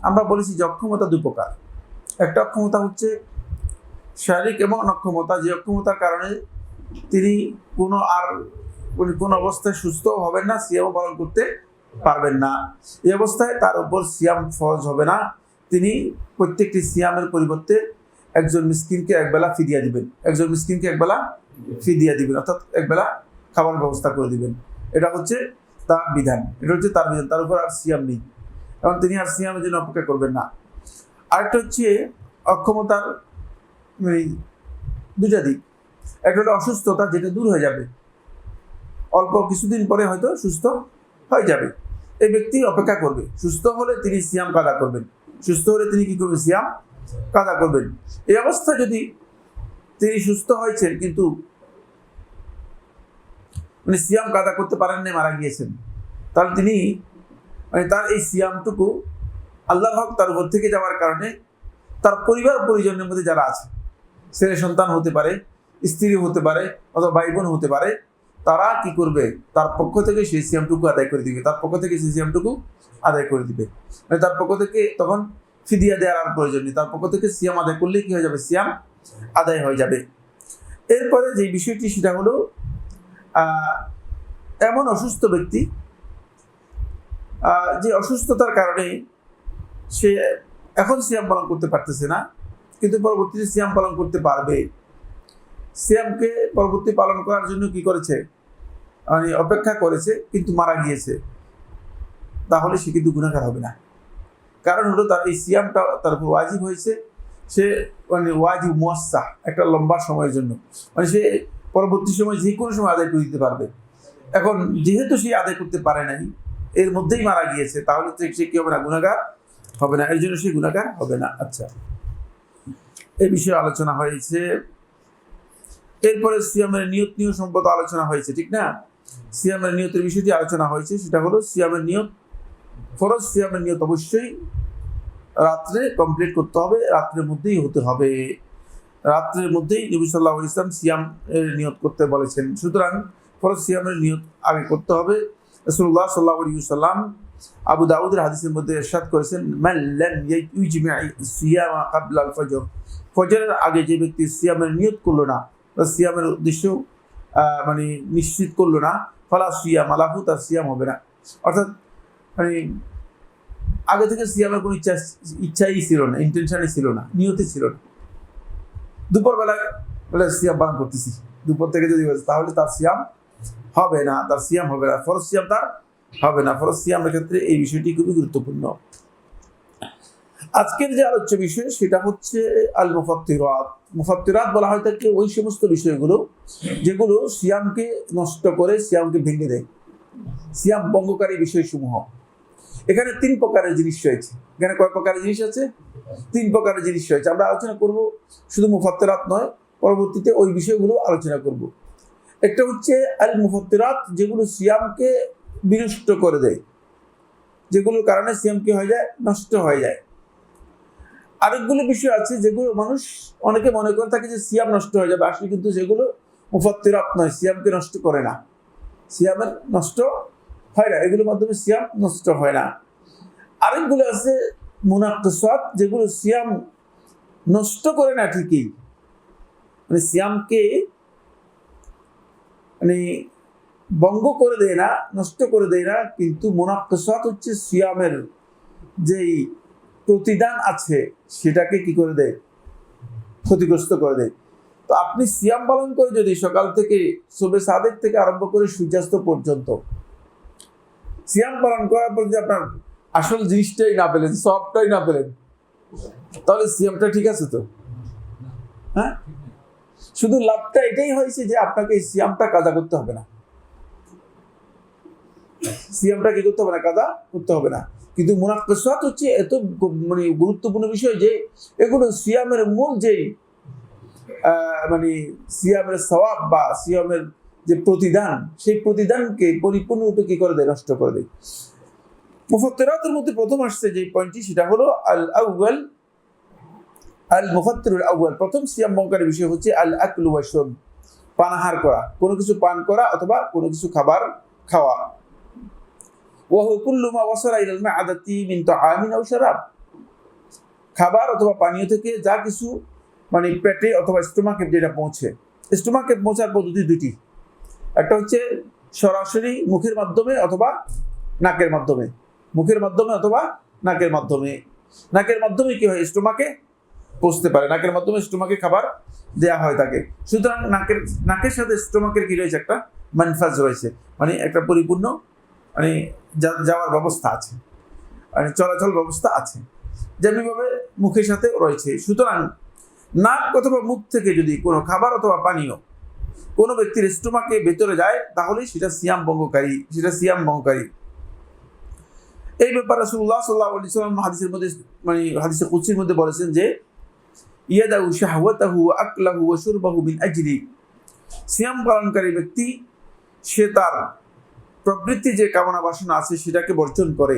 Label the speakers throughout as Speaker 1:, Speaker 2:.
Speaker 1: আমরা বলেছি যে অক্ষমতা দুই প্রকার। একটা অক্ষমতা হচ্ছে শারীরিক এবং অক্ষমতা, যে অক্ষমতার কারণে তিনি কোনো অবস্থায় সুস্থ হবেন না, সিয়াম পালন করতে পারবেন না। এই অবস্থায় তার উপর সিয়াম ফরজ হবে না। তিনি প্রত্যেকটি সিয়ামের পরিবর্তে একজন মিসকিনকে একবেলা ফিদিয়া দিবেন, অর্থাৎ একবেলা খাবার ব্যবস্থা করে দিবেন। এটা হচ্ছে তার বিধান, তার উপর আর সিয়াম নেই, এবং তিনি আর সিয়ামের জন্য অপেক্ষা করবেন না। আরেকটা হচ্ছে অক্ষমতার দুটা দিক। একটা হলো অসুস্থতা, যেটা দূর হয়ে যাবে, অল্প কিছুদিন পরে হয়তো সুস্থ হয়ে যাবে। এই ব্যক্তি অপেক্ষা করবে, সুস্থ হলে তিনি সিয়াম কাদা করবেন। সিয়াম কাদা করবেন। এই অবস্থা যদি তিনি সুস্থ হয়েছেন কিন্তু সিয়াম কাদা করতে পারেন না, মারা গিয়েছেন, তাহলে তিনি তার এই সিয়ামটুকু আল্লাহর হক তার উপর থেকে যাওয়ার কারণে তার পরিবার পরিজনের মধ্যে যারা আছে, ছেলে সন্তান হতে পারে, স্ত্রী হতে পারে, অথবা ভাই বোন হতে পারে, তারা কি করবে, তার পক্ষ থেকে সেই সিয়ামটুকু আদায় করে দিবে। তার পক্ষ থেকে তখন ফিদিয়া দেওয়ার আর প্রয়োজন নেই। তার পক্ষ থেকে সিয়াম আদায় করলে কি হয়ে যাবে, সিয়াম আদায় হয়ে যাবে। এরপরে যে বিষয়টি সেটা হলো এমন অসুস্থ ব্যক্তি যে অসুস্থতার কারণে সে এখন সিয়াম পালন করতে পারতেছে না, কিন্তু পরবর্তীতে সিয়াম পালন করতে পারবে। সিয়ামকে পরবর্তী পালন করার জন্য কি করেছে, অপেক্ষা করেছে, কিন্তু মারা গিয়েছে, তাহলে সে কিন্তু গুনাহগার হবে না। কারণ হলো তার এই সিয়ামটা তার উপর ওয়াজিব হয়েছে, সে ওয়াজিব মুয়াস্সাহ, একটা লম্বা সময়ের জন্য, সে পরবর্তী সময় যে কোনো সময় আদায় করে দিতে পারবে। এখন যেহেতু সে আদায় করতে পারে নাই, এর মধ্যেই মারা গিয়েছে, তাহলে সে কি হবে না, গুনাহগার হবে না, এর জন্য সে গুনাহগার হবে না। আচ্ছা, এই বিষয়ে আলোচনা হয়েছে। এরপরে সিয়ামের নিয়ত সম্পর্ক আলোচনা হয়েছে, ঠিক না? সিয়ামের নিয়তের বিষয়টি আলোচনা হয়েছে, সেটা হলো সিয়ামের নিয়ত ফরজ। সিয়ামের নিয়ত অবশ্যই রাত্রে কমপ্লিট করতে হবে, রাত্রের মধ্যেই হতে হবে, রাত্রের মধ্যেই নবী সাল্লাল্লাহু আলাইহি ওয়াসাল্লাম সিয়াম এর নিয়ত করতে বলেছেন। সুতরাং ফরজ সিয়ামের নিয়ত আগে করতে হবে। রাসূলুল্লাহ সাল্লাল্লাহু আলাইহি ওয়াসাল্লাম আবু দাউদের হাদিসের মধ্যে ইরশাদ করেছেন, মান লাম ইউজমি' সিয়ামা ক্বাবলা আল ফজর, ফজরের আগে যে ব্যক্তি সিয়ামের নিয়ত করলো না, সিয়ামের উদ্দেশ্য নিশ্চিত করলো না, ফালা সিয়াম আলাহু, তার সিয়াম হবে না। অর্থাৎ আগে থেকে সিয়ামের কোনো ইচ্ছাই ছিল না, ইন্টেনশনই ছিল না, নিয়তি ছিল না। দুপুরবেলায় সিয়াম পালন করতেছি, দুপুর থেকে যদি তাহলে তার সিয়াম হবে না, ফরজ সিয়াম তার হবে না। ফরজ সিয়ামের ক্ষেত্রে এই বিষয়টি খুবই গুরুত্বপূর্ণ। আজকের যে আলোচ্য বিষয় সেটা হচ্ছে আল মুফাত্তিরাত। মুফাত্তিরাত বলা হয় থাকে ওই সমস্ত বিষয়গুলো যেগুলো সিয়ামকে নষ্ট করে, সিয়ামকে ভেঙে দেয়, সিয়াম ভঙ্গকারী বিষয়সমূহ। এখানে তিন প্রকারের জিনিস রয়েছে। এখানে কয় প্রকারের জিনিস আছে? তিন প্রকারের জিনিস রয়েছে। আমরা আলোচনা করব শুধু মুফাত্তিরাত নয়, পরবর্তীতে ওই বিষয়গুলো আলোচনা করব। একটা হচ্ছে আল মুফাত্তিরাত, যেগুলো সিয়ামকে বিনষ্ট করে দেয়, যেগুলোর কারণে সিয়াম কি হয়ে যায়, নষ্ট হয়ে যায়। আরেকগুলো বিষয় আছে যেগুলো অনেকে মনে করে থাকে যে সিয়াম নষ্ট হয়ে যাবে, আসলে কিন্তু সেগুলো মুফাত্তিরাত নয়, সিয়ামকে নষ্ট করে না, সিয়ামের নষ্ট হয় না, এগুলোর মাধ্যমে সিয়াম নষ্ট হয় না। আরেকগুলো আছে মুনাক্কিসাত, যেগুলো সিয়াম নষ্ট করে না ঠিকই, সিয়ামকে ভঙ্গ করে দেয় না, নষ্ট করে দেয় না, কিন্তু মুনাক্কিসাত হচ্ছে সিয়ামের যেই প্রতিদান আছে সেটাকে কি করে দেয়, ক্ষতিগ্রস্ত করে দেয়। তো আপনি সিয়াম পালন করে যদি সকাল থেকে সুবহে সাদেক থেকে আরম্ভ করে সূর্যাস্ত পর্যন্ত সিয়াম পালন করার পর যদি আপনার আসল জিনিসটাই না পেলেন, সবটাই না পেলেন, তাহলে সিয়ামটা ঠিক আছে তো? হ্যাঁ, শুধু লাভটা এটাই হয়েছে যে আপনাকে এই সিয়ামটা কাজা করতে হবে না, সিয়ামটা কি করতে হবে না, কাজা করতে হবে না। কিন্তু মুনাক্কিসাত হচ্ছে এত গুরুত্বপূর্ণ বিষয় যে এগুলো সিয়ামের মূল যেই সিয়ামের সওয়াব বা সিয়ামের যে প্রতিদান, সেই প্রতিদানকে পরিপূর্ণরূপে কি করে দেয়, নষ্ট করে দেয়। মুফাত্তিরাতের মধ্যে প্রথম আসছে যে পয়েন্টটি, সেটা হলো আল মুফাত্তিরুল আউয়াল, প্রথম সিয়াম ভঙ্গকারী বিষয় হচ্ছে আল আকলু ওয়া শুরব, পানাহার করা, কোনো কিছু পান করা অথবা কোনো কিছু খাবার খাওয়া। ওয়া হুয়া কুল্লু মা ওয়াসালা ইলাল মা'দাতি মিন তাআমিন আও শারাব, খাবার অথবা পানীয় থেকে যা কিছু মানে পেটে অথবা স্টোমাকে যেটা পৌঁছে, স্টোমাকে পৌঁছার পদ্ধতি দুটি, একটা হচ্ছে সরাসরি মুখের মাধ্যমে অথবা নাকের মাধ্যমে, মুখের মাধ্যমে অথবা নাকের মাধ্যমে। নাকের মাধ্যমে কি হয়, স্টোমাকে পৌঁছতে পারে, নাকের মাধ্যমে স্টোমাকে খাবার দেয়া হয় তাকে। সুতরাং নাকের সাথে স্টোমাকের কি রয়েছে, একটা মানফাজ রয়েছে, মানে একটা পরিপূর্ণ মানে যাওয়ার ব্যবস্থা আছে, মানে চলাচল ব্যবস্থা আছে, যেমনিভাবে মুখের সাথে রয়েছে। সুতরাং নাক অথবা মুখ থেকে যদি কোনো খাবার অথবা পানীয় কোনো ব্যক্তির স্টোমাকে ভেতরে যায় তাহলে সেটা সিয়াম ভঙ্গকারী। এই ব্যাপারে রাসূলুল্লাহ সাল্লাল্লাহু আলাইহি ওয়াসাল্লাম হাদিসের মধ্যে মানে হাদিসে কুদসির মধ্যে বলেছেন যে ইয়াদাউ শাহওয়াতাহু ওয়া আকলাহু ওয়া শুরবাহু মিন আজলি, সিয়াম পালনকারী ব্যক্তি সে তার প্রবৃত্তি যে কামনা বাসনা আছে সেটাকে বর্জন করে,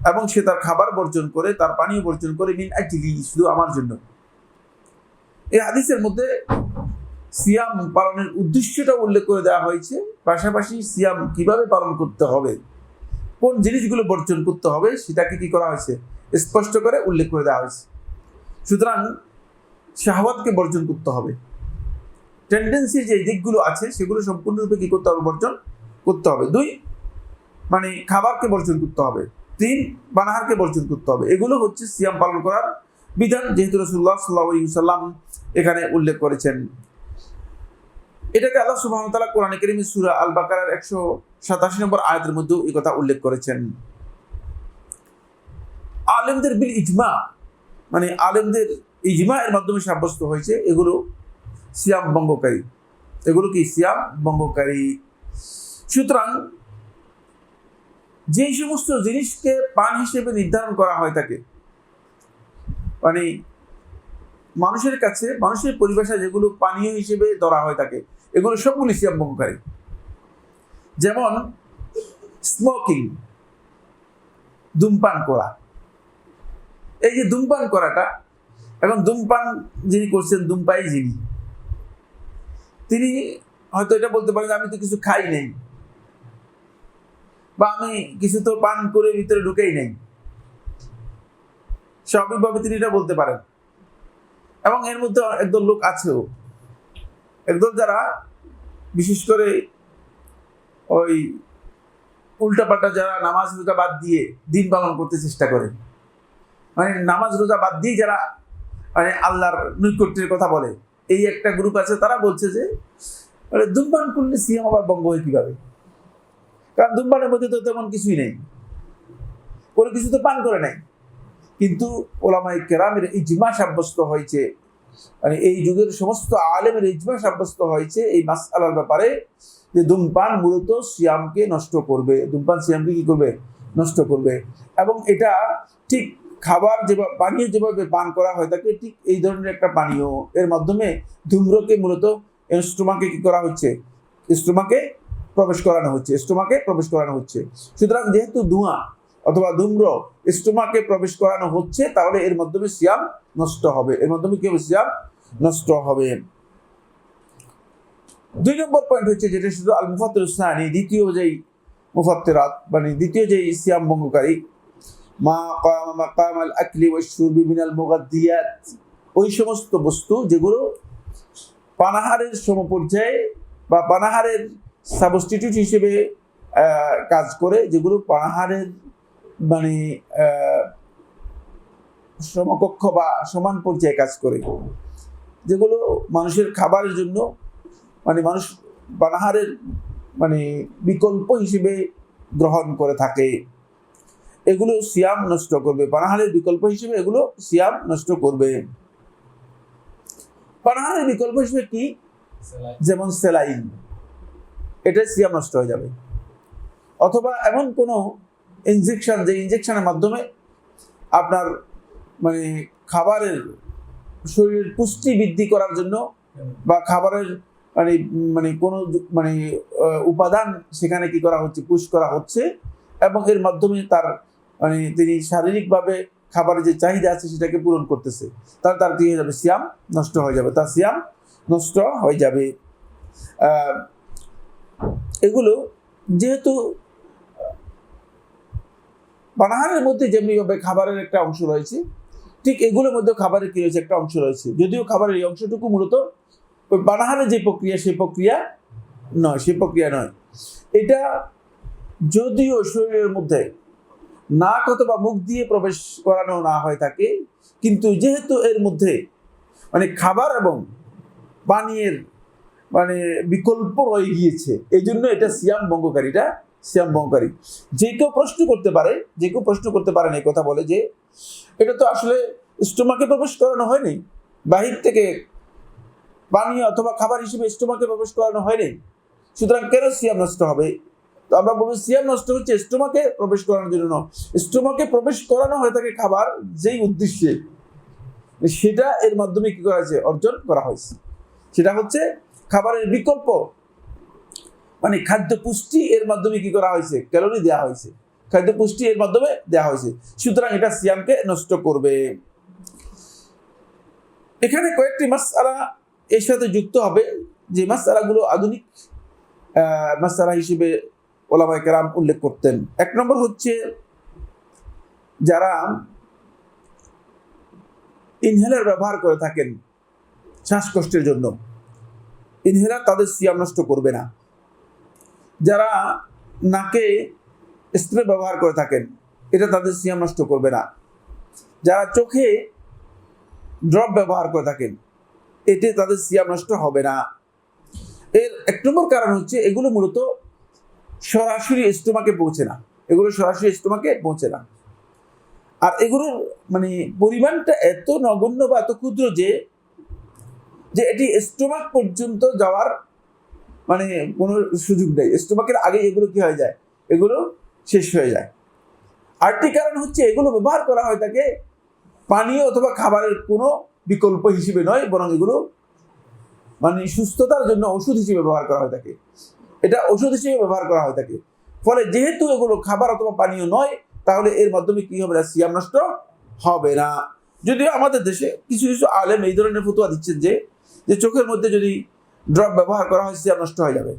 Speaker 1: এবং সে তার খাবার বর্জন করে, তার পানীয় বর্জন করে, মিন আজলি, শুধু আমার জন্য। এই হাদিসের মধ্যে সিয়াম পালনের উদ্দেশ্যটা উল্লেখ করে দেওয়া হয়েছে, পাশাপাশি সিয়াম কিভাবে পালন করতে হবে, কোন জিনিসগুলো বর্জন করতে হবে সেটাকে কি করা হয়েছে, স্পষ্ট করে উল্লেখ করে দেওয়া হয়েছে। সুতরাং শাহওয়াতকে বর্জন করতে হবে, টেন্ডেন্সি যে দিকগুলো আছে সেগুলো সম্পূর্ণরূপে কি করতে হবে, বর্জন করতে হবে। 2 মানে খাবারকে বর্জন করতে হবে। 3 পানাহারকে বর্জন করতে হবে। এগুলো হচ্ছে সিয়াম পালন করার বিধান, যেহেতু রাসূলুল্লাহ সাল্লাল্লাহু আলাইহি ওয়াসাল্লাম এখানে উল্লেখ করেছেন। এটাকে আল্লাহ সুবহানাহু ওয়া তাআলা কোরআনে কারীমে সূরা আল বাকারার 187 নম্বর আয়াতের মধ্যে এই কথা উল্লেখ করেছেন। আলেমদের বিল ইজমা, মানে আলেমদের ইজমা এর মাধ্যমে সাব্যস্ত হয়েছে এগুলো সিয়াম ভঙ্গকারী, এগুলো কি সিয়াম ভঙ্গকারী। সুতরাং যেই সমস্ত জিনিসকে পান হিসেবে নির্ধারণ করা হয় থাকে, মানে মানুষের কাছে, মানুষের পরিভাষায় যেগুলো পানীয় হিসেবে ধরা হয় থাকে, এগুলো সবগুলি সিয়াম ভঙ্গকারী। যেমন স্মোকিং, ধূমপান করা। এই যে ধূমপান করাটা, এবং ধূমপান যিনি করছেন, ধূমপাই যিনি, তিনি হয়তো এটা বলতে পারেন আমি তো কিছু খাই নাই, বা আমি কিছু তো পান করে ভিতরে ঢুকেই নাই, স্বাভাবিকভাবে তিনি এটা বলতে পারেন। এবং এর মধ্যে একদল লোক আছেও, একদল যারা বিশেষ করে ওই উল্টাপাল্টা যারা নামাজ রোজা বাদ দিয়ে দিন পালন করতে চেষ্টা করে, মানে নামাজ রোজা বাদ দিয়ে যারা মানে আল্লাহর নৈকট্যের কথা বলে, এই একটা গ্রুপ আছে। তারা বলছে যে মানে ধূমপান করলে সিয়াম আবার ভঙ্গ হয় কিভাবে, কারণ ধূমপানের মধ্যে তো তেমন কিছুই নেই, কোনো কিছু তো পান করে নাই। কিন্তু ওলামায়ে কেরামের ইজমা সাব্যস্ত হয়েছে, মানে এই যুগের সমস্ত আলেমের ইজমা সাব্যস্ত হয়েছে এই মাসআলার ব্যাপারে, যে ধূমপান মূলত সিয়ামকে নষ্ট করবে, ধূমপান সিয়ামকে কি করবে, নষ্ট করবে। এবং এটা ঠিক খাবার যেভাবে, পানীয় যেভাবে পান করা হয় থাকে, ঠিক এই ধরনের একটা পানীয়, এর মাধ্যমে ধূম্রকে মূলত স্টোমাকে কি করা হচ্ছে, স্টোমাকে প্রবেশ করানো হচ্ছে। সুতরাং যেহেতু ধোঁয়া অথবা ধূম্র স্টোমাকে প্রবেশ করানো হচ্ছে, তাহলে এর মাধ্যমে সিয়াম নষ্ট হবে, এর মাধ্যমে কি হবে, সিয়াম নষ্ট হবে। 2 নম্বর পয়েন্ট হচ্ছে যেটা শুধু আল মুফাত্তিরুস সানি, দ্বিতীয় যেই মুফাত্তিরাত, মানে দ্বিতীয় যেই সিয়াম ভঙ্গকারী, মা মাকাম আল আকলি ওয়াশ শুরবি মিনাল মুগাদ্দিয়াত, ওই সমস্ত বস্তু যেগুলো পানাহারের সমপর্যায়ে বা পানাহারের সাবস্টিটিউট হিসেবে কাজ করে, যেগুলো পানাহারের মানে সমকক্ষ বা সমান পর্যায়ে কাজ করে, যেগুলো মানুষের খাবারের জন্য, মানে মানুষ পানাহারের মানে বিকল্প হিসেবে গ্রহণ করে থাকে, এগুলো সিয়াম নষ্ট করবে। পানাহারের বিকল্প হিসেবে এগুলো সিয়াম নষ্ট করবে। পানাহারের বিকল্প হিসেবে কি, যেমন সেলাইন, এটা সিয়াম নষ্ট হয়ে যাবে। অথবা এমন কোনো ইনজেকশন, যে ইনজেকশনের মাধ্যমে আপনার মানে খাবারের শরীরের পুষ্টি বৃদ্ধি করার জন্য, বা খাবারের মানে মানে কোনো মানে উপাদান সেখানে কি করা হচ্ছে, পুশ করা হচ্ছে, এবং এর মাধ্যমে তার মানে তিনি শারীরিকভাবে খাবারের যে চাহিদা আছে সেটাকে পূরণ করতেছে, তাহলে তার কি হয়ে যাবে, সিয়াম নষ্ট হয়ে যাবে, তার সিয়াম নষ্ট হয়ে যাবে। এগুলো যেহেতু পানাহারের মধ্যে যেমনিভাবে খাবারের একটা অংশ রয়েছে, ঠিক এগুলোর মধ্যে খাবারের কি রয়েছে, একটা অংশ রয়েছে, যদিও খাবারের এই অংশটুকু মূলত ওই পানাহারের যে প্রক্রিয়া সেই প্রক্রিয়া নয়। এটা যদিও শরীরের মধ্যে নাক অথবা মুখ দিয়ে প্রবেশ করানো না হয় থাকে, কিন্তু যেহেতু এর মধ্যে মানে খাবার এবং পানীয়ের মানে বিকল্প রয়ে গিয়েছে, এই জন্য এটা সিয়াম ভঙ্গকারী। যে কেউ প্রশ্ন করতে পারেন এই কথা বলে যে এটা তো আসলে স্টোমাকে প্রবেশ করানো হয়নি, বাহির থেকে পানীয় অথবা খাবার হিসেবে স্টোমাকে প্রবেশ করানো হয়নি, সুতরাং কেন সিয়াম নষ্ট হবে? তো আমরা বলবো সিয়াম নষ্ট হচ্ছে স্টোমাকে প্রবেশ করানোর জন্য নয়, স্টোমাকে প্রবেশ করানো হয়ে থাকে খাবার যেই উদ্দেশ্যে, সেটা এর মাধ্যমে কি করা হয়েছে, অর্জন করা হয়েছে। সেটা হচ্ছে খাবারের বিকল্প মানে খাদ্য পুষ্টি এর মাধ্যমে কি করা হয়েছে, ক্যালোরি দেওয়া হয়েছে, খাদ্য পুষ্টি এর মাধ্যমে দেওয়া হয়েছে, সুতরাং এটা সিয়ামকে নষ্ট করবে। এখানে কয়েকটি মাসআলা এর সাথে যুক্ত হবে, যে মাসআলাগুলো আধুনিক মাসআলা হিসেবে ওলামায়ে কেরাম উল্লেখ করতেন। এক নম্বর হচ্ছে যারা ইনহেলার ব্যবহার করে থাকেন শ্বাসকষ্টের জন্য, ইনহেলার তাদের সিয়াম নষ্ট করবে না। যারা নাকে স্প্রে ব্যবহার করে থাকেন, এটা তাদের সিয়াম নষ্ট করবে না। যারা চোখে ড্রপ ব্যবহার করে থাকেন, এতে তাদের সিয়াম নষ্ট হবে না। এর এক নম্বর কারণ হচ্ছে এগুলো মূলত সরাসরি স্টোমাকে পৌঁছে না, আর এগুলোর মানে পরিমাণটা এত নগণ্য বা এত ক্ষুদ্র যে এটি স্টোমাক পর্যন্ত যাওয়ার মানে কোনো সুযোগ নেই, স্টোমাকের আগে এগুলো কি হয়ে যায়, এগুলো শেষ হয়ে যায়। আরেকটি কারণ হচ্ছে এগুলো ব্যবহার করা হয় থাকে পানীয় অথবা খাবারের কোনো বিকল্প হিসেবে নয়, বরং এগুলো মানে সুস্থতার জন্য ওষুধ হিসেবে ব্যবহার করা হয় থাকে, এটা ওষুধ হিসেবে ব্যবহার করা হয় থাকে। ফলে যেহেতু এগুলো খাবার অথবা পানীয় নয়, তাহলে এর মাধ্যমে কি হবে না, সিয়াম নষ্ট হবে না। যদিও আমাদের দেশে কিছু কিছু আলেম এই ধরনের ফতোয়া দিচ্ছেন যে চোখের মধ্যে যদি ড্রপ ব্যবহার করা হয় সিয়াম নষ্ট হয়ে যাবে,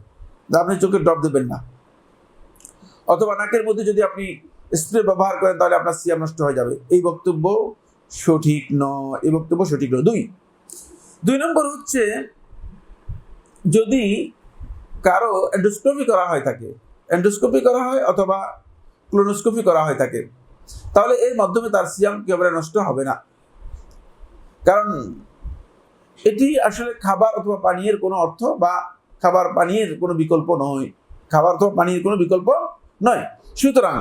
Speaker 1: আপনি চোখে ড্রপ দেবেন না, অথবা নাকের মধ্যে যদি আপনি স্প্রে ব্যবহার করেন তাহলে আপনার সিয়াম নষ্ট হয়ে যাবে। এই বক্তব্য সঠিক নয়। দুই নম্বর হচ্ছে যদি কারো এন্ডোস্কোপি করা হয় অথবা ক্লোনোস্কোপি করা হয় থাকে, তাহলে এর মাধ্যমে তার সিয়াম একেবারে নষ্ট হবে না, কারণ এটি আসলে খাবার অথবা পানীয়ের কোনো অর্থ বা খাবার পানীয়ের কোনো বিকল্প নয়। সুতরাং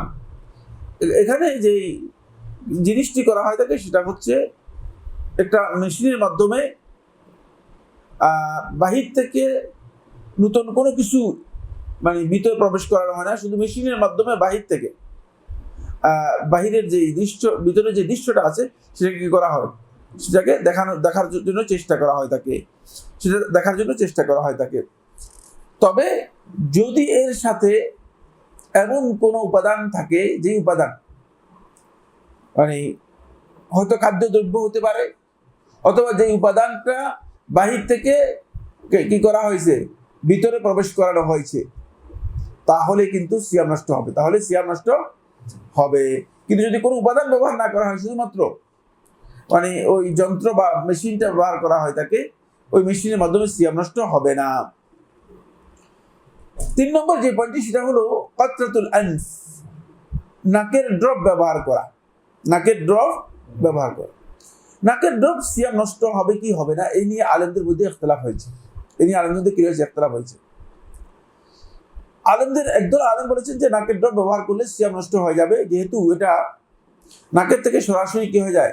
Speaker 1: এখানে যে জিনিসটি করা হয় থাকে সেটা হচ্ছে একটা মেশিনের মাধ্যমে বাহির থেকে নতুন কোনো কিছু মানে ভিতরে প্রবেশ করানো হয় না, শুধু মেশিনের মাধ্যমে বাহির থেকে বাহিরের যে দৃশ্য, ভিতরে যে দৃশ্যটা আছে সেটাকে কি করা হয়, সেটাকে দেখার জন্য চেষ্টা করা হয় থাকে। তবে যদি এর সাথে এমন কোনো উপাদান থাকে, যে উপাদান মানে হয়তো খাদ্যদ্রব্য হতে পারে, অথবা যে উপাদানটা বাহির থেকে কি করা হয়েছে, ভিতরে প্রবেশ করানো হয়েছে, তাহলে কিন্তু সিয়াম নষ্ট হবে। কিন্তু যদি কোনো উপাদান ব্যবহার না করা হয়, শুধুমাত্র মানে ওই যন্ত্র বা মেশিনটা ব্যবহার করা হয় থাকে, ওই মেশিনের মাধ্যমে সিয়াম নষ্ট হবে না। 3 নম্বর যে পয়েন্টটি সেটা হলো কাতরাতুল আনফ, নাকের ড্রপ ব্যবহার করা। নাকের ড্রপ সিয়াম নষ্ট হবে কি হবে না, এই নিয়ে আলেমদের মধ্যে ইখতিলাফ হয়েছে। আলেমদের একদল আলেম বলেছেন যে নাকের ড্রপ ব্যবহার করলে সিয়াম নষ্ট হয়ে যাবে, যেহেতু এটা নাকের থেকে সরাসরি কি হয়ে যায়,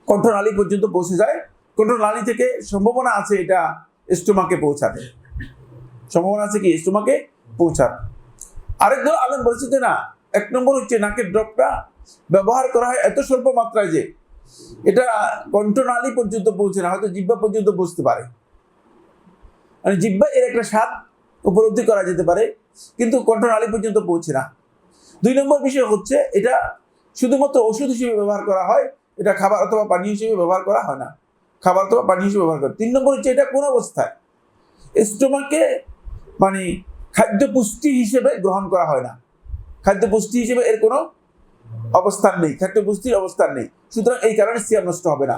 Speaker 1: কণ্ঠনালী পর্যন্ত পৌঁছে যায়। কণ্ঠনালী থেকে সম্ভাবনা আছে এটা স্টোমাকে পৌঁছার। আরেক দল আলেম বলেছে যে না, 1 নম্বর হচ্ছে নাকের ড্রপটা ব্যবহার করা হয় এত স্বল্প মাত্রায় যে এটা কণ্ঠনালী পর্যন্ত পৌঁছে না, হয়তো জিহ্বা পর্যন্ত পৌঁছতে পারে, মানে জিহ্বা এর একটা স্বাদ উপলব্ধি করা যেতে পারে, কিন্তু কণ্ঠনালী পর্যন্ত পৌঁছে না। 2 নম্বর বিষয় হচ্ছে এটা শুধুমাত্র ওষুধ হিসেবে ব্যবহার করা হয়, এটা খাবার অথবা পানীয় হিসেবে ব্যবহার করা হয় না। 3 নম্বর হচ্ছে এটা কোন অবস্থায় স্টোমাকে মানে খাদ্য পুষ্টি হিসেবে গ্রহণ করা হয় না, খাদ্য পুষ্টি হিসেবে এর কোনো অবস্থান নেই, খাদ্য পুষ্টির অবস্থান নেই, সুতরাং এই কারণে সিয়াম নষ্ট হবে না।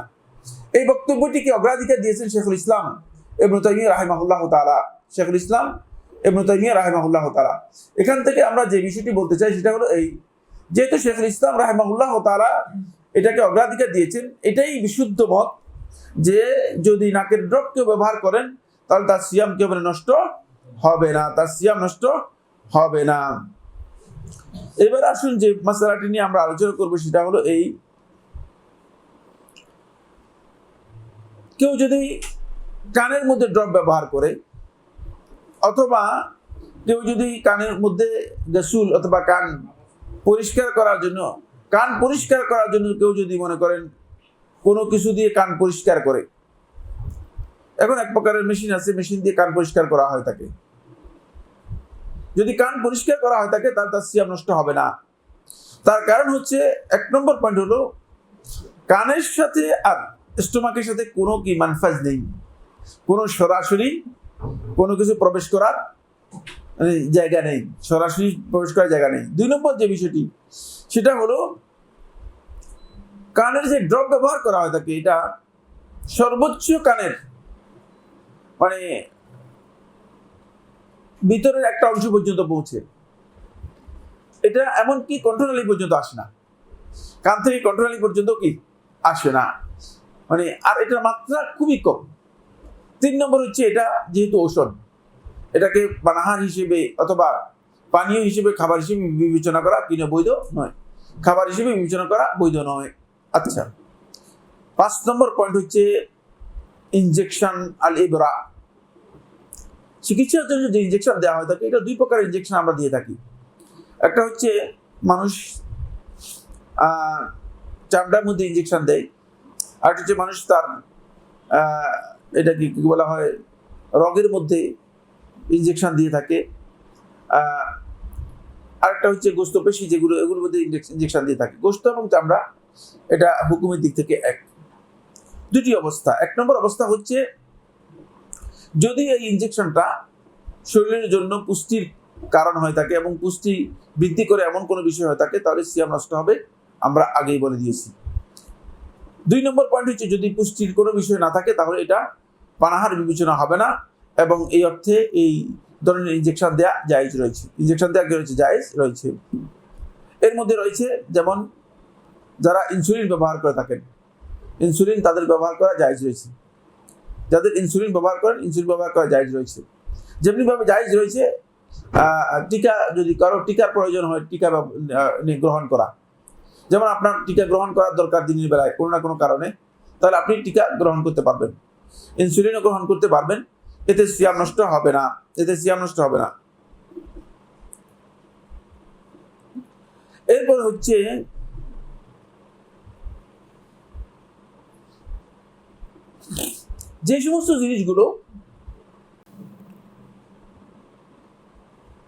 Speaker 1: এই বক্তব্যটিকে অগ্রাধিকার দিয়েছেন শেখুল ইসলাম ইবনে তাইমিয়া রাহিমাহুল্লাহ তাআলা। শেখুল ইসলাম ইবনে তাইমিয়া রাহিমাহুল্লাহ তাআলা। এখান থেকে আমরা যে বিষয়টি বলতে চাই সেটা হলো এই, যেহেতু শেখুল ইসলাম রাহিমাহুল্লাহ তাআলা এটাকে অগ্রাধিকার দিয়েছেন, এটাই বিশুদ্ধ মত যে যদি নাকের ড্রপকে ব্যবহার করেন তাহলে তার সিয়াম কি হবে না? নষ্ট হবে না, তার সিয়াম নষ্ট হবে না। এবার আসুন যে মাসআলাটি নিয়ে আমরা আলোচনা করবো সেটা হলো এই, কেউ যদি কানের মধ্যে ড্রপ ব্যবহার করে অথবা কেউ যদি কানের মধ্যে গাসুল অথবা কান পরিষ্কার করার জন্য কেউ যদি মনে করেন কোনো কিছু দিয়ে কান পরিষ্কার করে, এখন এক প্রকারের মেশিন আছে, মেশিন দিয়ে কান পরিষ্কার করা হয় থাকে, যদি কান পরিষ্কার করা হয় থাকে তাহলে তার সিয়াম নষ্ট হবে না। তার কারণ হচ্ছে, এক নম্বর পয়েন্ট হলো কানের সাথে আর স্টোমাকের সাথে কোনো কি মানফাজ নেই, কোনো সরাসরি কোনো কিছু প্রবেশ করার জায়গা নেই, সরাসরি প্রবেশ করার জায়গা নেই। দুই নম্বর যে বিষয়টি সেটা হলো কানের যে ড্রপ ব্যবহার করা হয় থাকে এটা সর্বোচ্চ কানের মানে ভিতরের একটা অংশ পর্যন্ত পৌঁছে, এটা এমনকি কন্ট্রোনালি পর্যন্ত আসে না, কান থেকে কন্ট্রোনালি পর্যন্ত কি আসে না, মানে আর এটার মাত্রা খুবই কম। তিন নম্বর হচ্ছে এটা যেহেতু ঔষধ, এটাকে পানাহার হিসেবে অথবা পানীয় হিসেবে খাবার হিসেবে বিবেচনা করা কিনা বৈধ নয়, খাবার হিসেবে বিবেচনা করা বৈধ নয়। আচ্ছা, 5 নম্বর পয়েন্ট হচ্ছে ইনজেকশন আল ইবরা। চিকিৎসার জন্য যে ইনজেকশন দেওয়া হয় থাকে, এটা দুই প্রকার ইনজেকশন আমরা দিয়ে থাকি। একটা হচ্ছে মানুষ চামড়ার মধ্যে ইনজেকশন দেয়, আর হচ্ছে মানুষ তার এটা কি বলা হয় রগের মধ্যে ইনজেকশন দিয়ে থাকে, আরেকটা হচ্ছে গোস্ত পেশি, এগুলোর মধ্যে ইনজেকশন দিয়ে থাকে। গোস্ত এবং চামড়া এটা হুকুমের দিক থেকে এক, দুটি অবস্থা। এক নম্বর অবস্থা হচ্ছে যদি এই ইনজেকশনটা শরীরের জন্য পুষ্টির কারণ হয়ে থাকে এবং পুষ্টি বৃদ্ধি করে এমন কোনো বিষয় হয়ে থাকে তাহলে সিয়াম নষ্ট হবে, আমরা আগেই বলে দিয়েছি। 2 নম্বর পয়েন্ট হচ্ছে যদি পুষ্টির কোনো বিষয় না থাকে তাহলে এটা পানাহার বিবেচনা হবে না, এবং এই অর্থে এই ধরনের ইনজেকশন দেওয়া জায়েজ রয়েছে, জায়েজ রয়েছে। এর মধ্যে রয়েছে যেমন যারা ইনসুলিন ব্যবহার করে থাকেন, ইনসুলিন তাদের ব্যবহার করা জায়েজ রয়েছে, যাদের ইনসুলিন ব্যবহার করেন ইনসুলিন ব্যবহার করা জায়েজ রয়েছে। যেমনিভাবে জায়েজ রয়েছে টিকা, যদি কারো টিকার প্রয়োজন হয় টিকা গ্রহণ করা, যেমন আপনার টিকা গ্রহণ করার দরকার দিনের বেলায় কোনো না কোনো কারণে, তাহলে আপনি টিকা গ্রহণ করতে পারবেন, ইনসুলিনও গ্রহণ করতে পারবেন, এতে সিয়াম নষ্ট হবে না, এরপর হচ্ছে যে সমস্ত জিনিসগুলো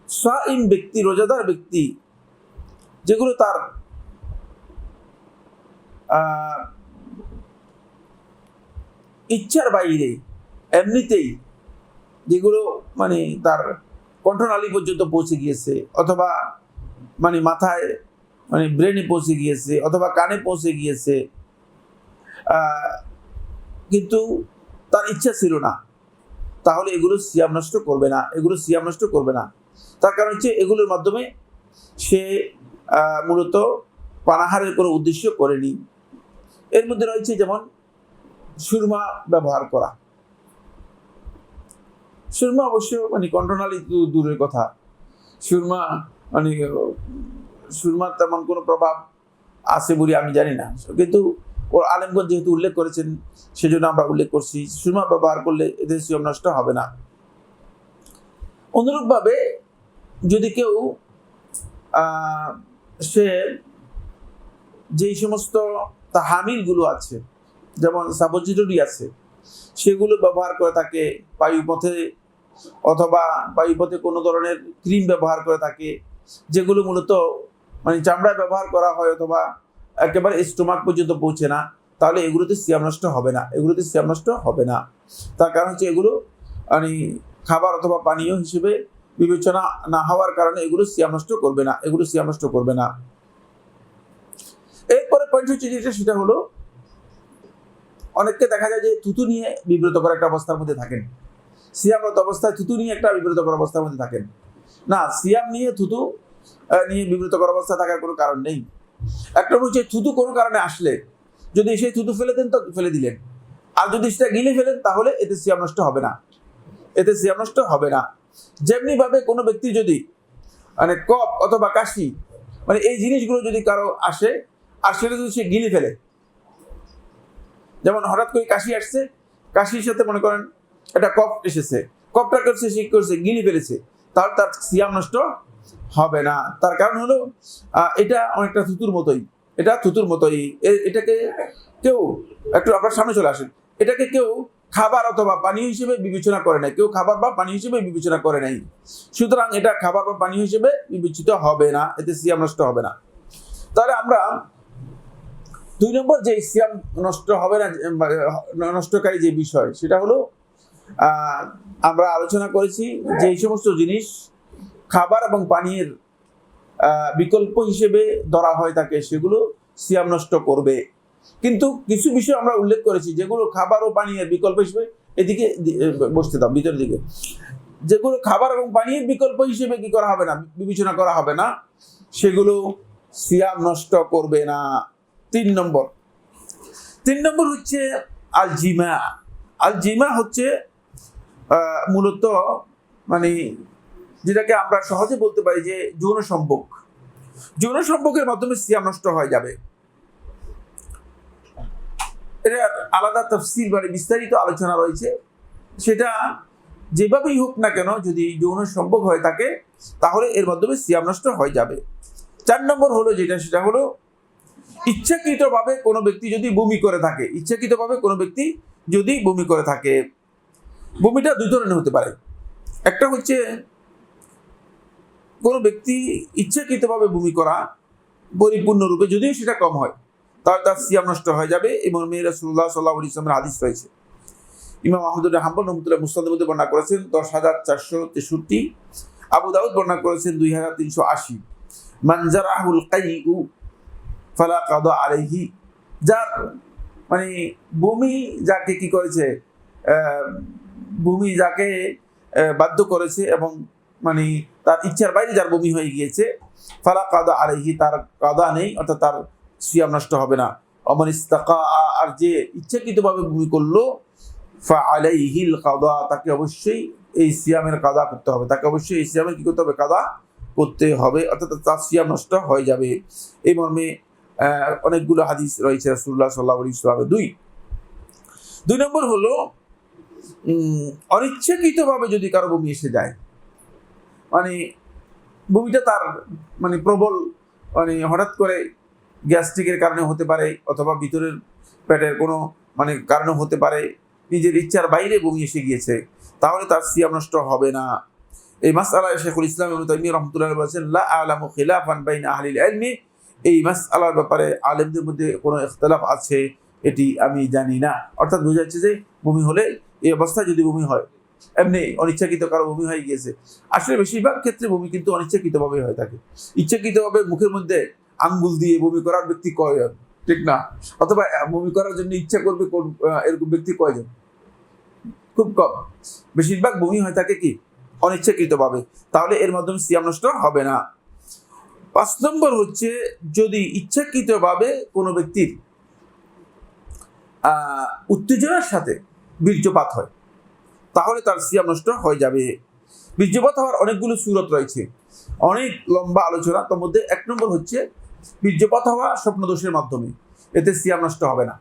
Speaker 1: সাইম ব্যক্তি, রোজাদার ব্যক্তি, যেগুলো তার ইচ্ছার বাইরে এমনিতেই, যেগুলো মানে তার কণ্ঠনালী পর্যন্ত পৌঁছে গিয়েছে অথবা মানে মাথায় মানে ব্রেনে পৌঁছে গিয়েছে অথবা কানে পৌঁছে গিয়েছে, কিন্তু তার ইচ্ছা ছিল না, তাহলে এগুলো সিয়াম নষ্ট করবে না। তার কারণ হচ্ছে এগুলোর মাধ্যমে সে মূলত পানাহারের কোনো উদ্দেশ্য করেনি। এর মধ্যে রয়েছে যেমন সুরমা ব্যবহার করা। সুরমা অবশ্য মানে কণ্ঠনালী দূরের কথা, সুরমার তেমন কোনো প্রভাব আছে বলে আমি জানি না, কিন্তু ওর আলেমগঞ্জ যেহেতু উল্লেখ করেছেন সেজন্য আমরা উল্লেখ করছি, সুরমা ব্যবহার করলে এদের সিয়াম নষ্ট হবে না। অনুরূপভাবে যদি কেউ সে যেই সমস্ত তাহামিলগুলো আছে, যেমন সাবজিটরি আছে, সেগুলো ব্যবহার করে থাকে বায়ুপথে, অথবা বায়ুপথে কোনো ধরনের ক্রিম ব্যবহার করে থাকে, যেগুলো মূলত মানে চামড়ায় ব্যবহার করা হয় অথবা একেবারে স্টোমাক পর্যন্ত পৌঁছে না, তাহলে এগুলোতে সিয়াম নষ্ট হবে না। তার কারণ হচ্ছে এগুলো মানে খাবার অথবা পানীয় হিসেবে বিবেচনা না হওয়ার কারণে এগুলো সিয়াম নষ্ট করবে না। এরপরে পয়েন্ট হচ্ছে যেটা, সেটা হলো অনেককে দেখা যায় যে থুতু নিয়ে বিব্রতকর একটা অবস্থার মধ্যে থাকেন, সিয়ামরত অবস্থায় থুতু নিয়ে একটা বিব্রতকর অবস্থার মধ্যে থাকেন। না, সিয়াম নিয়ে থুতু নিয়ে বিব্রতকর অবস্থা থাকার কোনো কারণ নেই। একটা হচ্ছে থুতু কোনো কারণে আসলে যদি সেই থুতু ফেলে দেন তো ফেলে দিলেন, আর যদি সেটা গিলে ফেলেন তাহলে এতে সিয়াম নষ্ট হবে না, এতে সিয়াম নষ্ট হবে না। যেমনি ভাবে কোনো ব্যক্তি যদি মানে কফ অথবা কাশি মানে এই জিনিসগুলো যদি কারো আসে আর সেটা যদি সে গিলে ফেলে, যেমন হঠাৎ করে কাশি আসছে, কাশির সাথে মনে করেন একটা কফ এসেছে, কফটা করছে সে করছে গিলে ফেলেছে, তাহলে তার সিয়াম নষ্ট হবে না। তার কারণ হলো এটা অনেকটা থুতুর মতোই, এটা থুতুর মতোই। এটাকে কেউ একটু আপনার সামনে চলে আসেন, এটাকে কেউ খাবার অথবা পানীয় হিসেবে বিবেচনা করে নাই, কেউ খাবার বা পানীয় হিসেবে বিবেচনা করে নাই, সুতরাং এটা খাবার বা পানীয় হিসেবে বিবেচিত হবে না, এতে সিয়াম নষ্ট হবে না। তাহলে আমরা 2 নম্বর যে সিয়াম নষ্ট হবে না নষ্টকারী যে বিষয়, সেটা হলো আমরা আলোচনা করেছি যে এই সমস্ত জিনিস খাবার এবং পানীয়ের বিকল্প হিসেবে ধরা হয় থাকে সেগুলো সিয়াম নষ্ট করবে। কিন্তু কিছু বিষয় আমরা উল্লেখ করেছি যেগুলো খাবার ও পানীয়ের বিকল্প হিসেবে, এদিকে বসতে দাও ভিতরের দিকে, যেগুলো খাবার এবং পানীয়ের বিকল্প হিসেবে কি করা হবে না, বিবেচনা করা হবে না, সেগুলো সিয়াম নষ্ট করবে না। 3 নম্বর হচ্ছে আল জিমা। আল জিমা হচ্ছে মূলত মানে যেটাকে আমরা সহজে বলতে পারি যে যৌন সম্পর্ক, যৌন সম্পর্কের মাধ্যমে সিয়াম নষ্ট হয়ে যাবে। এটা আলাদা তাফসীর মানে বিস্তারিত আলোচনা রয়েছে, সেটা যেভাবেই হোক না কেন যদি যৌন সম্পর্ক হয়ে থাকে তাহলে এর মাধ্যমে সিয়াম নষ্ট হয়ে যাবে। 4 নম্বর হলো যেটা, সেটা হলো ইচ্ছাকৃতভাবে কোনো ব্যক্তি যদি বমি করে থাকে, ইচ্ছাকৃতভাবে কোনো ব্যক্তি যদি বমি করে থাকে, বমিটা 2 ধরনের হতে পারে। একটা হচ্ছে কোনো ব্যক্তি ইচ্ছাকৃতভাবে বমি করা পরিপূর্ণরূপে, যদিও সেটা কম হয়, তাহলে তার সিয়াম নষ্ট হয়ে যাবে। এবং রাসূলুল্লাহ সাল্লাল্লাহু আলাইহি ওয়াসাল্লামের হাদিস রয়েছে, ইমাম আহমদ ইবনে হাম্বল রাহমাতুল্লাহ মুসনাদের মধ্যে বর্ণনা করেছেন 10,463, আবু দাউদ বর্ণনা করেছেন 2,380, মান জারাহুল কাইউ ফালা কাদা আলাইহি, যার মানে বমি যাকে কি করেছে, বমি যাকে বাধ্য করেছে এবং মানে তার ইচ্ছার বাইরে যার বমি হয়ে গিয়েছে, ফালা কাদা আলাইহি, তার কাদা নেই, অর্থাৎ তার সিয়াম নষ্ট হবে না। অমান ইস্তাকা, আর যে ইচ্ছাকৃতভাবে বমি করলো, ফা আলাইহিল কাদা, তাকে অবশ্যই এই সিয়ামের কাদা করতে হবে, তাকে অবশ্যই এই সিয়ামের কি করতে হবে, কাদা করতে হবে, অর্থাৎ তার সিয়াম নষ্ট হয়ে যাবে। এই মর্মে অনেকগুলো হাদিস রয়েছে রাসূলুল্লাহ সাল্লাল্লাহু আলাইহি ওয়াসাল্লামের। 2 নম্বর হলো অনিচ্ছাকৃতভাবে যদি কারো বমি এসে যায়, মানে বমিটা তার মানে প্রবল, মানে হঠাৎ করে গ্যাস্ট্রিকের কারণে হতে পারে, অথবা ভিতরের পেটের কোনো মানে কারণে হতে পারে, নিজের ইচ্ছার বাইরে বমি এসে গিয়েছে, তাহলে তার সিয়াম নষ্ট হবে না। এই মাসআলায় শাইখুল ইসলাম ইবনে তাইমিয়া রাহমাতুল্লাহ আলাইহি বলেছেন, লা আ'লামু খিলাফান বাইনা আহলিল ইলমি, এই মাসআলার ব্যাপারে আলেমদের মধ্যে কোনো ইখতিলাফ আছে এটি আমি জানি না। অর্থাৎ বোঝা যাচ্ছে যে বমি হলে, এই অবস্থায় যদি বমি হয়, এমনি অনিচ্ছাকৃত কারো বমি হয়ে গিয়েছে, আসলে বেশিরভাগ ক্ষেত্রে বমি কিন্তু অনিচ্ছাকৃতভাবে হয়ে থাকে। ইচ্ছাকৃতভাবে মুখের মধ্যে আঙ্গুল দিয়ে বমি করার ব্যক্তি কয়জন, ঠিক না? অথবা বমি করার জন্য ইচ্ছা করবে এরকম ব্যক্তি কয়জন? খুব কম। বেশিরভাগ বমি হয়ে থাকে কি অনিচ্ছাকৃতভাবে, তাহলে এর মাধ্যমে সিয়াম নষ্ট হবে না। 5 নম্বর হচ্ছে যদি ইচ্ছাকৃতভাবে কোনো ব্যক্তির উত্তেজনার সাথে বীর্যপাত হয়, তাহলে তার সিয়াম নষ্ট হয়ে যাবে। বীর্যপাত হওয়ার অনেকগুলো সূরত রয়েছে, অনেক লম্বা আলোচনা, তার মধ্যে 1 নম্বর হচ্ছে বীর্যপাত হওয়া স্বপ্নদোষের মাধ্যমে, এতে সিয়াম নষ্ট হবে না।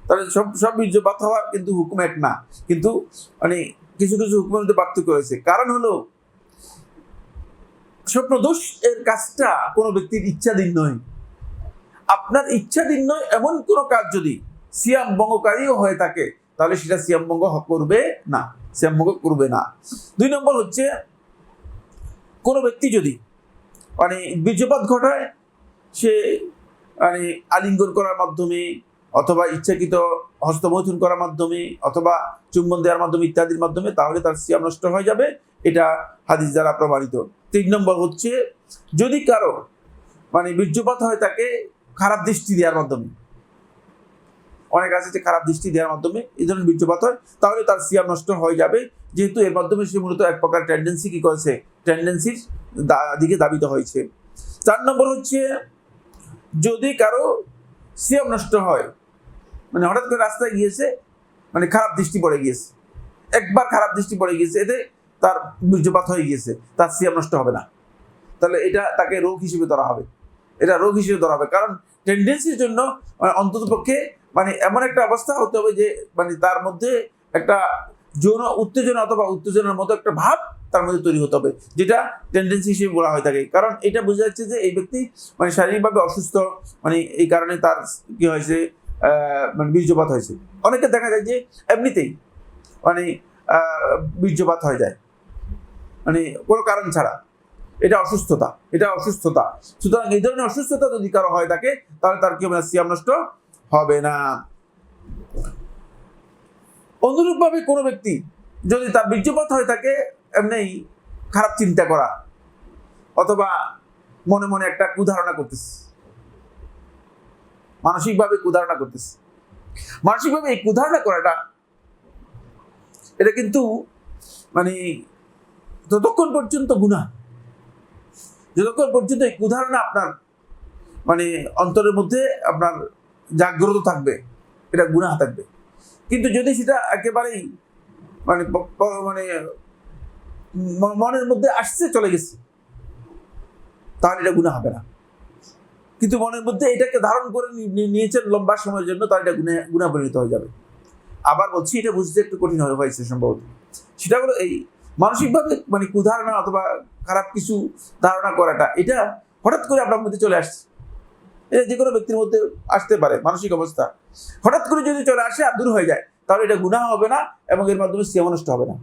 Speaker 1: তাহলে সব বীর্যপাত হওয়ার কিন্তু হুকুম এক না, কিন্তু মানে কিছু কিছু হুকুমের মধ্যে পার্থক্য রয়েছে। কারণ হলো স্বপ্নদোষ এর কাজটা কোনো ব্যক্তির ইচ্ছাধীন নয়, আপনার ইচ্ছাধীন নয় এমন কোনো কাজ যদি সিয়াম ভঙ্গকারীও হয়ে থাকে, তাহলে সেটা সিয়াম ভঙ্গ করবে না, সিয়াম ভঙ্গ করবে না। 2 নম্বর হচ্ছে কোনো ব্যক্তি যদি মানে বীর্যপাত ঘটায়, সে মানে আলিঙ্গন করার মাধ্যমে, অথবা ইচ্ছাকৃত হস্তমৈথুন করার মাধ্যমে, অথবা চুম্বন দেওয়ার মাধ্যমে ইত্যাদির মাধ্যমে, তাহলে তার সিয়াম নষ্ট হয়ে যাবে, এটা হাদিস দ্বারা প্রমাণিত। 3 নম্বর হচ্ছে যদি কারো মানে বীর্যপাত হয় তাকে খারাপ দৃষ্টি দেওয়ার মাধ্যমে, অনেক আছে যে খারাপ দৃষ্টি দেওয়ার মাধ্যমে এই ধরনের বীর্যপাত হয়, তাহলে তার সিয়াম নষ্ট হয়ে যাবে, যেহেতু এর মাধ্যমে সে মূলত এক প্রকার টেন্ডেন্সি কি করেছে, টেন্ডেন্সির দিকে ধাবিত হয়েছে। 4 নম্বর হচ্ছে যদি কারো সিয়াম নষ্ট হয়, মানে হঠাৎ করে রাস্তায় গিয়েছে, মানে খারাপ দৃষ্টি পড়ে গিয়েছে, একবার খারাপ দৃষ্টি পড়ে গিয়েছে, এতে তার বীর্যপাত হয়ে গিয়েছে, তার সিয়াম নষ্ট হবে না, তাহলে এটা তাকে রোগ হিসেবে ধরা হবে, এটা রোগ হিসেবে ধরা হবে। কারণ টেন্ডেন্সির জন্য অন্তত পক্ষে মানে এমন একটা অবস্থা হতে হবে যে মানে তার মধ্যে একটা যৌন উত্তেজনা অথবা উত্তেজনার মতো একটা ভাব তার মধ্যে তৈরি হতে হবে, যেটা টেন্ডেন্সি হিসেবে বলা হয়ে থাকে। কারণ এটা বোঝা যাচ্ছে যে এই ব্যক্তি মানে শারীরিকভাবে অসুস্থ, মানে এই কারণে তার কি হয়েছে, মানে বীর্যপাত হয়েছে। অনেকে দেখা যায় যে এমনিতেই মানে বীর্যপাত হয়ে যায়, মানে কোনো কারণ ছাড়া, এটা অসুস্থতা, এটা অসুস্থতা। সুতরাং এই ধরনের অসুস্থতা যদি কারো হয় থাকে, তাহলে তার কি হবে না, সিয়াম নষ্ট হবে না। অনুরূপভাবে কোনো ব্যক্তি যদি তার বীর্যপাত হয়ে থাকে এমনি খারাপ চিন্তা করা অথবা মনে মনে একটা কুধারণা করতেছে, মানসিকভাবে কুধারণা করতেছে, মানসিকভাবে এই কুধারণা করাটা এটা কিন্তু মানে ততক্ষণ পর্যন্ত গুনাহ, যতক্ষণ পর্যন্ত এই কুধারণা আপনার মানে অন্তরের মধ্যে আপনার জাগ্রত থাকবে, এটা গুনাহ থাকবে। কিন্তু যদি সেটা একেবারেই মানে মানে মনের মধ্যে আসছে চলে গেছে, তাহলে এটা গুনাহ হবে না। কিন্তু মনের মধ্যে এটাকে ধারণ করে নিয়েছেন লম্বা সময়ের জন্য, তাহলে এটা গুনাহ পরিণত হয়ে যাবে। আবার বলছি, এটা বুঝতে একটু কঠিন হয়েছে সম্ভবত। সেটা হলো এই মানসিকভাবে মানে কুধারণা অথবা খারাপ কিছু ধারণা করাটা, এটা হঠাৎ করে আপনার মধ্যে চলে আসছে, এটা যে কোনো ব্যক্তির মধ্যে আসতে পারে। মানসিক অবস্থা হঠাৎ করে যদি চলে আসে আর দূর হয়ে যায়, তাহলে এটা গুনাহ হবে না এবং এর মাধ্যমে সিয়াম নষ্ট হবে না।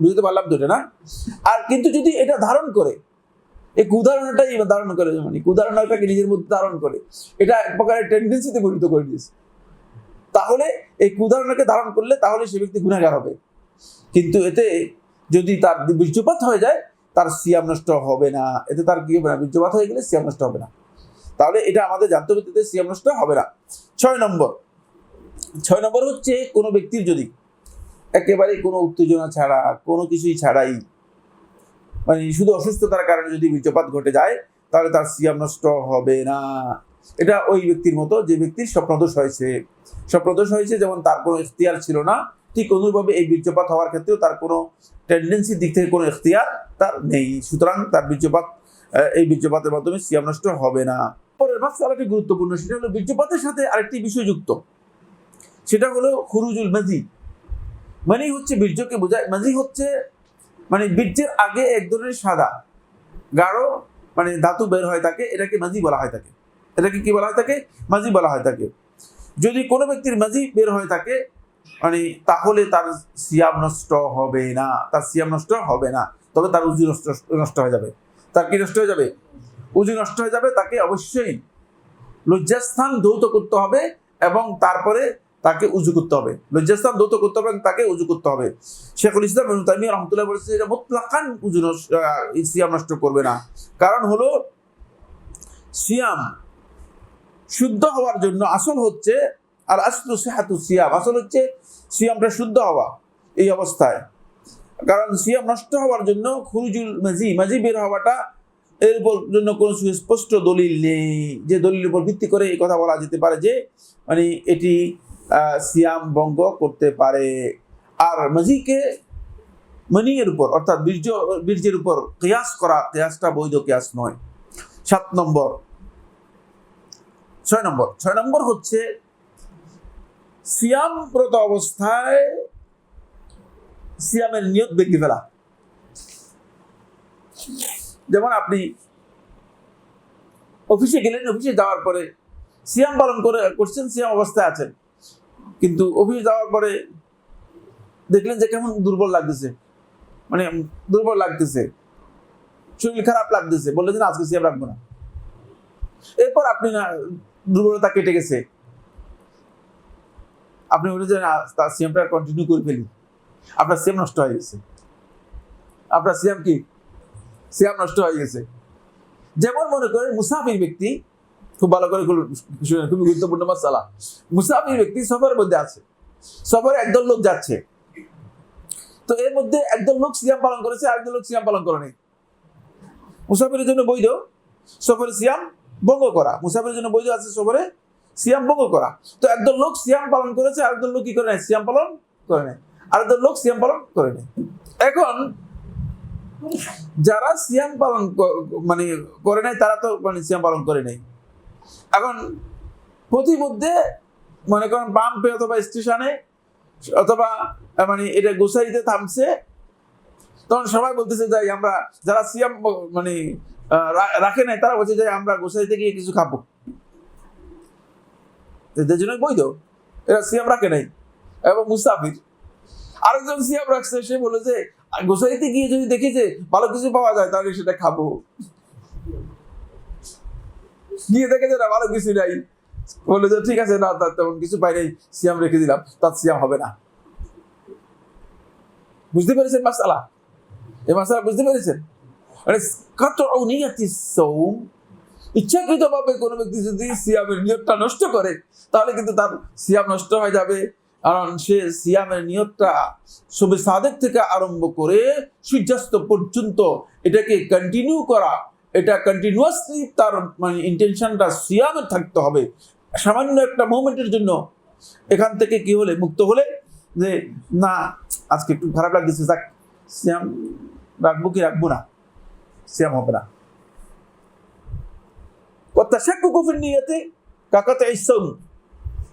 Speaker 1: বুঝতে পারলাম তো এটা না? আর কিন্তু যদি এটা ধারণ করে, এই কুধারণাটাই ধারণ করে, মানে কুধারণাটাকে নিজের মধ্যে ধারণ করে, এটা এক প্রকারের টেন্ডেন্সিতে পরিণত করে দিয়েছে, তাহলে এই কুধারণাকে ধারণ করলে তাহলে সে ব্যক্তি গুনাহগার হবে। কিন্তু এতে যদি তার বীর্যপাত হয়ে যায়, তার সিয়াম নষ্ট হবে না। এতে তার কি হবে না, বীর্যপাত হয়ে গেলে সিয়াম নষ্ট হবে না। তাহলে এটা আমাদের জানতে হবে, এতে সিয়াম নষ্ট হবে না। 6 নম্বর হচ্ছে কোনো ব্যক্তির যদি একেবারে কোনো উত্তেজনা ছাড়া, কোনো কিছুই ছাড়াই, মানে শুধু অসুস্থতার কারণে যদি বীর্যপাত ঘটে যায়, তাহলে তার সিয়াম নষ্ট হবে না। এটা ওই ব্যক্তির মতো যে ব্যক্তির স্বপ্নদোষ হয়েছে, যেমন তার কোনো ইখতিয়ার ছিল না, ঠিক অনুরূপভাবে এই বীর্যপাত হওয়ার ক্ষেত্রেও তার কোনো টেন্ডেন্সির দিক থেকে কোনো ইখতিয়ার তার নেই, সুতরাং তার এই বীর্যপাতের মাধ্যমে সিয়াম নষ্ট হবে না। পরের মাসআলাটি গুরুত্বপূর্ণ, সেটা হলো বীর্যপাতের সাথে আরেকটি বিষয় যুক্ত, সেটা হলো খুরুজুল মাজি। মানি হচ্ছে বীর্যকে বোঝায়, মাজি হচ্ছে মানে বীর্যের আগে এক ধরনের সাদা গাঢ় মানে ধাতু বের হয় থাকে, এটাকে মাজি বলা হয় থাকে। এটাকে কি বলা হয় থাকে? মাজি বলা হয় থাকে। যদি কোনো ব্যক্তির মাজি বের হয়ে থাকে মানে তাহলে তার সিয়াম নষ্ট হবে না, তবে তার উযু নষ্ট হয়ে যাবে। তার কি নষ্ট হয়ে যাবে? উযু নষ্ট হয়ে যাবে। তাকে অবশ্যই লজ্জাস্থান ধৌত করতে হবে এবং তারপরে তাকে উযু করতে হবে। লজ্জাস্থান ধৌত করতে হবে এবং তাকে উযু করতে হবে। শেখুল ইসলাম ইবনে তাইমিয়া রাহমাতুল্লাহ বলেছে এটা মুতলাকান সিয়াম নষ্ট করবে না। কারণ হলো সিয়াম শুদ্ধ হওয়ার জন্য আসল হচ্ছে আর আসলু সিহাতু সিয়াম, আসল হচ্ছে সিয়ামটা শুদ্ধ হওয়া এই অবস্থায়। কারণ সিয়াম নষ্ট হওয়ার জন্য খুরুজুল মাজি বের হওয়াটা এর উপর জন্য কোনো সুস্পষ্ট দলিল নেই, যে দলিলের উপর ভিত্তি করে এই কথা বলা যেতে পারে যে মানে এটি সিয়াম ভঙ্গ করতে পারে। আর মাজিকে মানিয়ের উপর অর্থাৎ বীর্যের উপর কিয়াস করা, কিয়াসটা বৈধ কিয়াস নয়। 6 নম্বর হচ্ছে সিয়ামরত অবস্থায় সিয়ামের নিয়ত ভেঙে ফেলা। যেমন আপনি অফিসে গেলেন, অফিসে যাওয়ার পরে সিয়াম পালন করছেন, সিয়াম অবস্থায় আছেন, কিন্তু অফিস যাওয়ার পরে দেখলেন যে কেমন দুর্বল লাগতেছে, শরীর খারাপ লাগতেছে, বললেন যে আজকে সিয়াম রাখবো না। এরপর আপনি না দুর্বলতা কেটে গেছে, আপনি বলেছেন তার সিয়ামটা কন্টিনিউ করে ফেলি, আপনার সিয়াম নষ্ট হয়ে গেছে। আপনার সিয়াম নষ্ট হয়ে গেছে। যেমন মনে করেন মুসাফির ব্যক্তি খুব ভালো করে শুনেন, খুবই গুরুত্বপূর্ণ মাসআলা। মুসাফির ব্যক্তি সফরের মধ্যে আছে, সফরে একদল লোক যাচ্ছে, তো এর মধ্যে একদল লোক সিয়াম পালন করেছে, আরেকদল লোক সিয়াম পালন করেনি। মুসাফিরের জন্য বৈধ সফরে সিয়াম ভঙ্গ করা, মুসাফিরের জন্য বৈধ আছে সফরে সিয়াম ভঙ্গ করা। তো একদল লোক সিয়াম পালন করেছে, আরেকদল লোক কি করে নাই, সিয়াম পালন করে নাই, আরেকদল লোক সিয়াম পালন করে নাই। এখন যারা সিয়াম পালন মানে করে নাই তারা তো মানে সিয়াম পালন করে নাই। এখন প্রতিমধ্যে মনে করেন পাম্পে অথবা স্টেশনে অথবা মানে এটা গোসাইতে থামছে, তখন সবাই বলতেছে যাই আমরা, যারা সিয়াম মানে রাখে নাই তারা বলছে যে আমরা গোসাইতে গিয়ে কিছু খাবো, এদের জন্য বৈধ, এরা সিয়াম রাখে নাই। এবং মুসাফির আরেকজন সিয়াম রাখছে, সে বলে যে গোসাইতে গিয়ে যদি দেখি যে ভালো কিছু পাওয়া যায় তাহলে সেটা খাবো, গিয়ে দেখে যে না ভালো কিছু নাই, বলে যে ঠিক আছে না তেমন কিছু পাই নাই, সিয়াম রেখে দিলাম, তার সিয়াম হবে না। বুঝতে পেরেছেন মাসআলা? এই মাসআলা বুঝতে পেরেছেন? মানে ইচ্ছাকৃতভাবে কোনো ব্যক্তি যদি সিয়ামের নিয়তটা নষ্ট করে তাহলে কিন্তু তার সিয়াম নষ্ট হয়ে যাবে। কারণ সে সিয়ামের নিয়তটা শুভে সাদেক থেকে আরম্ভ করে সূর্যাস্ত পর্যন্ত এটাকে কন্টিনিউ করা, এটা কন্টিনিউয়াসলি তার মানে ইন্টেনশনটা সিয়ামে থাকতে হবে। সামান্য একটা মোমেন্টের জন্য এখান থেকে কি হলে মুক্ত হলে যে না আজকে একটু খারাপ লাগতেছে, যাক সিয়াম রাখবো কি রাখবো না, সিয়াম হবে না।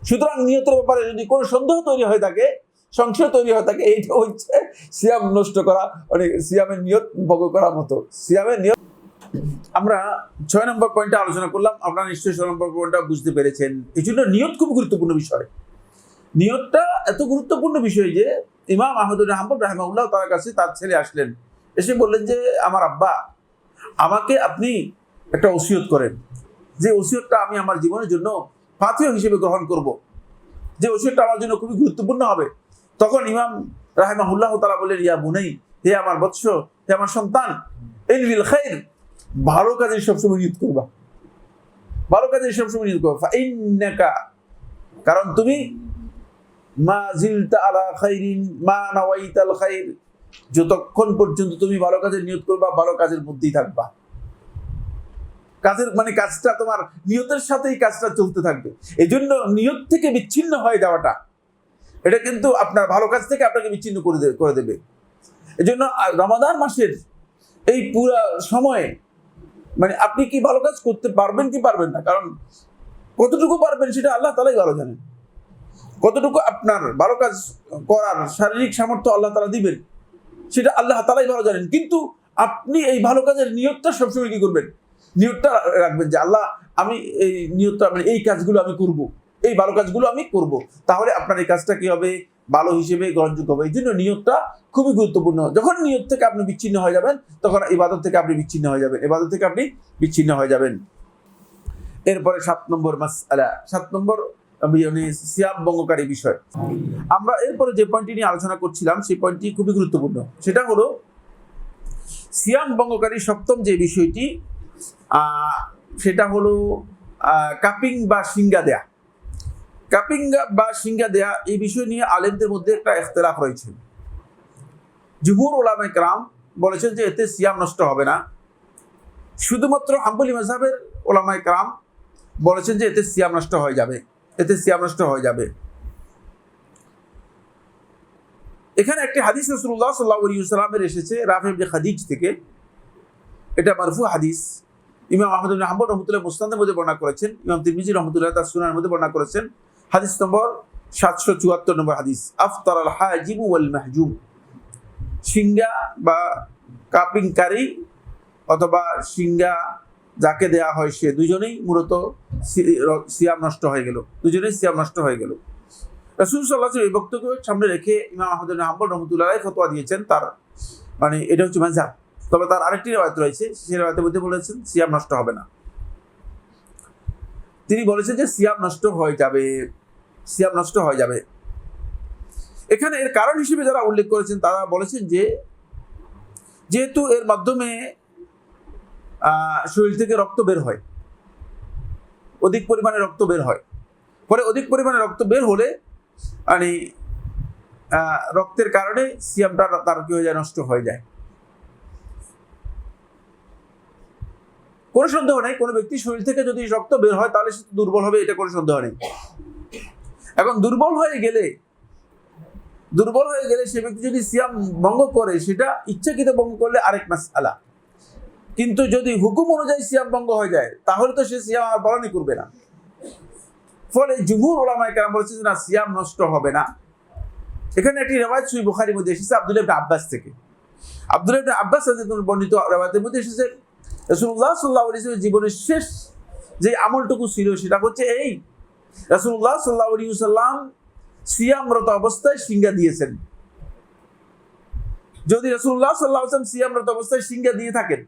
Speaker 1: সুতরাং নিয়তের ব্যাপারে যদি কোনো সন্দেহ তৈরি হয়ে থাকে, সংশয় তৈরি হয়ে থাকে, এইটা হচ্ছে সিয়াম নষ্ট করা, মানে সিয়ামের নিয়ত ভঙ্গ করার মতো। সিয়ামের নিয়ত আমরা 6 নম্বর পয়েন্টে আলোচনা করলাম, আপনারা নিশ্চয়ই 6 নম্বর পয়েন্টটা বুঝতে পেরেছেন। এই জন্য নিয়ত খুব গুরুত্বপূর্ণ বিষয়। নিয়তটা এত গুরুত্বপূর্ণ বিষয় যে ইমাম আহমদ ইবনে হাম্বল রাহিমাহুল্লাহ তার কাছে তার ছেলে আসলেন, এসে বললেন যে আমার আব্বা, আমাকে আপনি একটা ওসিয়ত করেন, যে ওসিয়তটা আমি আমার জীবনের জন্য ফাতিহা হিসেবে গ্রহণ করব, যে ওসিয়তটা আমার জন্য খুবই গুরুত্বপূর্ণ হবে। তখন ইমাম রাহিমাহুল্লাহ তাআলা বললেন, ইয়া বুনাই, হে আমার বৎস, হে আমার সন্তান, ইনবিল খাইর, ভালো কাজে সবসময় নিয়ত করবা, ভালো কাজে সবসময় নিয়ত করবা। ফাইন্নাকা, কারণ তুমি মা জিলতা আলা খাইরিন মা নাওয়াইতাল খাইর, যতক্ষণ পর্যন্ত তুমি ভালো কাজের নিয়ত করবা ভালো কাজের মধ্যেই থাকবা। কাজের মানে কাজটা তোমার নিয়তের সাথেই কাজটা চলতে থাকবে। এই জন্য নিয়ত থেকে বিচ্ছিন্ন হয়ে যাওয়াটা, এটা কিন্তু আপনার ভালো কাজ থেকে আপনাকে বিচ্ছিন্ন করে দেবে। এই জন্য রমাদান মাসের এই পুরা সময়ে মানে আপনি কি ভালো কাজ করতে পারবেন কি পারবেন না, কারণ কতটুকু পারবেন সেটা আল্লাহ তাআলাই ভালো জানেন। কতটুকু আপনার ভালো কাজ করার শারীরিক সামর্থ্য আল্লাহ তাআলা দিবেন সেটা আল্লাহ তাআলাই ভালো জানেন। কিন্তু আপনি এই ভালো কাজের নিয়তটা সবসময় কি করবেন, নিয়তটা রাখবেন যে আল্লাহ আমি এই নিয়তটা মানে এই কাজগুলো আমি করব, এই ভালো কাজগুলো আমি করব, তাহলে আপনার এই কাজটা কি হবে, ভালো হিসেবে গ্রহণযোগ্য হবে। এই জন্য নিয়তটা খুবই গুরুত্বপূর্ণ। যখন নিয়ত থেকে আপনি বিচ্ছিন্ন হয়ে যাবেন তখন ইবাদত থেকে আপনি বিচ্ছিন্ন হয়ে যাবেন, ইবাদত থেকে আপনি বিচ্ছিন্ন হয়ে যাবেন। এরপরে 7 নম্বর মাসআলা, 7 নম্বর সিয়াম ভঙ্গকারী বিষয়। আমরা এরপরে যে পয়েন্টটি নিয়ে আলোচনা করছিলাম সেই পয়েন্টটি খুবই গুরুত্বপূর্ণ, সেটা হলো সিয়াম ভঙ্গকারী সপ্তম যে বিষয়টি, সেটা হলো কাপিং বা সিঙ্গা দেয়া। কাপিং বা সিঙ্গা দেয়া এই বিষয় নিয়ে আলেমদের মধ্যে একটা ইখতিলাফ রয়েছে। জুমহুর উলামায়ে কেরাম বলেছেন যে এতে সিয়াম নষ্ট হবে না। শুধুমাত্র হাম্বলি মাযহাবের উলামায়ে কেরাম বলেছেন যে এতে সিয়াম নষ্ট হয়ে যাবে, এতে সিয়াম নষ্ট হয়ে যাবে। এখানে একটি হাদিস রাসূলুল্লাহ সাল্লাল্লাহু আলাইহি ওয়াসাল্লামের এসেছে রাফি ইবনে খাদিজ থেকে, এটা মারফু হাদিস। ইমাম আহমদ ইবনে হাম্বল রাহমাতুল্লাহ মুসনাদের মধ্যে বর্ণনা করেছেন, ইমাম তিরমিজি রাহমাতুল্লাহ তার সুনানের মধ্যে বর্ণনা করেছেন। হাদিস নম্বর 774 নম্বর হাদিস, আফতার আল হাজিম ওয়াল মাহজুম, সিঙ্গা বা কাপিংকারী অথবা সিঙ্গা যাকে দেয়া হয় সে দুজনেই মূলত সিয়াম নষ্ট হয়ে গেল, দুজনেই সিয়াম নষ্ট হয়ে গেল। রাসূল সাল্লাল্লাহু আলাইহি ওয়াসাল্লাম এই বক্তব্য সামনে রেখে ইমাম আহমদ ইবনে হাম্বল রাহমাতুল্লাহ আলাইহি ফতোয়া দিয়েছেন, তার মানে এটা হচ্ছে মাযহাব। তবে তার আরেকটি riwayat রয়েছে, সেই riwayat-এর মধ্যে বলেছেন সিয়াম নষ্ট হবে না। তিনি বলেছেন যে সিয়াম নষ্ট হয়ে যাবে, সিয়াম নষ্ট হয়ে যাবে। এখানে এর কারণ হিসেবে যারা উল্লেখ করেছেন তারা বলেছেন যে যেহেতু এর মাধ্যমে শরীর থেকে রক্ত বের হয়, অধিক পরিমাণে রক্ত বের হয়। পরে অধিক পরিমাণে রক্ত বের হলে মানে রক্তের কারণে সিয়ামটা তার কি হয়ে যায়, নষ্ট হয়ে যায়। কোনো সন্দেহ নেই, কোনো ব্যক্তির শরীর থেকে যদি রক্ত বের হয় তাহলে সে দুর্বল হবে, এটা কোনো সন্দেহ নেই। এখন দুর্বল হয়ে গেলে সে ব্যক্তি যদি সিয়াম ভঙ্গ করে, সেটা ইচ্ছাকৃত ভঙ্গ করলে আরেক মাসআলা। কিন্তু যদি হুকুম অনুযায়ী সিয়াম ভঙ্গ হয়ে যায় তাহলে তো সে সিয়াম আর পালনই করবে না। ফলে জুমহুর উলামায়ে কেরাম বলেছেন না, সিয়াম নষ্ট হবে না। এখানে একটি রিওয়ায়াত সহিহ বুখারীর মধ্যে এসেছে আব্দুল্লাহ ইবনে আব্বাস থেকে। আব্দুল্লাহ ইবনে আব্বাস রাদিয়াল্লাহু বর্ণিত রিওয়ায়াতের মধ্যে এসেছে রাসূলুল্লাহ সাল্লাল্লাহু আলাইহি ওয়াসাল্লামের জীবনের শেষ যে আমলটুকু ছিল সেটা হচ্ছে এই, রাসূলুল্লাহ সাল্লাল্লাহু আলাইহি ওয়াসাল্লাম সিয়ামরত অবস্থায় সিঙ্গা দিয়েছেন। যদি রাসূলুল্লাহ সাল্লাল্লাহু আলাইহি ওয়াসাল্লাম সিয়ামরত অবস্থায় সিঙ্গা দিয়ে থাকেন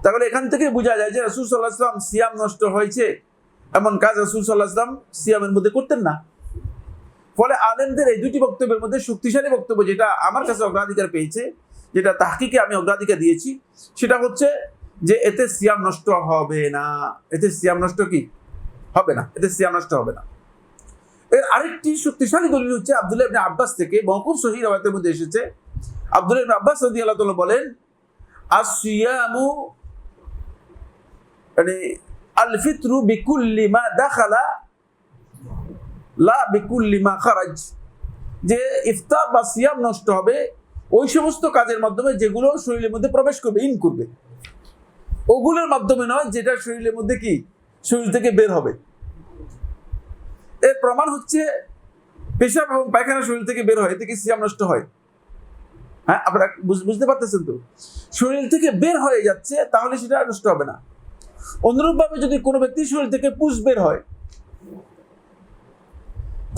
Speaker 1: তাহলে এখান থেকে বোঝা যায় যে রাসূল সাল্লাল্লাহু আলাইহি ওয়াসাল্লাম সিয়াম নষ্ট হয়েছে এমন কাজ রাসূল সাল্লাল্লাহু আলাইহি ওয়াসাল্লাম সিয়ামের মধ্যে করতেন না। ফলে আলেমদের এই দুটি বক্তব্যের মধ্যে শক্তিশালী বক্তব্য যেটা আমার কাছে অগ্রাধিকার পেয়েছে, যেটা তাহকিকে আমি অগ্রাধিকার দিয়েছি, সেটা হচ্ছে যে এতে সিয়াম নষ্ট হবে না। এতে সিয়াম নষ্ট কি হবে না, এতে সিয়াম নষ্ট হবে না। এর আরেকটি শক্তিশালী দলিল হচ্ছে আব্দুল্লাহ ইবনে আব্বাস থেকে মওকুফ সহিহ রিওয়ায়াতের মধ্যে এসেছে। আব্দুল্লাহ ইবনে আব্বাস রাদিয়াল্লাহু তাআলা বলেন, আসিয়ামু মানে আল ফিতরু বিকুল্লি মা দাখালা লা বিকুল্লি মা খারাজ, যে ইফতার বা সিয়াম নষ্ট হবে ওই সমস্ত কাজের মাধ্যমে যেগুলো শরীরের মধ্যে প্রবেশ করবে, ইন করবে, ওগুলোর মাধ্যমে নয় যেটা শরীরের মধ্যে কি শরীর থেকে বের হবে। এর প্রমাণ হচ্ছে পেশাব এবং পায়খানা শরীর থেকে বের হয়, এতে কি সিয়াম নষ্ট হয়? হ্যাঁ, আপনারা বুঝতে পারতেছেন তো? শরীর থেকে বের হয়ে যাচ্ছে তাহলে সেটা নষ্ট হবে না। অনুরূপভাবে যদি কোনো ব্যক্তির শরীর থেকে পুষ বের হয়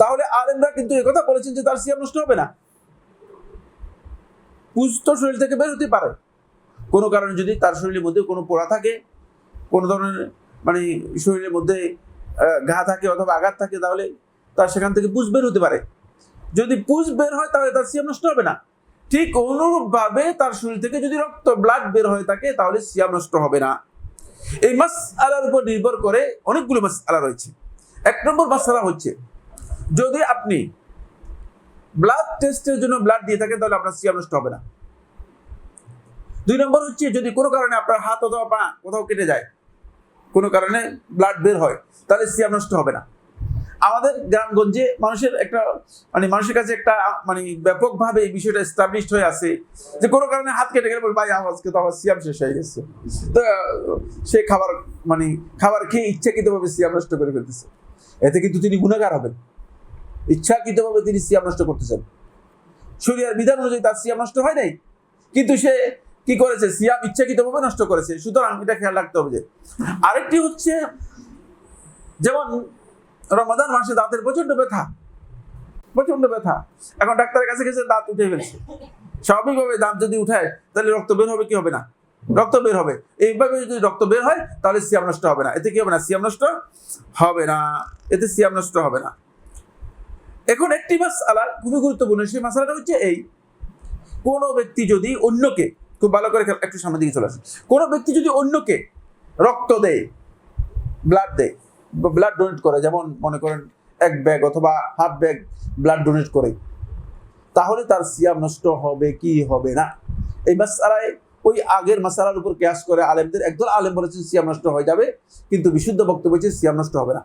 Speaker 1: তাহলে আলেমরা কিন্তু একথা বলেছেন যে তার সিয়াম নষ্ট হবে না। পুষ তো শরীর থেকে বের হতে পারে কোনো কারণে, যদি তার শরীরের মধ্যে কোনো পোড়া থাকে, কোনো ধরনের মানে শরীরের মধ্যে ঘা থাকে অথবা আঘাত থাকে, তাহলে তার সেখান থেকে পুষ বের হতে পারে। যদি পুষ বের হয় তাহলে তার সিয়াম নষ্ট হবে না। ঠিক অনুরূপভাবে তার শরীর থেকে যদি রক্ত ব্লাড বের হয়ে থাকে তাহলে সিয়াম নষ্ট হবে না। এই মাসআলার উপর নির্ভর করে অনেকগুলো মাসআলা রয়েছে। এক নম্বর মাসআলা হচ্ছে, যদি আপনি ব্লাড টেস্টের জন্য ব্লাড দিয়ে থাকেন তাহলে আপনার সিয়াম নষ্ট হবে না। দুই নম্বর হচ্ছে, যদি কোনো কারণে আপনার হাত অথবা পা কোথাও কেটে যায়, কোনো কারণে ব্লাড বের হয়, তাহলে সিয়াম নষ্ট হবে না। আমাদের গ্রামগঞ্জে মানুষের কাছে একটা ব্যাপকভাবে এই বিষয়টা এস্টাবলিশড হয়ে আছে যে কোনো কারণে হাত কেটে গেলে ভাই আজকে তো আমার সিয়াম শেষ হয়ে গেছে, তো সে খাবার খেয়ে ইচ্ছাকৃতভাবে সিয়াম নষ্ট করে ফেলতেছে। এতে কিন্তু তিনি গুনাহগার হবেন। ইচ্ছাকৃতভাবে তিনি সিয়াম নষ্ট করতেছেন, শরীয়তের বিধান অনুযায়ী তার সিয়াম নষ্ট হয় নাই, কিন্তু সে কি করেছে, সিয়াম ইচ্ছাকৃতভাবে নষ্ট করেছে। সুতরাং এটা খেয়াল রাখতে হবে। যে আরেকটি হচ্ছে, যেমন রমাদান মাসে দাঁতের প্রচন্ড ব্যথা, এখন ডাক্তারের কাছে গেছে, দাঁত উঠে ফেলছে। স্বাভাবিকভাবে দাঁত যদি উঠায় তাহলে রক্ত বের হবে কি হবে না? রক্ত বের হবে। এইভাবে যদি রক্ত বের হয় তাহলে সিয়াম নষ্ট হবে না। এতে কি হবে না? সিয়াম নষ্ট হবে না, এতে সিয়াম নষ্ট হবে না। এখন একটি মাসআলা খুবই গুরুত্বপূর্ণ, সেই মাসআলাটা হচ্ছে এই, কোনো ব্যক্তি যদি অন্যকে, খুব ভালো করে একটু সামনের দিকে চলে আসে, কোনো ব্যক্তি যদি অন্যকে রক্ত দেয়, ব্লাড ডোনেট করে, যেমন মনে করেন 1 ব্যাগ অথবা হাফ ব্যাগ ব্লাড ডোনেট করে, তাহলে তার সিয়াম নষ্ট হবে কি হবে না? এই মাসআলায় ওই আগের মাসআলার উপর কিয়াস করে আলেমদের একদল আলেম বলেছেন সিয়াম নষ্ট হয়ে যাবে, কিন্তু বিশুদ্ধ বক্তব্য হচ্ছে সিয়াম নষ্ট হবে না।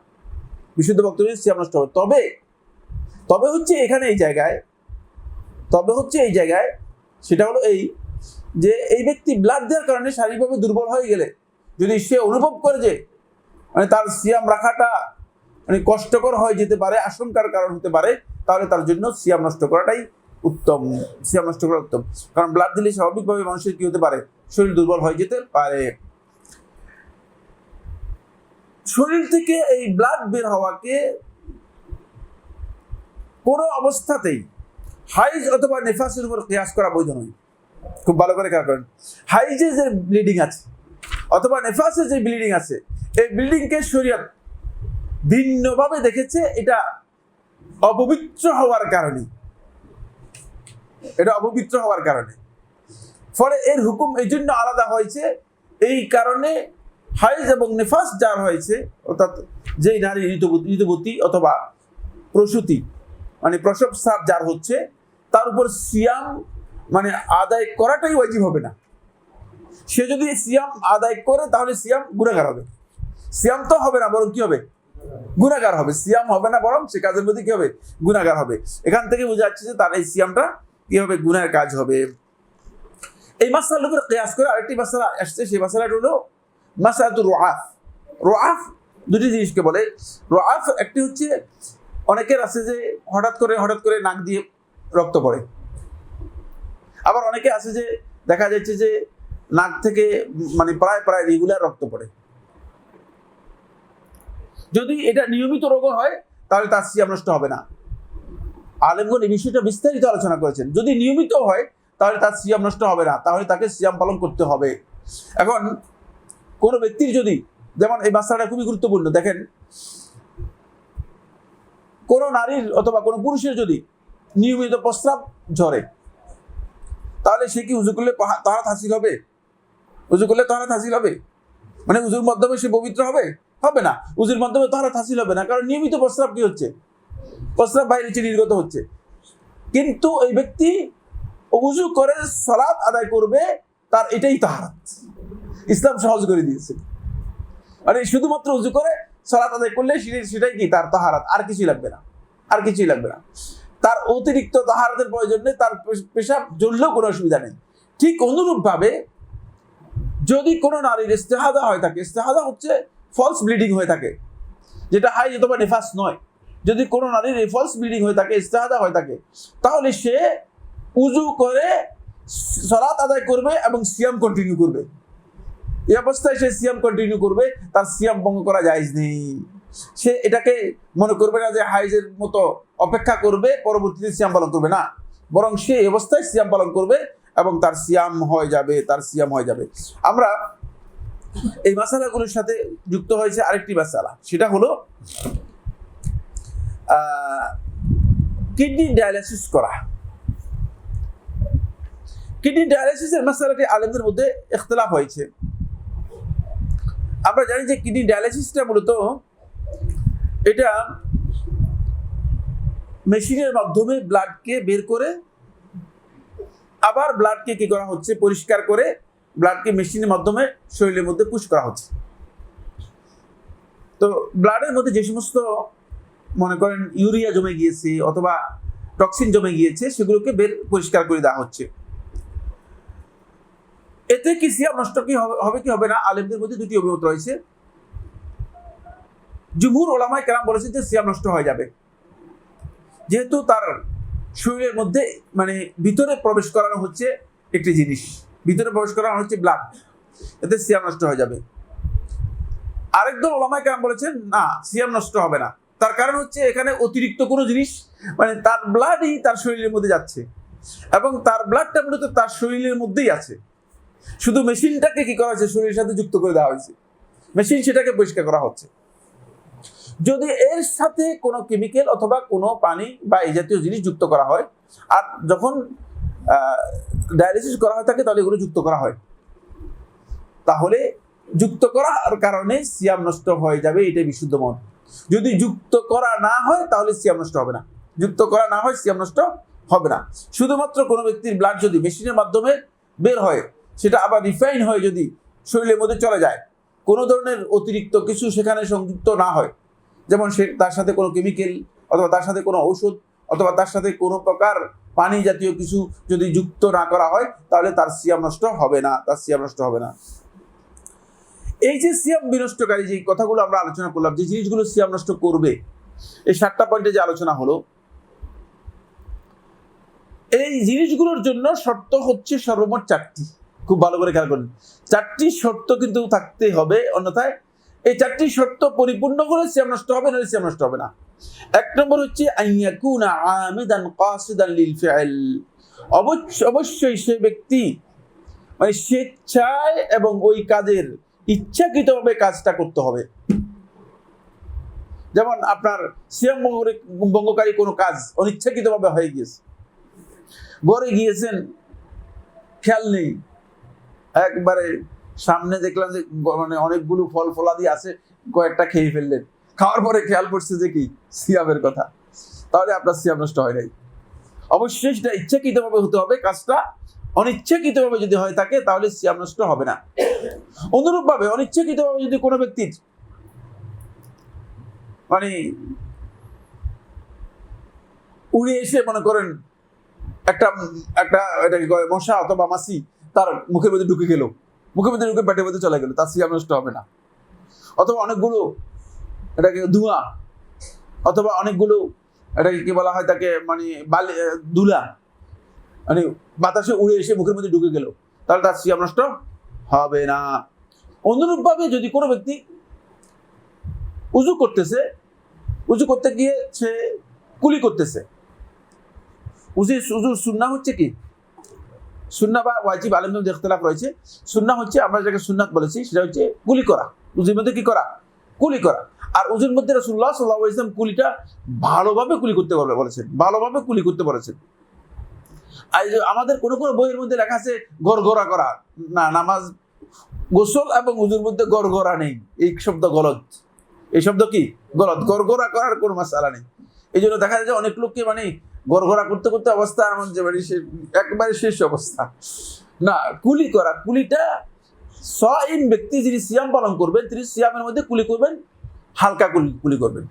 Speaker 1: বিশুদ্ধ বক্তব্য সিয়াম নষ্ট হবে। তবে হচ্ছে এখানে এই জায়গায় সেটা হলো এই, যে এই ব্যক্তি ব্লাড দেওয়ার কারণে শারীরিকভাবে দুর্বল হয়ে গেলে যদি সে অনুভব করে যে তার সিয়াম রাখাটা কষ্টকর হয়ে যেতে পারে, আশঙ্কার কারণ হতে পারে, তাহলে তার জন্য সিয়াম নষ্ট করাটাই উত্তম। সিয়াম নষ্ট করা উত্তম, কারণ ব্লাড দিলে স্বাভাবিকভাবে মানুষের কি হতে পারে, শরীর দুর্বল হয়ে যেতে পারে। শরীর থেকে এই ব্লাড বের হওয়াকে কোনো অবস্থাতেই হাইজ অথবা নেফাসের উপর কিয়াস করা বৈধ নয়। খুব ভালো করে খেয়াল করেন, হাইজে যে ব্লিডিং আছে অথবা নেফাসে যে ব্লিডিং আছে, এই ব্লিডিংকে শরীয়ত ভিন্নভাবে দেখেছে। এটা অপবিত্র হওয়ার কারণে, ফলে এর হুকুম এই জন্য আলাদা হয়েছে। এই কারণে হাইজ এবং নিফাস যার হয়েছে, অর্থাৎ যেই নারী ঋতুবতী অথবা প্রসূতি মানে প্রসব স্রাব যার হচ্ছে, তার উপর সিয়াম মানে আদায় করাটাই ওয়াজিব হবে না। সে যদি সিয়াম আদায় করে তাহলে সিয়াম গুনাহগার হবে। সিয়াম তো হবে না, বরং কি হবে? গুনাহগার হবে। সিয়াম হবে না, বরং সে কাজের মধ্যে কি হবে? গুনাহগার হবে। এখান থেকে বোঝা যাচ্ছে যে তার এই সিয়ামটা কি হবে? গুনাহের কাজ হবে। এই মাসআলার উপর কিয়াস করে আরেকটি মাসআলা আসছে, সেই মাসআলাটা হলো মাসআলাতুর রুআফ। রুআফ দুটি জিনিসকে বলে। রুআফ একটি হচ্ছে অনেকের আছে যে হঠাৎ করে নাক দিয়ে রক্ত পড়ে, আবার অনেকে আছে যে দেখা যাচ্ছে যে নাক থেকে মানে প্রায় রেগুলার রক্ত পড়ে। যদি এটা নিয়মিত রোগ হয় তাহলে তার সিয়াম নষ্ট হবে না। আলেমগণ এই বিষয়টা বিস্তারিত আলোচনা করেছেন। যদি নিয়মিত হয় তাহলে তার সিয়াম নষ্ট হবে না, তাহলে তাকে সিয়াম পালন করতে হবে। এখন কোনো ব্যক্তির যদি, যেমন এই মাসআলাটা খুবই গুরুত্বপূর্ণ, দেখেন কোনো নারীর অথবা কোনো পুরুষের যদি নিয়মিত প্রস্রাব ঝরে, তাহলে সে কি উযু করলে তাহারাত হাসিল হবে? উযু করলে তাহারাত হাসিল হবে? মানে উযুর মাধ্যমে সে পবিত্র হবে? হবে না। উযুর মাধ্যমে তাহারাত হাসিল হবে না, কারণ নিয়মিত প্রস্রাব কি হচ্ছে? প্রস্রাব বাইরে নির্গত হচ্ছে। কিন্তু এই ব্যক্তি উযু করে সালাত আদায় করবে, তার এটাই তাহারাত। ইসলাম সহজ করে দিয়েছে। মানে শুধুমাত্র উযু করে সালাত আদায় করলে সেটাই কি? তার তাহারাত, আর কিছুই লাগবে না, আর কিছুই লাগবে না। তার অতিরিক্ত তাহারাতের প্রয়োজন নেই, তার পেশাব জ্বললেও কোনো অসুবিধা নেই। ঠিক অনুরূপভাবে যদি কোনো নারীর ইস্তেহাদা হয়ে থাকে, ইস্তেহাদা হচ্ছে ফলস ব্লিডিং হয়ে থাকে, যেটা হাইজ অথবা নিফাস নয়। যদি কোনো নারীর এই ফলস ব্লিডিং হয়ে থাকে, ইস্তেহাদা হয়ে থাকে, তাহলে সে উযু করে সালাত আদায় করবে এবং সিয়াম কন্টিনিউ করবে। এই অবস্থায় সে সিয়াম কন্টিনিউ করবে, তার সিয়াম ভঙ্গ করা জায়েজ নেই। সে এটাকে মনে করবে না যে হাইজের মতো অপেক্ষা করবে, পরবর্তীতে সিয়াম পালন করবে না, বরং সে এই অবস্থায় সিয়াম পালন করবে এবং তার সিয়াম হয়ে যাবে, তার সিয়াম হয়ে যাবে। আমরা এই মাসালাগুলোর সাথে যুক্ত হয়েছে আরেকটি মাসালা, সেটা হলো কিডনি ডায়ালিসিস করা। কিডনি ডায়ালিসিসের মাসালাটি আলেমদের মধ্যে ইখতিলাফ হয়েছে। আমরা জানি যে কিডনি ডায়ালিসিসটা মূলত এটা মেশিনের মাধ্যমে ব্লাডকে বের করে আবার ব্লাডকে কি করা হচ্ছে? পরিষ্কার করে ব্লাডকে মেশিনের মাধ্যমে শরীরের মধ্যে পুশ করা হচ্ছে। তো ব্লাডের মধ্যে যে সমস্ত মনে করেন ইউরিয়া জমে গিয়েছে অথবা টক্সিন জমে গিয়েছে, সেগুলোকে পরিষ্কার করে দেওয়া হচ্ছে। এতে কি সিয়াম নষ্ট কি হবে কি হবে না? আলেমদের মধ্যে দুটি অভিমত রয়েছে। জুমহুর উলামায়ে কেরাম বলেছেন যে সিয়াম নষ্ট হয়ে যাবে, যেহেতু তার শরীরের মধ্যে মানে ভিতরে প্রবেশ করানো হচ্ছে একটি জিনিস, ভিতরে প্রবেশ করানো হচ্ছে ব্লাড, এতে সিয়াম নষ্ট হয়ে যাবে। আরেকদল উলামায়ে কেরাম বলেছেন না, সিয়াম নষ্ট হবে না। তার কারণ হচ্ছে এখানে অতিরিক্ত কোনো জিনিস মানে তার ব্লাডই তার শরীরের মধ্যে যাচ্ছে এবং তার ব্লাডটা মূলত তার শরীরের মধ্যেই আছে, শুধু মেশিনটাকে কি করা হয়েছে? শরীরের সাথে যুক্ত করে দেওয়া হয়েছে, মেশিন সেটাকে পরিষ্কার করা হচ্ছে। যদি এর সাথে কোনো কেমিক্যাল অথবা কোনো পানি বা এই জাতীয় জিনিস যুক্ত করা হয়, আর যখন ডায়ালিসিস করা হয় থাকে তাহলে এগুলো যুক্ত করা হয়, তাহলে যুক্ত করার কারণে সিয়াম নষ্ট হয়ে যাবে, এটাই বিশুদ্ধ মত। যদি যুক্ত করা না হয় তাহলে সিয়াম নষ্ট হবে না, যুক্ত করা না হয় সিয়াম নষ্ট হবে না। শুধুমাত্র কোনো ব্যক্তির ব্লাড যদি মেশিনের মাধ্যমে বের হয়, সেটা আবার রিফাইন হয়ে যদি শরীরের মধ্যে চলে যায়, কোনো ধরনের অতিরিক্ত কিছু সেখানে সংযুক্ত না হয়, যেমন সে তার সাথে কোনো কেমিক্যাল অথবা তার সাথে কোনো ঔষধ অথবা তার সাথে কোনো প্রকার পানি জাতীয় কিছু যদি যুক্ত না করা হয়, তাহলে তার সিয়াম নষ্ট হবে না, তার সিয়াম নষ্ট হবে না। এই যে সিয়াম বিনষ্টকারী যে কথাগুলো আমরা আলোচনা করলাম, যে জিনিসগুলো সিয়াম নষ্ট করবে, এই 7টা পয়েন্টে যে আলোচনা হলো, এই জিনিসগুলোর জন্য শর্ত হচ্ছে সর্বমোট 4টি। খুব ভালো করে খেয়াল করুন, 4টি শর্ত কিন্তু থাকতে হবে, অন্যথায় এই 4টি শর্ত পরিপূর্ণ হলে সিয়াম নষ্ট হবে, নইলে সিয়াম নষ্ট হবে না। 1 নম্বর হচ্ছে আইয়াকুনা আমিদান কাসিদান লিল ফিআল। অবশ্যই সে ব্যক্তি মানে স্বেচ্ছায় এবং ওই কাজের ইচ্ছাকৃতভাবে কাজটা করতে হবে। যেমন আপনার সিয়াম ভঙ্গকারী কোনো কাজ অনিচ্ছাকৃতভাবে হয়ে গিয়েছে, ঘরে গিয়েছেন, খেয়াল নেই, একবারে সামনে দেখলাম যে মানে অনেকগুলো ফল ফলাদি আছে, কয়েকটা খেয়ে ফেললেন, খাওয়ার পরে খেয়াল পড়ছে যে কি সিয়ামের কথা, তাহলে আপনার সিয়াম নষ্ট হয় নাই। অবশ্যই সেটা ইচ্ছাকৃতভাবে হতে হবে কাজটা, অনিচ্ছাকৃতভাবে যদি হয় থাকে তাহলে সিয়াম নষ্ট হবে না। অনুরূপভাবে অনিচ্ছাকৃতভাবে যদি কোনো ব্যক্তির মানে উড়ে এসে মনে করেন একটা একটা এটাকে কয় মশা অথবা মাছি তার মুখের মধ্যে ঢুকে গেল, মুখের মধ্যে ঢুকে পেটের মধ্যে চলে গেল, তার সিয়াম নষ্ট হবে না। অথবা অনেকগুলো এটাকে ধোঁয়া, অথবা অনেকগুলো এটাকে কি বলা হয় তাকে মানে ধুলা মানে বাতাসে উড়ে এসে মুখের মধ্যে ঢুকে গেল, তাহলে তার সিয়াম নষ্ট হবে না। অনুরূপভাবে যদি কোনো ব্যক্তি উজু করতেছে, উজু করতে গিয়ে সে কুলি করতেছে, উজুর সুন্নাহ হচ্ছে কি, সুন্নাহ বা ওয়াজিব আলেমদের মধ্যে ইখতিলাফ রয়েছে। সুন্নাহ হচ্ছে আমরা যেটাকে সুন্নাত বলেছি সেটা হচ্ছে কুলি করা, উজুর মধ্যে কি করা, কুলি করা। আর উজুর মধ্যে রাসূলুল্লাহ সাল্লাল্লাহু আলাইহি ওয়াসাল্লাম কুলিটা ভালোভাবে কুলি করতে বলেছেন, ভালোভাবে কুলি করতে বলেছেন। আর আমাদের কোনো কোনো বইয়ের মধ্যে লেখা আছে গড়গড়া করা, না, নামাজ গোসল এবং উজুর মধ্যে গড়গড়া নেই, এই শব্দ গলত, এই শব্দ কি গলত, গড়গড়া করার কোনো মাসালা নেই। এই জন্য দেখা যায় যে অনেক লোককে মানে গড়গড়া করতে করতে অবস্থা এমন যে মানে একবারে শেষ অবস্থা। না, কুলি করা, কুলিটা সাইম ব্যক্তি যিনি সিয়াম পালন করবেন তিনি সিয়ামের মধ্যে কুলি করবেন, হালকা কুলি করবেন।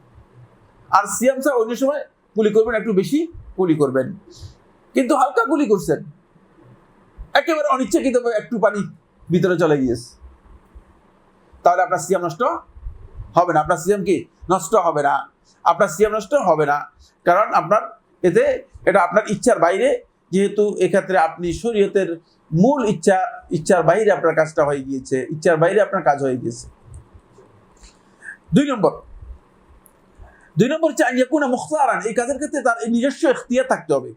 Speaker 1: আর সিয়াম ছাড়া অন্য সময় কুলি করবেন একটু বেশি কুলি করবেন। কিন্তু হালকা কুলি করছেন, একেবারে অনিচ্ছাকৃতভাবে একটু পানি ভিতরে চলে গিয়েছে, তাহলে আপনার সিয়াম নষ্ট হবে না। আপনার সিয়াম কি নষ্ট হবে না, আপনার সিয়াম নষ্ট হবে না, কারণ আপনার এটা আপনার ইচ্ছার বাইরে, যেহেতু এক্ষেত্রে আপনি শরীয়তের মূল ইচ্ছার বাইরে আপনার কাজটা হয়ে গিয়েছে, ইচ্ছার বাইরে আপনার কাজ হয়ে গিয়েছে। দুই নম্বর হচ্ছে আইয়াকুনা মুখতারান, এই কাজের ক্ষেত্রে তার নিজস্ব ইখতিয়ার থাকতে হবে।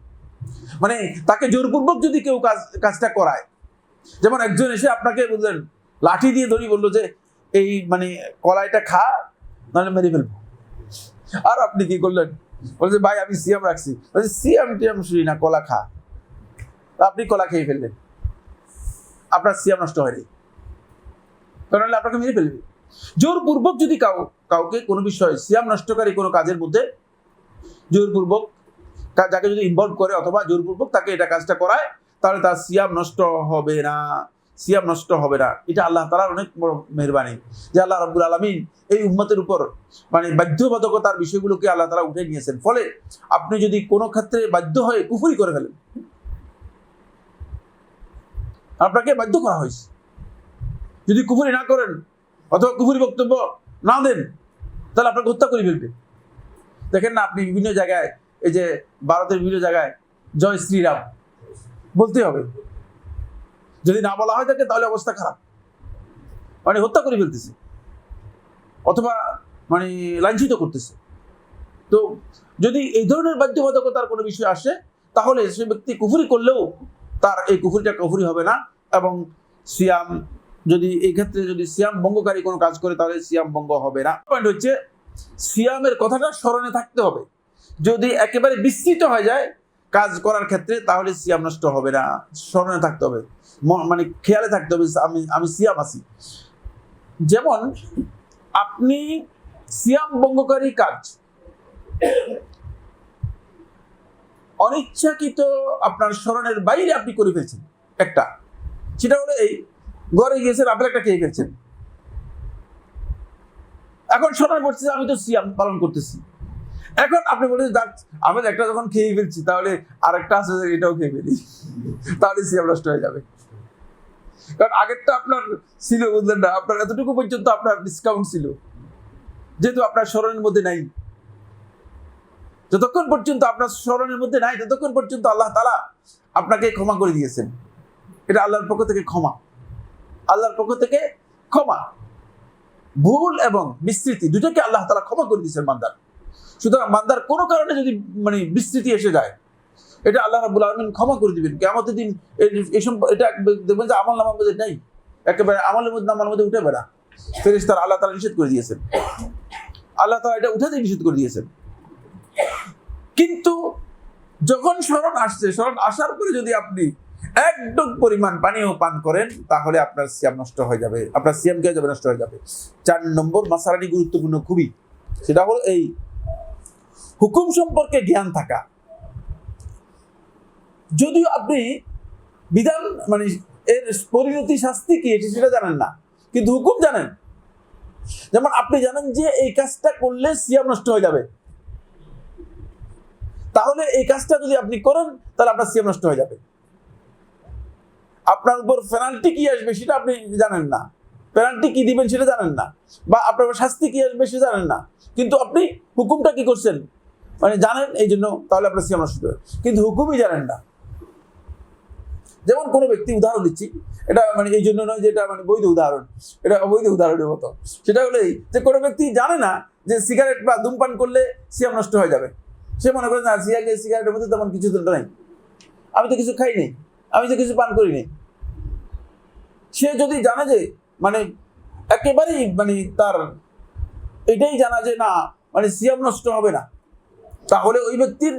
Speaker 1: মানে তাকে জোরপূর্বক যদি কেউ কাজটা করায়, যেমন একজন এসে আপনাকে বললেন লাঠি দিয়ে ধরি বললো যে এই মানে কলাইটা খা নাহলে মেরে ফেলবো, আর আপনি কি করলেন, বলছে ভাই আমি সিয়াম রাখছি, বলছে সিয়াম টিয়াম শুনি না, কলা খা, আপনি কলা খেয়ে ফেললেন, আপনার সিয়াম নষ্ট হয়নি, কারণ আপনাকে মেরে ফেলবে। জোরপূর্বক যদি কাউকে কোনো বিষয় সিয়াম নষ্টকারী কোনো কাজের মধ্যে জোরপূর্বক যাকে যদি ইনভলভ করে অথবা জোরপূর্বক তাকে এটা কাজটা করায়, তাহলে তার সিয়াম নষ্ট হবে না, সিয়াম নষ্ট হবে না। এটা আল্লাহ তাআলার অনেক বড় মেহেরবানি যে আল্লাহ রাব্বুল আলামিন এই উম্মতের উপর মানে বাধ্যবাধকতার বিষয়গুলোকে আল্লাহ তাআলা উঠে নিয়েছেন। ফলে আপনি যদি কোনো ক্ষেত্রে বাধ্য হয়ে কুফরি করে ফেলেন, আপনাকে বাধ্য করা হয়েছে, যদি কুফরি না করেন অথবা কুফরি বক্তব্য না দেন, তাহলে আপনাকে হত্যা করে ফেলবে। দেখেন না, আপনি বিভিন্ন জায়গায়, এই যে ভারতের বিভিন্ন জায়গায় জয় শ্রীরাম বলতে হবে, যদি না বলা হয় থাকে তাহলে অবস্থা খারাপ, মানে হত্যা করে ফেলতেছে অথবা মানে লাঞ্ছিত করতেছে। তো যদি এই ধরনের বাধ্যবাধকতার কোনো বিষয় আসে, তাহলে সে ব্যক্তি কুফরি করলেও তার এই কুফরিটা কুফরি হবে না। এবং সিয়াম যদি এই ক্ষেত্রে যদি সিয়াম ভঙ্গকারী কোনো কাজ করে তাহলে সিয়াম ভঙ্গ হবে না। পয়েন্ট হচ্ছে সিয়ামের কথাটা স্মরণে থাকতে হবে। যদি একেবারে বিস্তৃত হয়ে যায় কাজ করার ক্ষেত্রে তাহলে সিয়াম নষ্ট হবে না, স্মরণে থাকতে হবে, মানে খেয়ালে থাকতে হবে আমি সিয়াম আছি। যেমন আপনি সিয়াম ভঙ্গকারী কাজ অনিচ্ছাকৃত আপনার স্মরণের বাইরে আপনি করে ফেলছেন, একটা সেটা হলো এই ঘরে গিয়েছেন আপেল একটা খেয়ে ফেলছেন, এখন স্মরণ পড়ছে আমি তো সিয়াম পালন করতেছি, এখন আপনি বলেছেন আপেল একটা যখন খেয়ে ফেলছি তাহলে আরেকটা আছে এটাও খেয়ে ফেলি, তাহলে সিয়াম নষ্ট হয়ে যাবে। কারণ আগেরটা আপনার ছিল, বুঝলেন না, আপনার এতটুকু পর্যন্ত আপনার ডিসকাউন্ট ছিল, যেহেতু আপনার স্মরণের মধ্যে নাই, যতক্ষণ পর্যন্ত আপনার স্মরণের মধ্যে নাই ততক্ষণ পর্যন্ত আল্লাহ তাআলা আপনাকে ক্ষমা করে দিয়েছেন। এটা আল্লাহর পক্ষ থেকে ক্ষমা, আল্লাহর পক্ষ থেকে ক্ষমা। ভুল এবং বিস্মৃতি দুটোকে আল্লাহ তাআলা ক্ষমা করে দিয়েছেন বান্দার। সুতরাং বান্দার কোনো কারণে যদি মানে বিস্মৃতি এসে যায়, এটা আল্লাহ রাব্বুল আলামিন ক্ষমা করে দিবেন। কিয়ামতের দিন এটা দেখবেন যে আমল নামার মধ্যে নেই, একেবারে আমলের মধ্যে নামার মধ্যে উঠে বেড়া, ফেরেশতারা আল্লাহ তাআলা নিষেধ করে দিয়েছেন, আল্লাহ তাআলা এটা উঠাতে নিষেধ করে দিয়েছেন। কিন্তু যখন স্মরণ আসছে, স্মরণ আসার পরে যদি আপনি একটু পরিমাণ পানিও পান করেন, তাহলে আপনার সিয়াম নষ্ট হয়ে যাবে, আপনার সিয়াম কে যাবে, নষ্ট হয়ে যাবে। 4 নম্বর মাসালাটি গুরুত্বপূর্ণ খুবই, সেটা হলো এই হুকুম সম্পর্কে জ্ঞান থাকা। যদিও আপনি বিধান মানে এর পরিণতি শাস্তি কি এটি সেটা জানেন না, কিন্তু হুকুম জানেন। যেমন আপনি জানেন যে এই কাজটা করলে সিয়াম নষ্ট হয়ে যাবে, তাহলে এই কাজটা যদি আপনি করেন তাহলে আপনার সিয়াম নষ্ট হয়ে যাবে। আপনার উপর পেনাল্টি কি আসবে সেটা আপনি জানেন না, পেনাল্টি কি দিবেন সেটা জানেন না, বা আপনার শাস্তি কি আসবে সেটা জানেন না, কিন্তু আপনি হুকুমটা কি করছেন মানে জানেন, এই জন্য তাহলে আপনার সিয়াম নষ্ট হবে, কিন্তু হুকুমই জানেন না। যেমন কোনো ব্যক্তি, উদাহরণ দিচ্ছি, এটা মানে এই জন্য নয় যে এটা মানে বৈধ উদাহরণ, এটা অবৈধ উদাহরণের মতো। সেটা হলো এই যে কোনো ব্যক্তি জানে না যে সিগারেট বা ধূমপান করলে সিয়াম নষ্ট হয়ে যাবে। সে মনে করে না, সিগারেটের মধ্যে তেমন কিছু তো নাই, আমি তো কিছু খাই নাই, আমি তো কিছু পান করি নাই। সে যদি জানে যে মানে একেবারেই মানে তার এটাই জানা যে না মানে সিয়াম নষ্ট হবে না, তাহলে ওই ব্যক্তির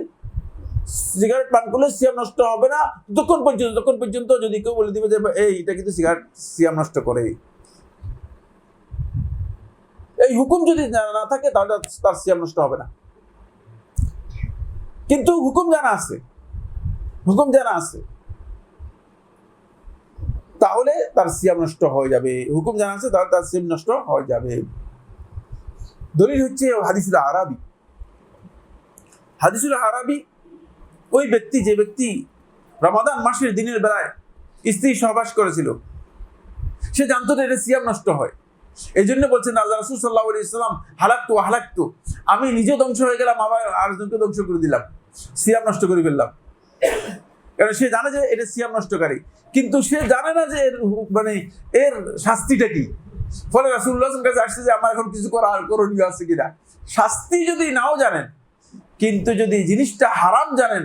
Speaker 1: সিগারেট পান করলে সিয়াম নষ্ট হবে না ততক্ষণ পর্যন্ত যদি কেউ বলে দিবে যে এটা কিন্তু সিগারেট সিয়াম নষ্ট করে, এই হুকুম যদি জানা না থাকে তাহলে তার সিয়াম নষ্ট হবে না। কিন্তু হুকুম জানা আছে তাহলে তার সিয়াম নষ্ট হয়ে যাবে, হুকুম জানা আছে তাহলে তার সিয়াম নষ্ট হয়ে যাবে। দলিল হচ্ছে হাদিসুল আরাবি, ওই ব্যক্তি যে ব্যক্তি রমাদান মাসের দিনের বেলায় স্ত্রী সহবাস করেছিল, সে জানতো যে এটা সিয়াম নষ্ট হয়। এই জন্য বলছেন আল্লাহ রাসূল সাল্লাল্লাহু আলাইহি ওয়াসাল্লাম, হালাকতু, আমি নিজে ধ্বংস হয়ে গেলাম, আবার আরেকজনকে ধ্বংস করে দিলাম, সিয়াম নষ্ট করে ফেললাম। কারণ সে জানে যে এটা সিয়াম নষ্টকারী, কিন্তু সে জানে না যে এর শাস্তিটা কি। ফলে রাসূলুল্লাহ সাল্লাল্লাহু আলাইহি ওয়াসাল্লামের কাছে আসছে যে আমার এখন কিছু করণীয় আছে কিনা। শাস্তি যদি নাও জানেন, কিন্তু যদি জিনিসটা হারাম জানেন,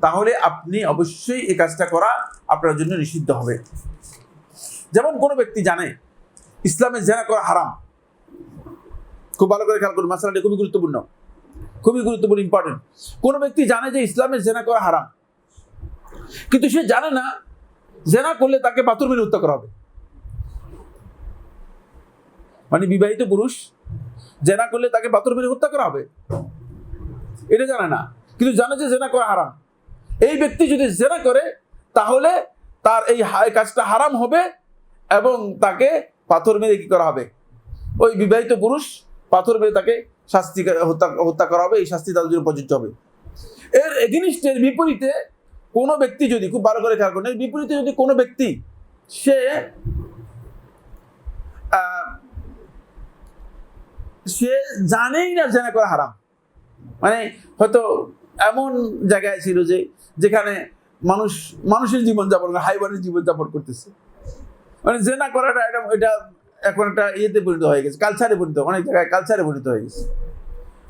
Speaker 1: তাহলে আপনি অবশ্যই এই কাজটা করা আপনার জন্য নিষিদ্ধ হবে। যেমন কোনো ব্যক্তি জানে ইসলামে জিনা করা হারাম, খুব ভালো করে খেয়াল করুন, মাসালাটি খুবই গুরুত্বপূর্ণ, ইম্পর্টেন্ট। কোনো ব্যক্তি জানে যে ইসলামে জিনা করা হারাম, কিন্তু সে জানে না জিনা করলে তাকে পাথর মেরে হত্যা করা হবে। মানে বিবাহিত পুরুষ জিনা করলে তাকে পাথর মেরে হত্যা করা হবে, এটা জানে না, কিন্তু জানে যে জিনা করা হারাম। এই ব্যক্তি যদি জিনা করে তাহলে তার এই কাজটা হারাম হবে এবং তাকে পাথর মেরে কি করা হবে, ওই বিবাহিত পুরুষ পাথর মেরে তাকে হত্যা করা হবে, এই শাস্তি তাদের জন্য প্রযোজ্য হবে। এর এগেইনস্টের বিপরীতে কোনো ব্যক্তি যদি, খুব ভালো করে খেয়াল করেন, এর বিপরীতে যদি কোনো ব্যক্তি সে জানেই না জিনা করা হারাম, মানে হয়তো এমন জায়গায় ছিল যেখানে মানুষের জীবনযাপন, হাইওয়ানের জীবনযাপন করতেছে, মানে জিনা করাটা এটা এখন একটা ইয়েতে পরিণত হয়ে গেছে, কালচারে পরিণত, অনেক জায়গায় কালচারে পরিণত হয়ে গেছে,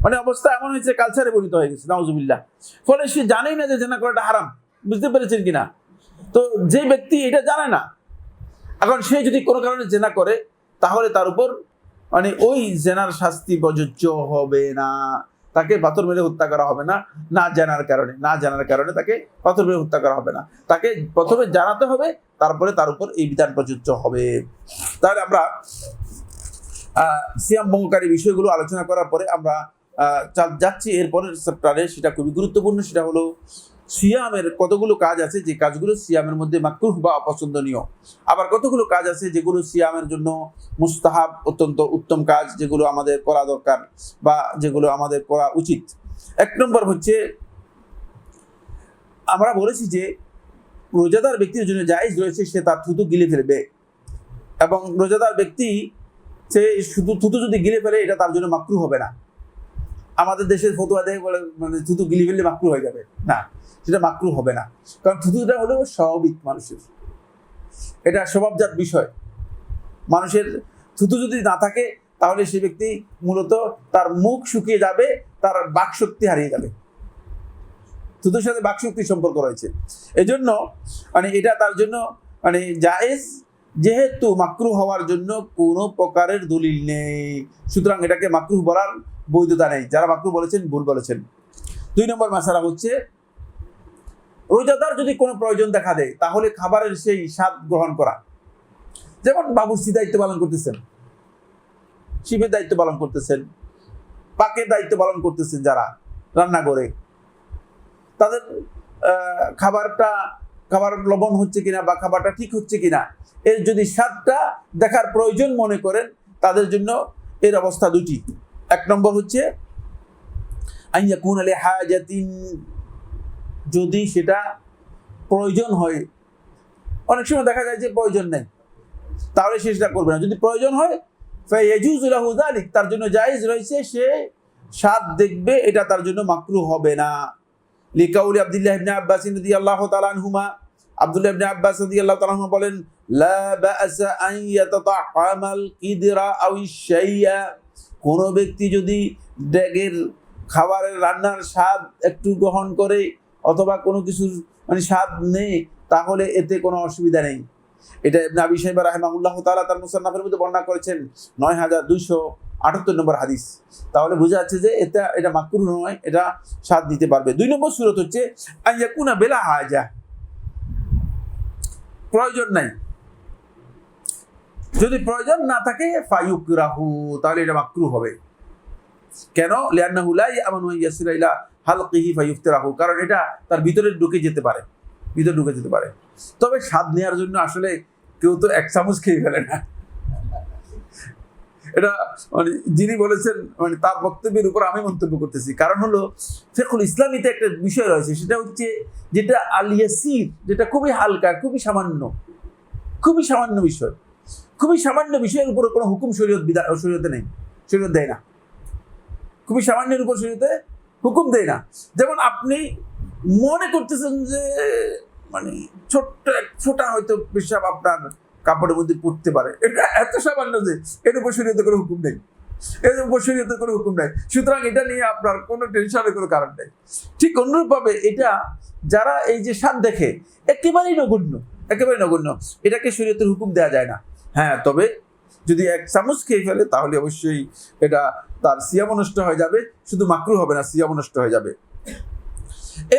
Speaker 1: মানে অবস্থা এমন হয়েছে কালচারে পরিণত হয়ে গেছে, নাউজুবিল্লাহ। ফলে সে জানেই না যে জিনা করাটা হারাম, বুঝতে পেরেছেন কিনা? তো যে ব্যক্তি এটা জানে না, এখন সে যদি কোনো কারণে জিনা করে, তাহলে তার উপর মানে ওই জিনার শাস্তি প্রযোজ্য হবে না, তাকে পাথর মেরে হত্যা করা হবে না, না জানার কারণে তাকে পাথর মেরে হত্যা করা হবে না, তাকে প্রথমে জানাতে হবে, তারপরে তার উপর এই বিধান প্রযোজ্য হবে। তাহলে আমরা সিয়াম ভঙ্গকারী বিষয়গুলো আলোচনা করার পরে আমরা যাচ্ছি এরপরের চ্যাপ্টারে, সেটা খুবই গুরুত্বপূর্ণ। সেটা হলো সিয়ামের কতগুলো কাজ আছে যে কাজগুলো সিয়ামের মধ্যে মাকরুহ বা অপছন্দনীয়, আবার কতগুলো কাজ আছে যেগুলো সিয়ামের জন্য মুস্তাহাব, অত্যন্ত উত্তম কাজ, যেগুলো আমাদের করা দরকার বা যেগুলো আমাদের করা উচিত। 1 নম্বর হচ্ছে, আমরা বলেছি যে রোজাদার ব্যক্তির জন্য জায়েজ রয়েছে সে তার থুতু গিলে ফেলবে, এবং রোজাদার ব্যক্তি সে শুধু থুতু যদি গিলে ফেলে এটা তার জন্য মাকরুহ হবে না। আমাদের দেশের ফতোয়া দেখে বলে মানে থুতু গিলে ফেললে মাকরুহ হয়ে যাবে, না, সেটা মাকরুহ হবে না, কারণ থুতুটা হলো স্বাভাবিক মানুষের, এটা স্বভাবজাত বিষয়। মানুষের থুতু যদি না থাকে তাহলে সে ব্যক্তি মূলত তার মুখ শুকিয়ে যাবে, তার বাকশক্তি হারিয়ে যাবে, থুতুর সাথে বাকশক্তির সম্পর্ক রয়েছে। এজন্য মানে এটা তার জন্য মানে জায়েজ, যেহেতু মাকরুহ হওয়ার জন্য কোনো প্রকারের দলিল নেই, সুতরাং এটাকে মাকরুহ বলার বৈধতা নেই। যারা মাকরুহ বলেছেন ভুল বলেছেন। 2 নম্বর মাসালা হচ্ছে রোজাদার যদি কোনো প্রয়োজন দেখা দেয় তাহলে খাবারের সেই স্বাদ গ্রহণ করা, যেমন বাবুর্চি দায়িত্ব পালন করতেছেন, শিবের দায়িত্ব পালন করতেছেন, পাকের দায়িত্ব পালন করতেছেন, যারা রান্না করে তাদের খাবার লবণ হচ্ছে কিনা বা খাবারটা ঠিক হচ্ছে কিনা এর যদি স্বাদটা দেখার প্রয়োজন মনে করেন, তাদের জন্য এর অবস্থা দুটি। এক নম্বর হচ্ছে আইয়াকুন আলী হাজাতিন, যদি সেটা প্রয়োজন হয়, অনেক সময় দেখা যায় যে প্রয়োজন নেই, তাহলে সে সেটা করবে না। যদি প্রয়োজন হয় ফায়াজুযু লাহু যালিক, তার জন্য জায়েজ রয়েছে, সে স্বাদ দেখবে, এটা তার জন্য মাকরুহ হবে না। লিকাউলি আব্দুল্লাহ ইবনে আব্বাস রাদিয়াল্লাহু তাআলা আনহুমা, আব্দুল্লাহ ইবনে আব্বাস রাদিয়াল্লাহু তাআলা আনহু বলেন, লা বা'সা আন ইয়াতাতা'আমাল কিদরা আও শাইয়া, কোন ব্যক্তি যদি ডেগের খাবারের রান্নার স্বাদ একটু গ্রহণ করে অথবা কোনো কিছুর স্বাদ নেই, তাহলে এতে কোনো অসুবিধা নেই। এটা ইবনে আবি শাইবা রাহিমাহুল্লাহ তাআলা তার মুসান্নাফের মধ্যে বর্ণনা করেছেন 9278 নম্বর হাদিস। তাহলে বোঝা যাচ্ছে যে এটা মাকরুহ নয়, এটা স্বাদ দিতে পারবে। 2 নম্বর সূরত হচ্ছে আইয়াকুনা বিলা হাজা, প্রয়োজন নাই, যদি প্রয়োজন না থাকে ফায়ুকরাহু, তাহলে এটা মাকরুহ হবে। কেন? লিআন্নাহু লা ইয়ামানু ইয়াসিরা ইলা হালকিহি ফায়ুফতিরাহু, কারণ এটা তার ভিতরে ঢুকে যেতে পারে, তবে স্বাদ নেওয়ার জন্য আসলে কেউ তো 1 চামচ খেয়ে ফেলে না। এটা যিনি বলেছেন তার বক্তব্যের উপর আমি মন্তব্য করতেছি। কারণ হলো ফিকহুল ইসলামীতে একটা বিষয় রয়েছে, সেটা হচ্ছে যেটা আল ইয়াসির, যেটা খুবই হালকা, খুবই সামান্য বিষয়, খুবই সামান্য বিষয়ের উপর কোনো হুকুম শরীয়তে নেই, শরীয়ত দেয় না। খুবই সামান্যের উপর শরীয়তে হুকুম দেয় না। যেমন আপনি মনে করতেছেন যে ছোট্ট এক ফোঁটা হয়তো পেশাব আপনার কাপড়ের মধ্যে পড়তে পারে, এটা এত সামান্য যে এর উপর শরীয়তে কোনো হুকুম নেই, সুতরাং এটা নিয়ে আপনার কোনো টেনশনের কোনো কারণ নেই। ঠিক অনুরূপভাবে এটা যারা এই যে স্বাদ দেখে একেবারেই নগণ্য, এটাকে শরীয়তের হুকুম দেওয়া যায় না। হ্যাঁ, তবে যদি 1 চামচ খেয়ে ফেলে তাহলে অবশ্যই এটা তার সিয়াম নষ্ট হয়ে যাবে, শুধু মাকরুহ হবে না, সিয়াম নষ্ট হয়ে যাবে।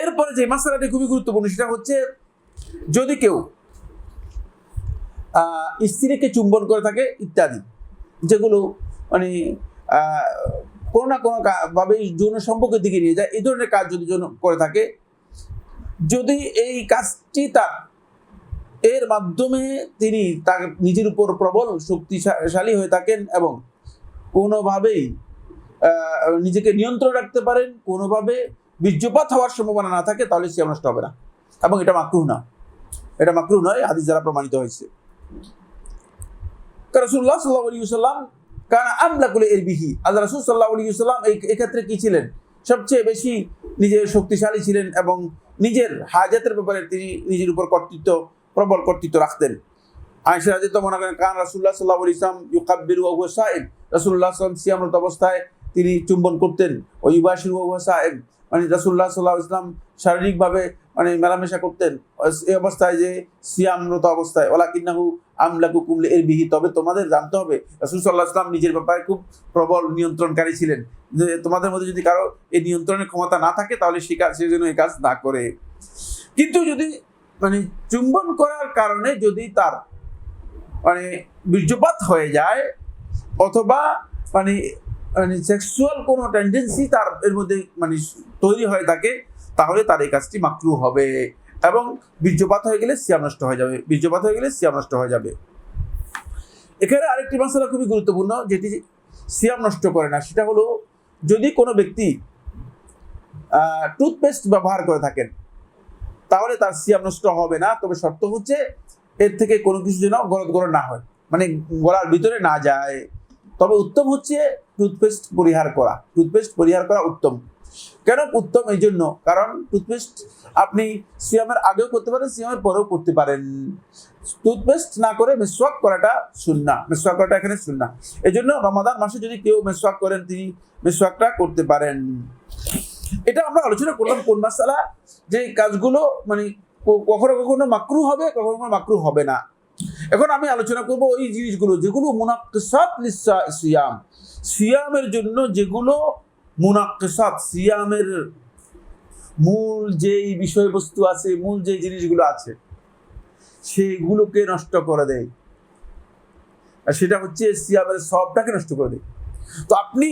Speaker 1: এরপরে যে মাসআলাটি খুবই গুরুত্বপূর্ণ, সেটা হচ্ছে যদি কেউ স্ত্রীকে চুম্বন করে থাকে ইত্যাদি, যেগুলো কোনো না কোনো ভাবে যৌন সম্পর্কের দিকে নিয়ে যায়, এই ধরনের কাজ যদি করে থাকে, যদি এই কাজটি এর মাধ্যমে তিনি তার নিজের উপর প্রবল শক্তিশালী হয়ে থাকেন এবং কোনোভাবেই নিজেকে নিয়ন্ত্রণ রাখতে পারেন, কোনোভাবে বীর্যপাত হওয়ার সম্ভাবনা না থাকে, তাহলে সিয়াম নষ্ট হবে না এবং এটা মাকরুহ নয়, হাদিস দ্বারা প্রমাণিত হয়েছে। রাসূলুল্লাহ সাল্লাল্লাহু আলাইহি ওয়াসাল্লাম কানা আমলাকুল ইরবিহি, আল্লাহ রাসূল সাল্লাল্লাহু আলাইহি ওয়াসাল্লাম এই ক্ষেত্রে কি ছিলেন? সবচেয়ে বেশি নিজের শক্তিশালী ছিলেন এবং নিজের হাজাতের ব্যাপারে তিনি নিজের উপর প্রবল কর্তৃত্ব রাখতেন। আয়েশা রাদিয়াল্লাহু আনহা বলেন, কান রাসূলুল্লাহ সাল্লাল্লাহু আলাইহি ওয়াসাল্লাম ইউকাব্বিরু ওয়া হুয়া সাইম, রাসূলুল্লাহ সাল্লাল্লাহু আলাইহি ওয়াসাল্লাম সিয়ামরত অবস্থায় তিনি চুম্বন করতেন। ওয়া ইউবাশিরু ওয়া হুয়া সাইম, রাসূলুল্লাহ সাল্লাল্লাহু আলাইহি ওয়াসাল্লাম শারীরিকভাবে মেলামেশা করতেন এই অবস্থায়, যে সিয়ামরত অবস্থায়। ওয়ালাকিন্নাহু আমলাকুকুম লিরবিহি, তবে তোমাদের জানতে হবে রাসূল সাল্লাল্লাহু আলাইহি ওয়াসাল্লাম নিজের ব্যাপারে খুব প্রবল নিয়ন্ত্রণকারী ছিলেন, যে তোমাদের মধ্যে যদি কারো এই নিয়ন্ত্রণের ক্ষমতা না থাকে তাহলে সে যেন এই কাজ না করে। কিন্তু যদি চুম্বন করার কারণে যদি তার বীর্যপাত হয়ে যায় অথবা সেক্সুয়াল কোনো টেন্ডেন্সি তার এর মধ্যে তৈরি হয়ে থাকে, তাহলে তার এই কাজটি মাকরুহ হবে এবং বীর্যপাত হয়ে গেলে সিয়াম নষ্ট হয়ে যাবে। এখানে আরেকটি মাসআলা খুবই গুরুত্বপূর্ণ, যেটি সিয়াম নষ্ট করে না, সেটা হলো যদি কোনো ব্যক্তি টুথপেস্ট ব্যবহার করে থাকেন তাহলে তার সিয়াম নষ্ট হবে না, তবে শর্ত হচ্ছে এর থেকে কোনো কিছু যেন গরদ না হয়, গলার ভিতরে না যায়। তবে উত্তম হচ্ছে টুথপেস্ট পরিহার করা উত্তম। কেন উত্তম? এই জন্য, কারণ টুথপেস্ট আপনি সিয়ামের আগেও করতে পারেন, সিয়ামের পরেও করতে পারেন। টুথপেস্ট না করে মেসওয়াক করাটা সুন্নাহ, এখানে সুন্নাহ। এই জন্য রমাদান মাসে যদি কেউ মেসওয়াক করেন, তিনি মেসওয়াকটা করতে পারেন। এটা আমরা আলোচনা করলাম কোন মাসআলা, যে কাজগুলো কখনো কখনো মাকরুহ হবে, কখনো মাকরুহ হবে না। এখন আমি আলোচনা করব ওই জিনিসগুলো যেগুলো মুনাক্কিসাত লিসিয়াম, সিয়ামের জন্য যেগুলো মুনাক্কিসাত, সিয়ামের মূল যেই বিষয়বস্তু আছে, মূল যেই জিনিসগুলো আছে সেগুলোকে নষ্ট করে দেয়, আর সেটা হচ্ছে সিয়ামের সবটাকে নষ্ট করে দেয়। তো আপনি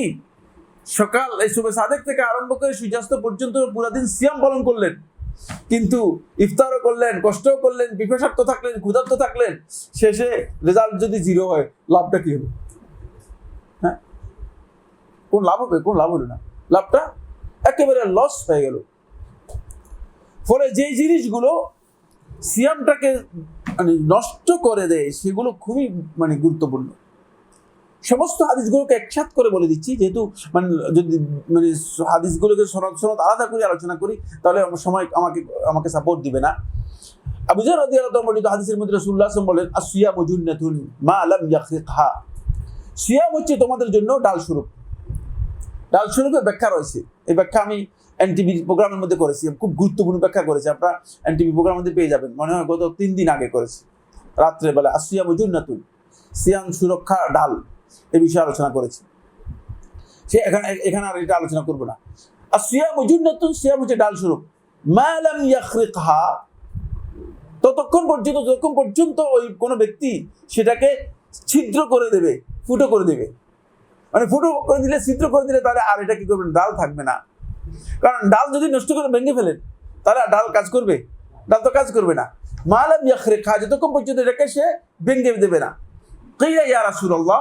Speaker 1: সকাল এই শুভে সাদেক থেকে আরম্ভ করে সূর্যাস্ত পর্যন্ত পুরা দিন সিয়াম পালন করলেন, কিন্তু ইফতারও করলেন, কষ্টও করলেন, বিপষাক্ত থাকলেন, ক্ষুধার্ত থাকলেন, শেষে রেজাল্ট যদি 0 হয়, লাভটা কি হবে? হ্যাঁ, কোন লাভ হবে? কোন লাভ হলো না, লাভটা একেবারে লস হয়ে গেল। ফলে যেই জিনিসগুলো সিয়ামটাকে মানে নষ্ট করে দেয় সেগুলো খুবই মানে গুরুত্বপূর্ণ। সমস্ত হাদিসগুলোকে একসাথ করে বলে দিচ্ছি, যেহেতু মানে যদি মানে হাদিসগুলোকে সনদ আলাদা করে আলোচনা করি তাহলে সময় আমাকে সাপোর্ট দিবে না। আবু যর রাদিয়াল্লাহু তাআলা বর্ণিত হাদিসের মধ্যে রাসূলুল্লাহ সাল্লাল্লাহু আলাইহি ওয়াসাল্লাম বলেন, আসিয়ামু জুন্নাতুন মা লাম ইয়াখিকহা। সিয়াম হচ্ছে তোমাদের জন্য ডাল স্বরূপ। ডাল স্বরূপের ব্যাখ্যা রয়েছে, এই ব্যাখ্যা আমি এনটিভি প্রোগ্রামের মধ্যে করেছি, খুব গুরুত্বপূর্ণ ব্যাখ্যা করেছি, আপনারা এনটিভি প্রোগ্রামের মধ্যে পেয়ে যাবেন, মনে হয় গত 3 দিন আগে করেছি রাত্রেবেলা। আসিয়ামু জুন্নাতুন, সিয়াম সুরক্ষা ডাল, এই বিষয়ে আলোচনা করেছি। সে এখানে আর এটা আলোচনা করবো না। আর সিয়ামু জুন্নাতুন, সিয়াম হচ্ছে ডাল স্বরূপ, মা লাম ইয়াখরিকহা, যতক্ষণ পর্যন্ত ওই কোনো ব্যক্তি সেটাকে ছিদ্র করে দেবে, ফুটো করে দেবে, মানে ফুটো করে দিলে, ছিদ্র করে দিলে, তাহলে আর এটা কি করবেন? ডাল থাকবে না। কারণ ডাল যদি নষ্ট করে ভেঙে ফেলেন তাহলে ডাল কাজ করবে? ডাল তো কাজ করবে না। মা লাম ইয়াখরিকহা, যতক্ষণ পর্যন্ত এটাকে সে ভেঙে দেবে না। কিয়া ইয়া রাসূলুল্লাহ,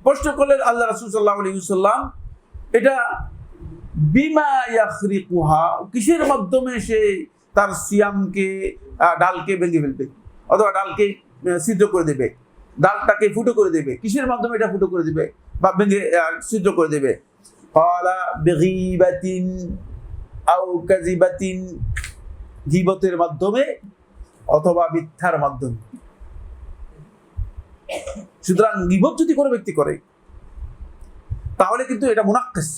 Speaker 1: প্রশ্ন করলেন আল্লাহ রাসূল সাল্লাল্লাহু আলাইহি ওয়াসাল্লাম, এটা বিমা ইয়াখরিকুহা, কিসের মাধ্যমে সে তার সিয়ামকে ডালকে ভেঙে ফেলবে অথবা ডালকে ছিদ্র করে দেবে, ডালটাকে ফুটো করে দেবে? কিসের মাধ্যমে এটা ফুটো করে দেবে বা ভেঙে ছিদ্র করে দেবে? ক্বালা বিগীবাতিন আও কাযিবাতিন, গীবতের মাধ্যমে অথবা মিথ্যার মাধ্যমে। সুতরাং গীবত যদি কোনো ব্যক্তি করে তাহলে কিন্তু এটা মুনাক্কিস,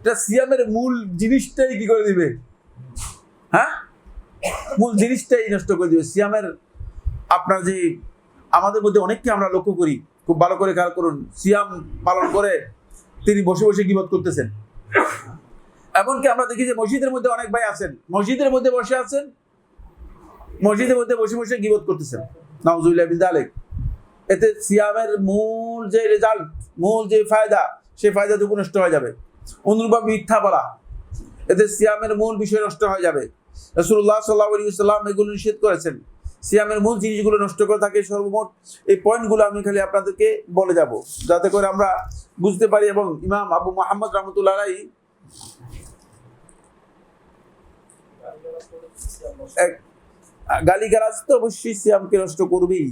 Speaker 1: এটা সিয়ামের মূল জিনিসটাই কি করে দিবে? হ্যাঁ, মূল জিনিসটাই নষ্ট করে দিবে। সিয়ামের আপনার যে আমাদের মধ্যে অনেককে আমরা লক্ষ্য করি, খুব ভালো করে খেয়াল করুন, সিয়াম পালন করে তিনি বসে বসে গীবত করতেছেন। এমনকি আমরা দেখি যে মসজিদের মধ্যে অনেক ভাই আছেন, মসজিদের মধ্যে বসে আছেন, মসজিদের মধ্যে বসে বসে গীবত করতেছেন, নাউযুবিল্লাহি মিন যালিক। এতে সিয়ামের মূল যে রেজাল্ট, মূল যে ফায়দা, সেই ফায়দাটুকু নষ্ট হয়ে যাবে। অনুরূপভাবে মিথ্যা বলা, এতে সিয়ামের মূল বিষয় নষ্ট হয়ে যাবে। রাসূলুল্লাহ সাল্লাল্লাহু আলাইহি ওয়াসাল্লাম এগুলো নিষেধ করেছেন। সিয়ামের মূল জিনিসগুলো নষ্ট করে থাকে। সর্বমোট এই পয়েন্টগুলো আমি খালি আপনাদেরকে বলে যাব যাতে করে আমরা বুঝতে পারি। এবং ইমাম আবু মুহাম্মদ রাহমাতুল্লাহ আলাইহি গালিগালাজ তো অবশ্যই সিয়ামকে নষ্ট করবেই।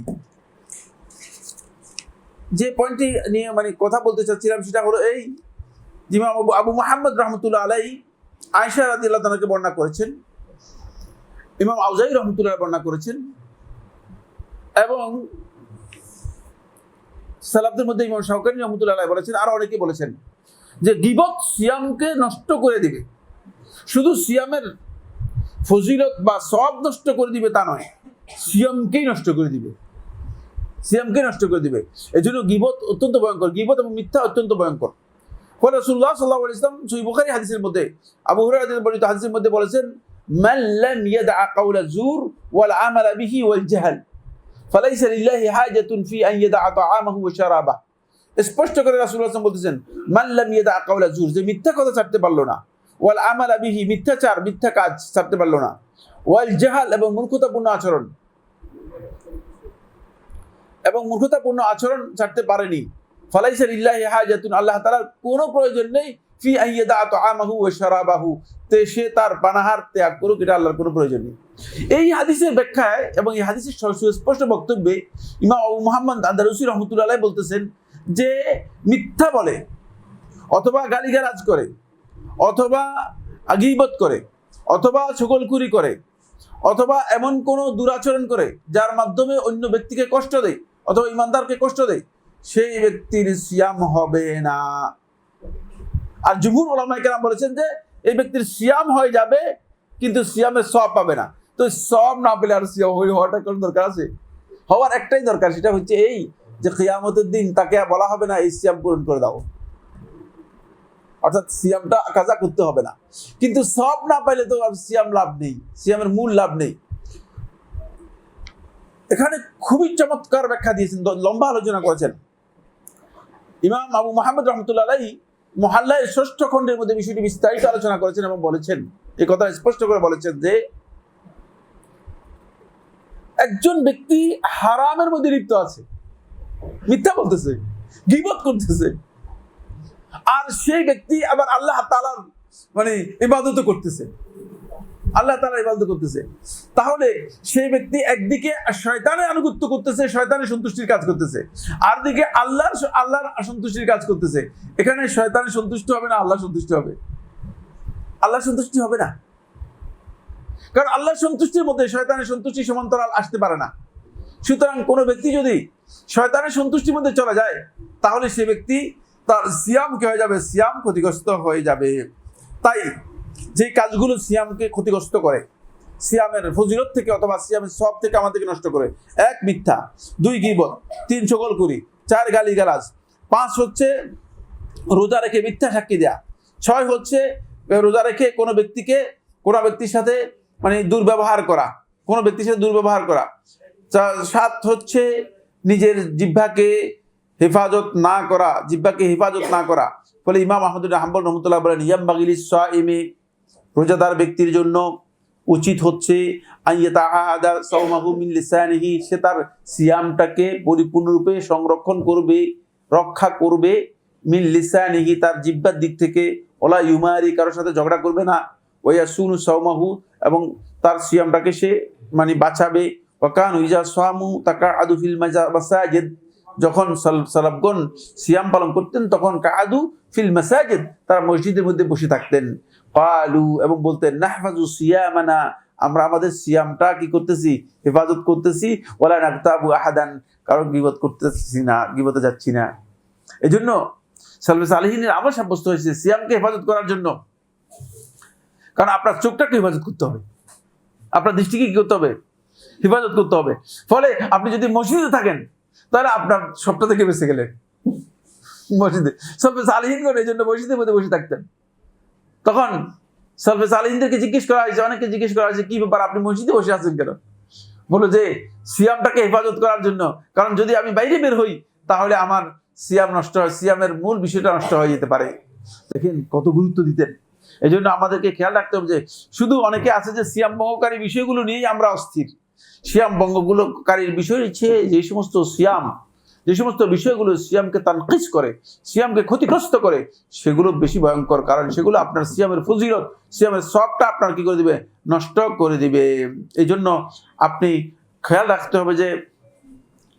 Speaker 1: যে পয়েন্টটি নিয়ে মানে কথা বলতে চাচ্ছিলাম সেটা হলো এই, ইমাম আবু মুহাম্মদ রাহমাতুল্লাহ আলাইহি আয়েশা রাদিয়াল্লাহু তাআলাকে বর্ণনা করেছেন, ইমাম আউজাই রাহমাতুল্লাহ বর্ণনা করেছেন, এবং সালাফদের মধ্যে ইমাম শাওকানি রাহমাতুল্লাহ আলাইহি বলেছেন, আর অনেকে বলেছেন যে গীবত সিয়ামকে নষ্ট করে দিবে। শুধু সিয়ামের ফজিলত বা সওয়াব নষ্ট করে দিবে তা নয়, সিয়ামকেই নষ্ট করে দিবে, সিয়ামকে নষ্ট করে দিবে। এজন্য গীবত অত্যন্ত ভয়ঙ্কর, গীবত এবং মিথ্যা অত্যন্ত ভয়ঙ্কর। ফলে রাসূলুল্লাহ সাল্লাল্লাহু আলাইহি ওয়াসাল্লাম সহিহ বুখারী হাদিসের মধ্যে, আবু হুরায়রা রাদিয়াল্লাহু বর্ণিত হাদিসের মধ্যে বলেছেন, মান লাম ইয়াদা কাওলা যুর ওয়াল আমালা বিহি ওয়াল জাহল ফালাইসা লিল্লাহি হাজাতুন ফি আন ইয়াদা তাআমাহু ওয়া শারাবাহু। স্পষ্ট করে রাসূলুল্লাহ সাল্লাল্লাহু আলাইহি ওয়াসাল্লাম বলতেছেন, মান লাম ইয়াদা কাওলা যুর, যে মিথ্যা কথা ছাড়তে পারলো না, ওয়াল আমালা বিহি, মিথ্যাচার মিথ্যা কাজ ছাড়তে পারলো না, ওয়াল জাহাল, এবং মূর্খতাপূর্ণ আচরণ ছাড়তে পারেনি। ফালাইসা লিল্লাহি হাজাতুন, আল্লাহ তাআলার কোনো প্রয়োজন নেই, ফি আন ইয়াদা তাআমাহু ওয়া শারাবাহু, তে সে তার পানাহার ত্যাগ করুক, এটা আল্লাহর কোনো প্রয়োজন নেই। এই হাদিসের ব্যাখ্যায় এবং এই হাদিসের সুস্পষ্ট বক্তব্যে ইমাম আবু মুহাম্মদ আন্দালুসি রাহমাতুল্লাহ আলাইহি বলতেছেন যে মিথ্যা বলে অথবা গালিগালাজ করে অথবা গীবত করে অথবা চগলখুরি করে অথবা এমন কোনো দুরাচরণ করে যার মাধ্যমে অন্য ব্যক্তিকে কষ্ট দেয় অথবা ইমানদারকে কষ্ট দেয়, সেই ব্যক্তির সিয়াম হবে না। আর জুমহুর উলামায়ে কেরাম বলেছেন যে এই ব্যক্তির সিয়াম হয়ে যাবে কিন্তু সিয়ামের সওয়াব পাবে না। তো সওয়াব না পেলে আর সিয়াম হওয়াটা কোনো দরকার আছে? হওয়ার একটাই দরকার, সেটা হচ্ছে এই যে কিয়ামতের দিন তাকে বলা হবে না এই সিয়াম পূরণ করে দাও, অর্থাৎ সিয়ামটা কাজা করতে হবে না। কিন্তু সব না পাইলে তো আর সিয়াম লাভ নেই, সিয়ামের মূল লাভ নেই। এখানে খুবই চমৎকার ব্যাখ্যা দিয়েছেন, লম্বা আলোচনা করেছেন ইমাম আবু মুহাম্মদ রহমতুল্লাহ আলাইহি মুহাল্লার ৬ষ্ঠ খণ্ডের মধ্যে বিষয়টি বিস্তারিত আলোচনা করেছেন এবং বলেছেন, এই কথা স্পষ্ট করে বলেছেন যে একজন ব্যক্তি হারামের মধ্যে লিপ্ত আছে, মিথ্যা বলতেছে, গীবত করতেছে, আর সেই ব্যক্তি আবার আল্লাহ তাআলার ইবাদত করতেছে, আল্লাহ তাআলার ইবাদত করতেছে, তাহলে সেই ব্যক্তি একদিকে শয়তানের আনুগত্য করতেছে, শয়তানের সন্তুষ্টির কাজ করতেছে, আর দিকে আল্লাহর অসন্তুষ্টির কাজ করতেছে। এখানে শয়তানের সন্তুষ্ট হবে না আল্লাহ সন্তুষ্ট হবে? আল্লাহ সন্তুষ্টি হবে না, কারণ আল্লাহর সন্তুষ্টির মধ্যে শয়তানের সন্তুষ্টি সমান্তরাল আসতে পারে না। সুতরাং কোনো ব্যক্তি যদি শয়তানের সন্তুষ্টির মধ্যে চলে যায়, তাহলে সে ব্যক্তি তার সিয়াম কি হয়ে যাবে? সিয়াম ক্ষতিগ্রস্ত হয়ে যাবে। তাই যে কাজগুলো সিয়ামকে ক্ষতিগ্রস্ত করে, সিয়ামের ফজিলত থেকে অথবা সিয়ামের সওয়াব থেকে আমাদেরকে নষ্ট করে, ১ মিথ্যা, ২ গীবত, ৩ চগলখড়ি, ৪ গালিগালাজ, ৫ হচ্ছে রোজা রেখে মিথ্যা সাক্ষী দেয়া, ৬ হচ্ছে রোজা রেখে কোনো ব্যক্তির সাথে দুর্ব্যবহার করা, কোনো ব্যক্তির সাথে দুর্ব্যবহার করা, ৭ হচ্ছে নিজের জিহ্বাকে হেফাজত না করা। ফলে ইমাম আহমদ বিন হাম্বল রহমতুল্লাহ বলেন, ইয়ামবাগি লিস-সাইমি, রোজাদার ব্যক্তির জন্য উচিত হচ্ছে আইয়াতাআদা সাওমাহু মিন লিসানিহি, সে তার সিয়ামটাকে পরিপূর্ণরূপে সংরক্ষণ করবে, রক্ষা করবে, মিন লিসানিহি, তার জিহ্বার দিক থেকে, ওলা ইউমারি, কারোর সাথে ঝগড়া করবে না, ওয়াসুনু সাওমাহু, এবং তার সিয়ামটাকে সে বাঁচাবে। ওয়াকান ইজা সামু তাকাআদু ফিল মাসাজিদ, যখন সালাফগণ সিয়াম পালন করতেন তখন কাআদু ফিল মাসাজিদ, তারা মসজিদের মধ্যে বসে থাকতেন। ক্বালু, এবং বলতেন, নাহফাজু সিয়ামানা, আমরা আমাদের সিয়ামটা কি করতেছি? হেফাজত করতেছি। ওয়ালা নাগতাবু আহাদান, কারণ গীবত করতেছি না, গীবতে যাচ্ছি না। এই জন্য সালফে সালেহিনের আমল সাব্যস্ত হয়েছে সিয়ামকে হেফাজত করার জন্য। কারণ আপনার চোখটাকে হেফাজত করতে হবে, আপনার দৃষ্টিকে কি করতে হবে? হেফাজত করতে হবে। ফলে আপনি যদি মসজিদে থাকেন, তাহলে আপনার সবটা থেকে বেঁচে গেলেন মসজিদে। সালফে সালেহিনগণ এই জন্য মসজিদের মধ্যে বসে থাকতেন। তখন সালফে সালেহিনদেরকে অনেকে জিজ্ঞেস করা হয়েছে, কি ব্যাপার, আপনি মসজিদে বসে আছেন কেন? বলো যে সিয়ামটাকে হেফাজত করার জন্য, কারণ যদি আমি বাইরে বের হই তাহলে আমার সিয়াম নষ্ট হয়, সিয়ামের মূল বিষয়টা নষ্ট হয়ে যেতে পারে। দেখেন কত গুরুত্ব দিতেন। এই জন্য আমাদেরকে খেয়াল রাখতে হবে যে শুধু অনেকে আছে যে সিয়াম ভঙ্গকারী বিষয়গুলো নিয়েই আমরা অস্থির। সিয়াম ভঙ্গকারীর বিষয় হচ্ছে যে সমস্ত বিষয়গুলো সিয়ামকে তানকিস করে, সিয়ামকে ক্ষতিগ্রস্ত করে, সেগুলো বেশি ভয়ঙ্কর, কারণ সেগুলো আপনার সিয়ামের ফজিলত, সিয়ামের সবটা আপনার কি করে দিবে? নষ্ট করে দিবে। এই জন্য আপনি খেয়াল রাখতে হবে যে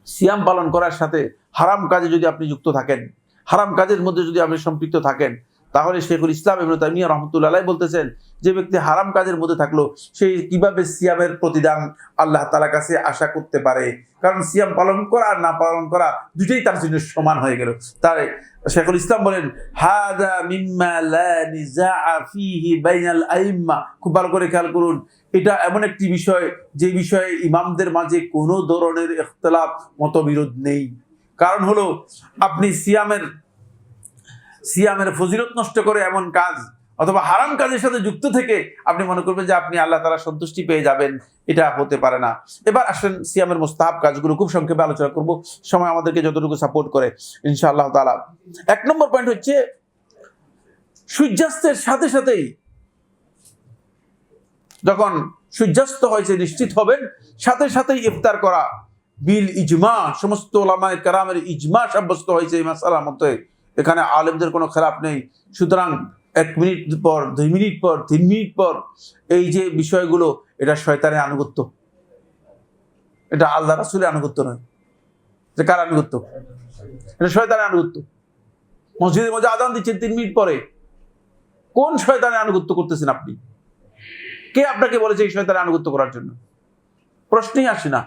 Speaker 1: সিয়াম পালন করার সাথে হারাম কাজে যদি আপনি যুক্ত থাকেন, হারাম কাজের মধ্যে যদি আপনি সম্পৃক্ত থাকেন, তাহলে শেখুল ইসলাম ইবনে তাইমিয়া রাহমাতুল্লাহ আলাইহি বলতেছেন, যে ব্যক্তি হারাম কাজের মধ্যে থাকলো সে কিভাবে সিয়ামের প্রতিদান আল্লাহ তাআলার কাছে আশা করতে পারে? কারণ সিয়াম পালন করা আর না পালন করা দুটোই তার জন্য সমান হয়ে গেল। তাই শেখুল ইসলাম বলেন, হাদা মিম্মা লা নিজাআ ফীহি বাইনাল আইম্মা, খুব ভালো করে খেয়াল করুন, এটা এমন একটি বিষয় যে বিষয়ে ইমামদের মাঝে কোনো ধরনের ইখতিলাফ, মতবিরোধ নেই। কারণ হলো আপনি সিয়ামের ফজিলত নষ্ট করে এমন কাজ অথবা হারাম কাজের সাথে যুক্ত থেকে আপনি মনে করবেন যে আপনি আল্লাহ তাআলার সন্তুষ্টি পেয়ে যাবেন, এটা হতে পারে না। এবার আসেন সিয়ামের মুস্তাহাব কাজগুলো খুব সংক্ষেপে আলোচনা করব, সময় আমাদেরকে যতটুকু সাপোর্ট করে ইনশাআল্লাহ তাআলা। ১ নম্বর পয়েন্ট হচ্ছে সূর্যাস্তের সাথে সাথেই, যখন সূর্যাস্ত হয়েছে নিশ্চিত হবেন, সাথে সাথেই ইফতার করা, বিল ইজমা, সমস্ত উলামায়ে কেরামের ইজমা সাব্যস্ত হয়েছে এই মাসআলার মধ্যে, এখানে আলেমদের কোনো খেলাফ নেই। সুতরাং 1 মিনিট পর, 2 মিনিট পর, 3 মিনিট পর এই যে বিষয়গুলো, এটা শয়তানের আনুগত্য, এটা আল্লাহ রাসূলের আনুগত্য নয়। যে কার আনুগত্য? এটা শয়তানের আনুগত্য। মসজিদের মধ্যে আযান দিচ্ছেন 3 মিনিট পরে, কোন শয়তানের আনুগত্য করতেছেন আপনি? কে আপনাকে বলেছে এই শয়তানের আনুগত্য করার জন্য? প্রশ্নই আসে না।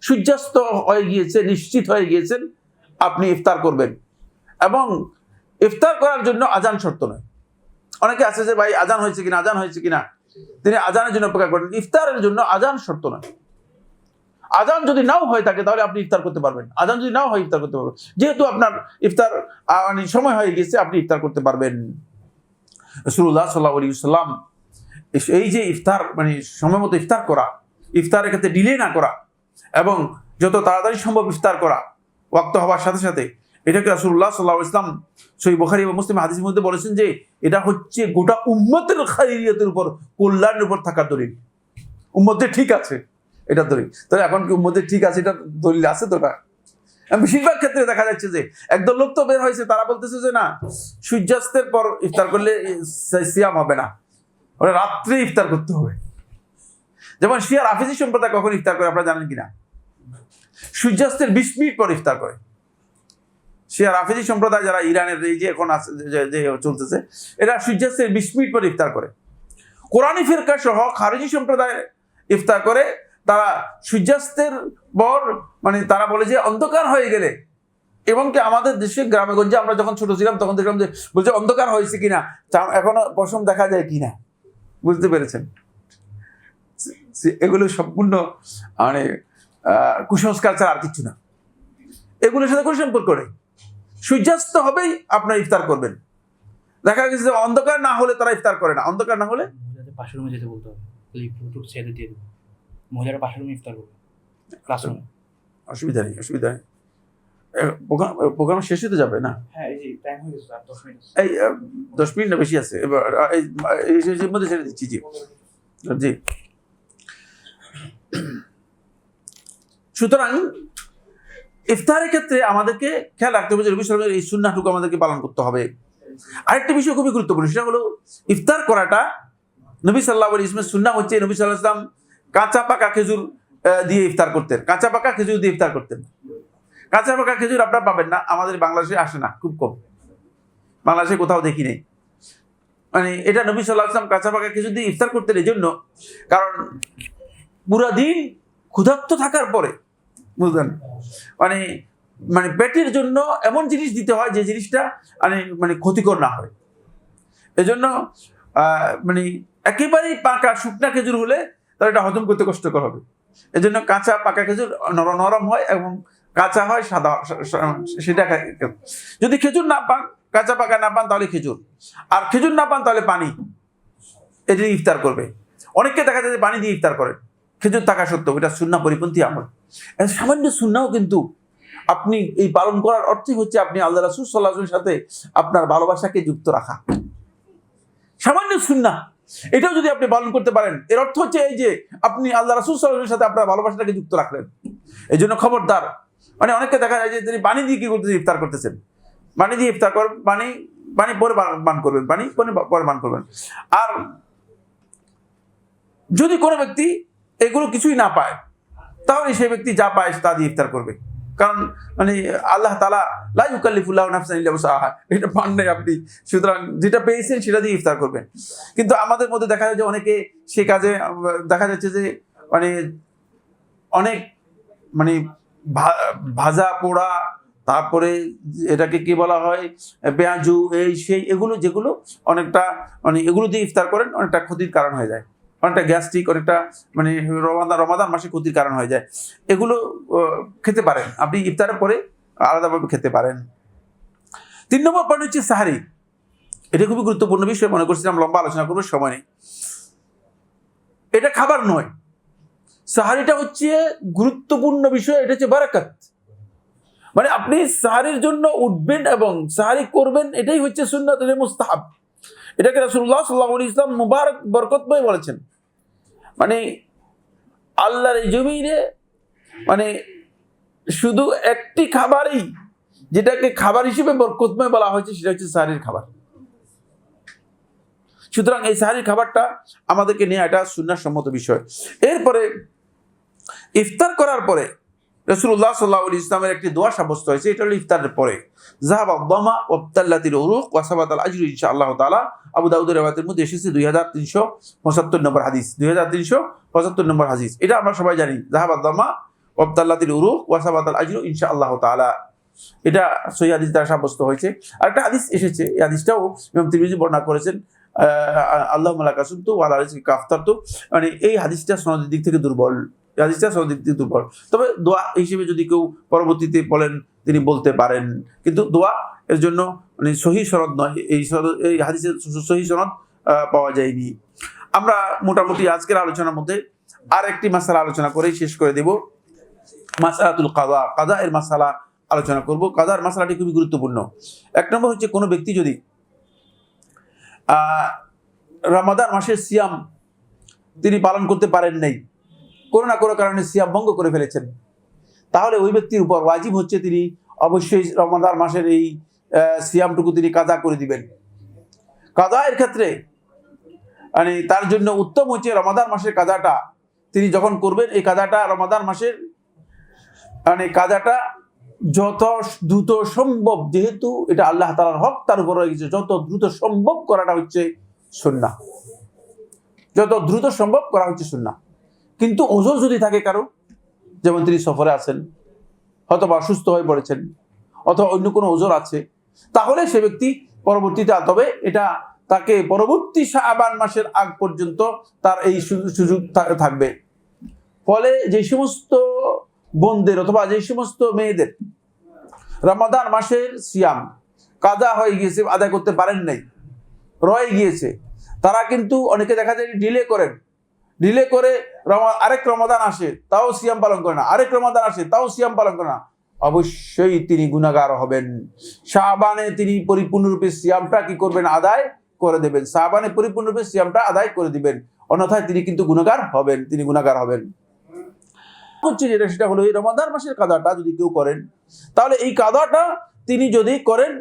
Speaker 1: সূর্যাস্ত হয়ে গিয়েছে, নিশ্চিত হয়ে গিয়েছেন, আপনি ইফতার করবেন, এবং ইফতার করার জন্য আযান শর্ত নয়। অনেকে আছে যে ভাই আযান হয়েছে কিনা, তিনি আযানের জন্য অপেক্ষা করেন। ইফতারের জন্য আযান শর্ত নয়। আযান যদি নাও হয়ে থাকে তাহলে আপনি ইফতার করতে পারবেন, আযান যদি নাও হয় ইফতার করতে পারবেন। যেহেতু আপনার ইফতার সময় হয়ে গেছে, আপনি ইফতার করতে পারবেন। রাসূলুল্লাহ সাল্লাল্লাহু আলাইহি ওয়াসাল্লাম এই যে ইফতার মানে সময় মতো ইফতার করা, ইফতারের ক্ষেত্রে ডিলে না করা এবং যত তাড়াতাড়ি সম্ভব ইফতার করা ওয়াক্ত হওয়ার সাথে সাথে, এটাকে রাসূলুল্লাহ সাল্লাল্লাহু আলাইহি ওয়াসাল্লাম সহিহ বুখারী এবং মুসলিম হাদিসের মধ্যে বলেছেন যে এটা হচ্ছে গোটা উম্মতের খায়রিয়াতের উপর, কল্যাণের উপর থাকার দলিল। উম্মতের ঠিক আছে এটা দলিল। তাহলে এখন কি উম্মতের ঠিক আছে এটা দলিল আছে তো? না, বেশিরভাগ ক্ষেত্রে দেখা যাচ্ছে যে একদল লোক তো বের হয়েছে, তারা বলতেছে যে না, সূর্যাস্তের পর ইফতার করলে সিয়াম হবে না, ওরা রাত্রে ইফতার করতে হবে। যেমন শিয়া রাফিজি সম্প্রদায় কখন ইফতার করে আপনারা জানেন কিনা? সূর্যাস্তের 20 মিনিট পর ইফতার করে। শিয়া রাফিজি সম্প্রদায় যারা ইরানের এই যে এখন যে চলতেছে, এরা সূর্যাস্তের 20 মিনিট পর ইফতার করে। কোরআনী ফিরকা সহ খারিজি সম্প্রদায় ইফতার করে তারা সূর্যাস্তের পর, মানে তারা বলে যে অন্ধকার হয়ে গেলে, এবং কি আমাদের দেশে গ্রামে গঞ্জে আমরা যখন ছোট ছিলাম তখন দেখলাম যে বলছে অন্ধকার হয়েছে কিনা, এখনো পশম দেখা যায় কিনা। বুঝতে পেরেছেন? এগুলো সম্পূর্ণ মানে কুসংস্কার ছাড়া আর কিছু না। এগুলোর সাথে কোনো সম্পর্ক নেই। সূর্যাস্ত হবেই আপনার ইফতার করবেন। দেখা গেছে যে অন্ধকার না হলে তারা ইফতার করে না। অন্ধকার না হলে
Speaker 2: পাশের রুমে যেতে বলতে হবে, ছেড়ে দিয়ে দেবো, মহিলারা পাশের রুমে ইফতার করবে, ক্লাসরুমে।
Speaker 1: অসুবিধা নেই, অসুবিধা নেই। প্রোগ্রাম শেষ হতে যাবে না?
Speaker 2: হ্যাঁ, এই যে টাইম হয়ে গেছে, আর 10 মিনিট।
Speaker 1: এই 10 মিনিট না, বেশি আছে। এবার এই মধ্যে ছেড়ে দিচ্ছি। জি জি। সুতরাং ইফতারের ক্ষেত্রে আমাদেরকে খেয়াল রাখতে হবে যে নবী সাল্লাল্লাহু আলাইহি ওয়াসাল্লামের এই সুন্নাহটুকু আমাদেরকে পালন করতে হবে। আরেকটা বিষয় খুবই গুরুত্বপূর্ণ, সেটা হলো ইফতার করাটা নবী সাল্লাল্লাহু আলাইহি ওয়াসাল্লামের সুন্নাহ হচ্ছে নবী সাল্লাল্লাহু আলাইহি ওয়াসাল্লাম কাঁচা পাকা খেজুর দিয়ে ইফতার করতেন। কাঁচা পাকা খেজুর দিয়ে ইফতার করতেন। কাঁচা পাকা খেজুর আপনারা পাবেন না, আমাদের বাংলাদেশে আসে না, খুব কম, বাংলাদেশে কোথাও দেখি নেই। মানে এটা নবী সাল্লাল্লাহু আলাইহি ওয়াসাল্লাম কাঁচা পাকা খেজুর দিয়ে ইফতার করতেন এই জন্য, কারণ পুরা দিন ক্ষুধার্ত থাকার পরে, বুঝলেন, মানে মানে পেটের জন্য এমন জিনিস দিতে হয় যে জিনিসটা মানে ক্ষতিকর না হয়। এজন্য মানে একেবারেই পাকা শুকনা খেজুর হলে তাহলে এটা হজম করতে কষ্টকর হবে। এজন্য কাঁচা পাকা খেজুর নরম হয় এবং কাঁচা হয় সাদা, সেটা যদি খেজুর না পান, কাঁচা পাকা না পান তাহলে খেজুর, আর খেজুর না পান তাহলে পানি, এটা ইফতার করবে। অনেককে দেখা যায় যে পানি দিয়ে ইফতার করে খেজুর থাকা সত্ত্বেও, এটা সুন্নাহ পরিপন্থী আমল। সামান্য সুন্নাহও কিন্তু আপনি এই পালন করার অর্থই হচ্ছে আপনি আল্লাহ রাসূল সাল্লাল্লাহু আলাইহি ওয়াসাল্লামের সাথে আপনার ভালোবাসাকে যুক্ত রাখা। সামান্য সুন্নাহ, এটাও যদি আপনি পালন করতে পারেন, এর অর্থ হচ্ছে এই যে আপনি আল্লাহ রাসূল সাল্লাল্লাহু আলাইহি ওয়াসাল্লামের সাথে আপনার ভালোবাসাটাকে যুক্ত রাখলেন। এই জন্য খবরদার, মানে অনেককে দেখা যায় যে তিনি পানি দিয়ে কি করতেছেন, ইফতার করতেছেন। পানি দিয়ে ইফতার করেন, পানি পরে পান করবেন, পানি পরে পান করবেন। আর যদি কোনো ব্যক্তি এগুলো কিছুই না পায়, তাহলে সেই ব্যক্তি যা পায় তা দিয়ে ইফতার করবে। কারণ মানে আল্লাহ তাআলা লা ইউকাল্লিফুল্লাহু নাফসান ইল্লা উসআহা, এটা পান নাই আপনি, সুতরাং যেটা পেয়েছেন সেটা দিয়ে ইফতার করবেন। কিন্তু আমাদের মধ্যে দেখা যায় যে অনেকে সে কাজে দেখা যাচ্ছে যে মানে অনেক মানে ভাজা পোড়া, তারপরে এটাকে কি বলা হয় পেঁয়াজু, এই সেই এগুলো যেগুলো অনেকটা মানে এগুলো দিয়ে ইফতার করেন, অনেকটা ক্ষতির কারণ হয়ে যায়, অনেকটা গ্যাস্ট্রিক, অনেকটা মানে রমাদান মাসে ক্ষতির কারণ হয়ে যায়। এগুলো খেতে পারেন আপনি, ইফতারের পরে আলাদাভাবে খেতে পারেন। 3 নম্বর পয়েন্ট হচ্ছে সাহারি। এটা খুবই গুরুত্বপূর্ণ বিষয়, মনে করছিলাম লম্বা আলোচনা করবো, সময় নেই। এটা খাবার নয়, সাহারিটা হচ্ছে গুরুত্বপূর্ণ বিষয়, এটা হচ্ছে বারাকাত। মানে আপনি সাহারির জন্য উঠবেন এবং সাহারি করবেন, এটাই হচ্ছে সুন্নাত, এটা মুস্তাহাব। এটাকে রাসূলুল্লাহ সাল্লাল্লাহু আলাইহি ওয়াসাল্লাম মুবারক বরকতময় বলেছেন। মানে আল্লাহর এই জমিনে মানে শুধু একটি খাবারই যেটাকে খাবার হিসেবে বরকতময় বলা হয়েছে, সেটা হচ্ছে সাহারির খাবার। সুতরাং এই সাহারির খাবারটা আমাদেরকে নিয়ে এটা সুন্নাহ সম্মত বিষয়। এরপরে ইফতার করার পরে রাসূলুল্লাহ সাল্লাল্লাহু আলাইহি ওয়াসাল্লামের একটি দোয়া সাব্যস্ত হয়েছে, এটা হলো ইফতারের পরে যাহাবা দামা ওয়াবতাল্লাতিল উরুক ওয়া সাবাতাল আজরু ইনশাআল্লাহ তাআলা। আবু দাউদের riwayতের মধ্যে এসেছে 2375 নম্বর হাদিস, 2375 নম্বর হাদিস। এটা আমরা সবাই জানি, যাহাবা দামা ওয়াবতাল্লাতিল উরুক ওয়া সাবাতাল আজরু ইনশাআল্লাহ তাআলা, এটা সহিহ হাদিস দ্বারা সাব্যস্ত হয়েছে। আরেকটা হাদিস এসেছে, এই হাদিসটাও ইমাম তিরমিজি বর্ণনা করেছেন, আল্লাহুম্মা লাকা সুমতু ওয়া আলা রিজকিকা আফতারতু। মানে এই হাদিসটা সনদের দিক থেকে দুর্বল, দুর্বল। তবে দোয়া হিসেবে যদি কেউ পরবর্তীতে বলেন তিনি বলতে পারেন, কিন্তু দোয়া এর জন্য মানে সহি সনদ নয়, এই হাদিসের সহি সনদ পাওয়া যায়নি। আমরা মোটামুটি আজকের আলোচনার মধ্যে আর একটি মাসালা আলোচনা করে শেষ করে দেব। মাসালাতুল কাদা, কাদা এর মাসালা আলোচনা করব। কাদার মাসালাটি খুবই গুরুত্বপূর্ণ। এক নম্বর হচ্ছে, কোনো ব্যক্তি যদি রমাদান মাসের সিয়াম তিনি পালন করতে পারেন নাই, কোনো না কোনো কারণে সিয়াম ভঙ্গ করে ফেলেছেন, তাহলে ওই ব্যক্তির উপর ওয়াজিব হচ্ছে তিনি অবশ্যই রমাদান মাসের এই সিয়ামটুকু তিনি কাজা করে দিবেন। কাজা এর ক্ষেত্রে মানে তার জন্য উত্তম হচ্ছে রমাদান মাসের কাজাটা তিনি যখন করবেন, এই কাজাটা রমাদান মাসের মানে কাজাটা যত দ্রুত সম্ভব, যেহেতু এটা আল্লাহ তাআলার হক তার উপর রয়ে গেছে, যত দ্রুত সম্ভব করাটা হচ্ছে সুন্নাহ, যত দ্রুত সম্ভব করা হচ্ছে সুন্নাহ। কিন্তু ওজর যদি থাকে কারো, যেমন তিনি সফরে আছেন, অথবা অসুস্থ হয়ে পড়েছেন, অথবা অন্য কোনো ওজর আছে, তাহলে সে ব্যক্তি পরবর্তীতে, তবে এটা তাকে পরবর্তী শাবান মাসের আগ পর্যন্ত তার এই সুযোগ থাকবে। ফলে যে সমস্ত বোনদের অথবা যে সমস্ত মেয়েদের রমাদান মাসের সিয়াম কাজা হয়ে গিয়েছে, আদায় করতে পারেন নাই, রয়ে গিয়েছে, তারা কিন্তু অনেকে দেখা যায় ডিলে করেন, ডিলে করে আরেক রমাদান আসে তাও সিয়াম পালন করে না, আরেক রমাদান আসে তাও সিয়াম পালন করে না, অবশ্যই তিনি গুনাহগার হবেন। শাবানে তিনি পরিপূর্ণরূপে সিয়ামটা কি করবেন? আদায় করে দেবেন। শাবানে পরিপূর্ণরূপে সিয়ামটা আদায় করে দিবেন, অন্যথায় তিনি কিন্তু গুনাহগার হবেন, তিনি গুনাহগার হবেন। হচ্ছে যেটা, সেটা হলো এই রমাদান মাসের কাদাটা যদি কেউ করেন, তাহলে এই কাদাটা তিনি যদি করেন,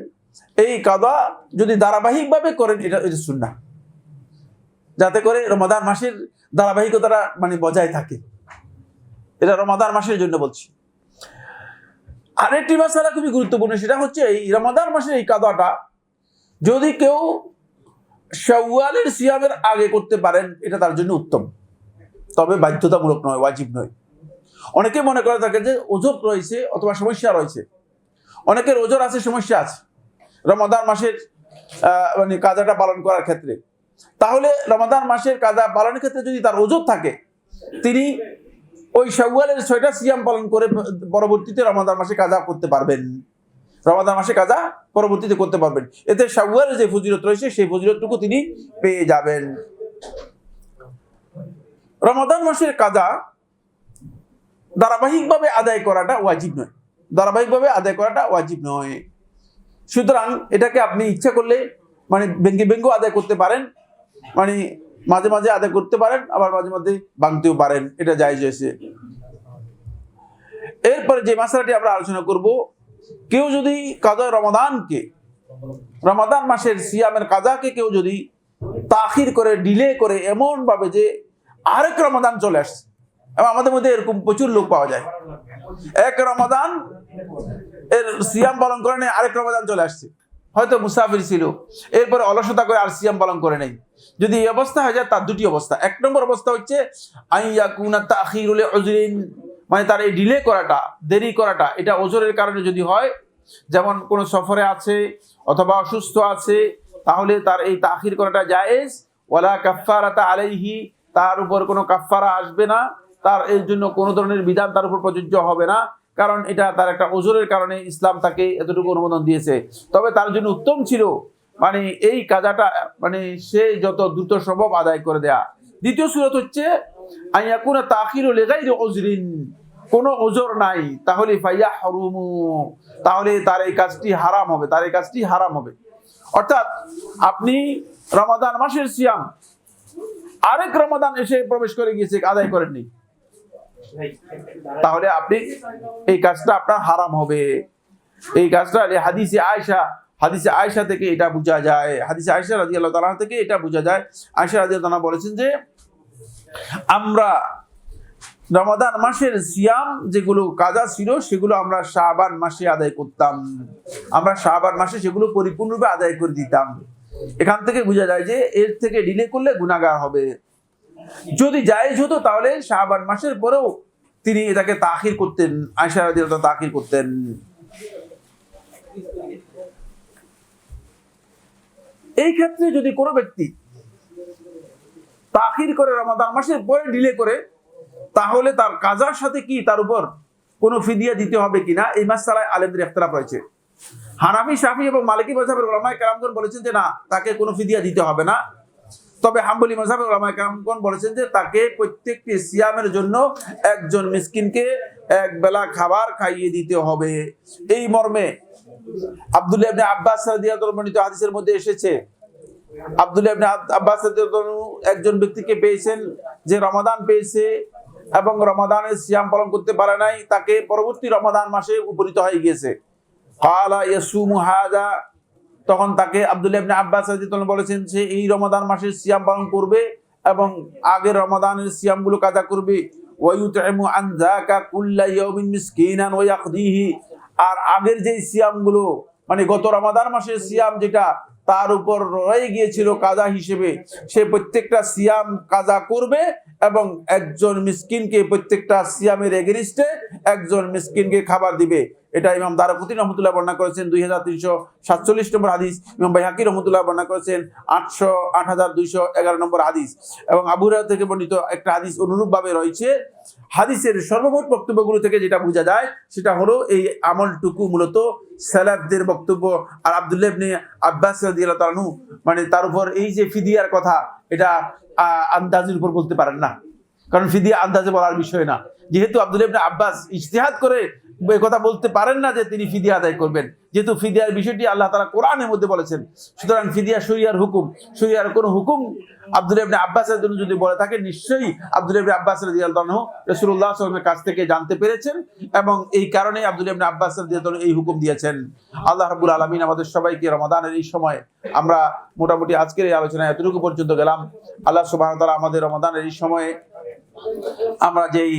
Speaker 1: এই কাদা যদি ধারাবাহিকভাবে করেন, এটা সুন্নাহ, যাতে করে রমাদান মাসের ধারাবাহিকতাটা মানে বজায় থাকে। এটা রমাদান মাসের জন্য বলছি। আরেকটি মাসালা খুবই গুরুত্বপূর্ণ, সেটা হচ্ছে এই রমাদান মাসের এই কাদাটা যদি কেউ শাওয়ালের সিয়ামের আগে করতে পারেন, এটা তার জন্য উত্তম, তবে বাধ্যতামূলক নয়, ওয়াজিব নয়। অনেকে মনে করে থাকে যে ওজর রয়েছে অথবা সমস্যা রয়েছে, অনেকের ওজর আছে, সমস্যা আছে রমাদান মাসের মানে কাজাটা পালন করার ক্ষেত্রে, তাহলে রমাদান মাসের কাজা পালনের ক্ষেত্রে যদি তার ওজর থাকে, তিনি ওই শাওয়ালের 6টা সিয়াম পালন করে পরবর্তীতে রমাদান মাসে কাজা করতে পারবেন, রমাদান মাসে কাজা পরবর্তীতে করতে পারবেন। এতে শাওয়ালের যে ফজিলত রয়েছে সেই ফজিলতটুকু তিনি পেয়ে যাবেন। রমাদান মাসের কাজা ধারাবাহিকভাবে আদায় করাটা ওয়াজিব নয়, ধারাবাহিকভাবে আদায় করাটা ওয়াজিব নয়। সুতরাং এটাকে আপনি ইচ্ছা করলে মানে ব্যঙ্গে আদায় করতে পারেন, মানে মাঝে মাঝে আদায় করতে পারেন, আবার মাঝে মাঝে ভাঙতেও পারেন, এটা জায়েজ হয়েছে। এরপরে যে মাসলাটি আমরা আলোচনা করব, কেউ যদি কাজা রমাদান মাসের সিয়ামের কাজাকে কেউ যদি তাখির করে, ডিলে করে, এমন ভাবে যে আরেক রমাদান চলে আসছে, এবং আমাদের মধ্যে এরকম প্রচুর লোক পাওয়া যায়, এক রমাদান এর সিয়াম পালন করে নেই, আরেক রমাদান চলে আসছে, হয়তো মুসাফির ছিল, এরপরে অলসতা করে আর সিয়াম পালন করে নেই। যদি এই অবস্থা হয়ে যায়, তার দুটি অবস্থা। এক নম্বর অবস্থা হচ্ছে আইয়াকুনা তাখিরুল উযরিন, মানে তার এই ডিলে করাটা, দেরি করাটা, এটা ওজরের কারণে যদি হয়, যেমন কোনো সফরে আছে অথবা অসুস্থ আছে, তাহলে তার এই তাখির করাটা জায়েজ। ওয়ালা কাফফারাতা আলাইহি, তার উপর কোনো কাফফারা আসবে না, তার এর জন্য কোনো ধরনের বিধান তার উপর প্রযোজ্য হবে না, কারণ এটা তার একটা ওজরের কারণে ইসলাম তাকে এতটুকু অনুমোদন দিয়েছে। তবে তার জন্য উত্তম ছিল মানে এই কাজাটা মানে সে যত দ্রুত সম্ভব আদায় করে দেয়া। দ্বিতীয় সূরত হচ্ছে আইয়াকুনা তাখিরু লিগাইরি উযরিন, কোনো ওজর নাই, তাহলে ফায়াহরুমু, তাহলে তার এই কাজটি হারাম হবে, তার এই কাজটি হারাম হবে। অর্থাৎ আপনি রমাদান মাসের সিয়াম আরেক রমাদান এসে প্রবেশ করে গিয়েছে, আদায় করেননি, তাহলে আপনি এই কাজটা আপনার হারাম হবে। এই কাজটা হাদিসে আয়েশা থেকে এটা বোঝা যায়, হাদিসে আয়েশা রাদিয়াল্লাহু তাআলা থেকে এটা বোঝা যায়। আয়েশা রাদিয়াল্লাহু তাআলা বলেছেন যে আমরা রমাদান মাসের সিয়াম যেগুলো কাজা ছিল সেগুলো আমরা শাবান মাসে আদায় করতাম, আমরা শাবান মাসে সেগুলো পরিপূর্ণরূপে আদায় করে দিতাম। এখান থেকে বোঝা যায় যে এর থেকে ডিলে করলে গুনাহগার হবে। যদি জায়েজ হতো তাহলে শাবান মাসের পরেও তিনি এটাকে তাখির করতেন, আয়েশা রাদিয়াল্লাহু তাআলা তাখির করতেন। এই ক্ষেত্রে যদি কোনো ব্যক্তি তাখির করে রমাদান মাসের পরে ডিলে করে, তাহলে তার কাজার সাথে কি তার উপর কোনো ফিদিয়া দিতে হবে কিনা, এই মাসআলায় আলেমদের ইখতিলাফ রয়েছে। হানাফি, শাফি এবং মালিকি মাযহাবের উলামায়ে কেরামগণ বলেছেন যে না, তাকে কোনো ফিদিয়া দিতে হবে না। তবে হাম্বলি মাযহাবের উলামায়ে কেরামগণ বলেছেন যে তাকে প্রত্যেকটি সিয়ামের জন্য একজন মিসকিনকে এক বেলা খাবার খাইয়ে দিতে হবে। এই মর্মে আব্দুল্লাহ ইবনে আব্বাস রাদিয়াল্লাহু আনহু বর্ণিত হাদিসের মধ্যে এসেছে, আব্দুল্লাহ ইবনে আব্বাস রাদিয়াল্লাহু আনহু একজন ব্যক্তিকে পেয়েছেন যে রমাদান পেয়েছে এবং রমাদানের সিয়াম পালন করতে পারে নাই, তাকে পরবর্তী রমাদান মাসে উপনীত হয়ে গিয়েছে। ক্বালা ইয়াসুমু হাযা, তখন তাকে আব্দুল্লাহ ইবনে আব্বাস রাদিয়াল্লাহু আনহু বলেছেন সে এই রমাদান মাসের সিয়াম পালন করবে এবং আগের রমাদানের সিয়ামগুলো কাজা করবে। ওয়া ইউতইমু আন যাকা কুল্লা ইয়াউমিন মিসকিনান ওয়া ইয়াকদিহি, আর আগের যে সিয়ামগুলো মানে গত রমাদান মাসের সিয়াম যেটা তার উপর রয়ে গিয়েছিল কাজা হিসেবে, সে প্রত্যেকটা সিয়াম কাজা করবে এবং একজন মিসকিনকে প্রত্যেকটা সিয়ামের এগেনিস্টে একজন মিসকিনকে খাবার দিবে। এটা ইমাম দারাকুতি রহমতুল্লাহ বর্ণনা করেছেন 2347 নম্বর হাদিস। ইমাম বাইহাকি রহমতুল্লাহ বর্ণনা করেছেন 8211 নম্বর হাদিস। এবং আবু হুরায়রা থেকে বর্ণিত একটা হাদিস অনুরূপভাবে রয়েছে। হাদিসের সর্বমোট বক্তব্যগুলো থেকে যেটা বোঝা যায় সেটা হলো এই আমলটুকু মূলত সালাফদের বক্তব্য। আর আব্দুল্লাহ ইবনে আব্বাস রাদিয়াল্লাহু তাআলা আনহু মানে তার উপর এই যে ফিদিয়ার কথা, এটা আন্দাজের উপর বলতে পারেন না, কারণ ফিদিয়া আন্দাজে বলার বিষয় না। যেহেতু আব্দুল্লাহ ইবনে আব্বাস ইজতিহাদ করে এই কথা বলতে পারেন না যে তিনি ফিদিয়া আদায় করবেন, যেহেতু ফিদিয়ার বিষয়টি আল্লাহ তাআলা কোরআনের মধ্যে বলেছেন। সুতরাং ফিদিয়া শরিয়ার হুকুম, শরিয়ার কোনো হুকুম আব্দুল্লাহ ইবনে আব্বাসের জন্য যদি বলে থাকে, নিশ্চয়ই আব্দুল্লাহ ইবনে আব্বাস রাদিয়াল্লাহু আনহু রাসূলুল্লাহ সাল্লাল্লাহু আলাইহি ওয়াসাল্লামের কাছ থেকে জানতে পেরেছেন এবং এই কারণে আব্দুল্লাহ ইবনে আব্বাস রাদিয়াল্লাহু আনহু এই হুকুম দিয়েছেন। আল্লাহ রাব্বুল আলামিন আমাদের সবাইকে রমাদানের এই সময়, আমরা মোটামুটি আজকের এই আলোচনায় এতটুকু পর্যন্ত গেলাম। আল্লাহ সুবহানাহু ওয়া তাআলা আমাদের রমাদানের এই সময়ে আমরা যেই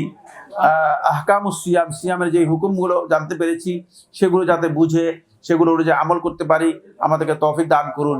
Speaker 1: আহকামুস সিয়াম, সিয়ামের যে হুকুমগুলো জানতে পেরেছি সেগুলো যাতে বুঝে সেগুলো অনুযায়ী আমল করতে পারি, আমাদেরকে তৌফিক দান করুন।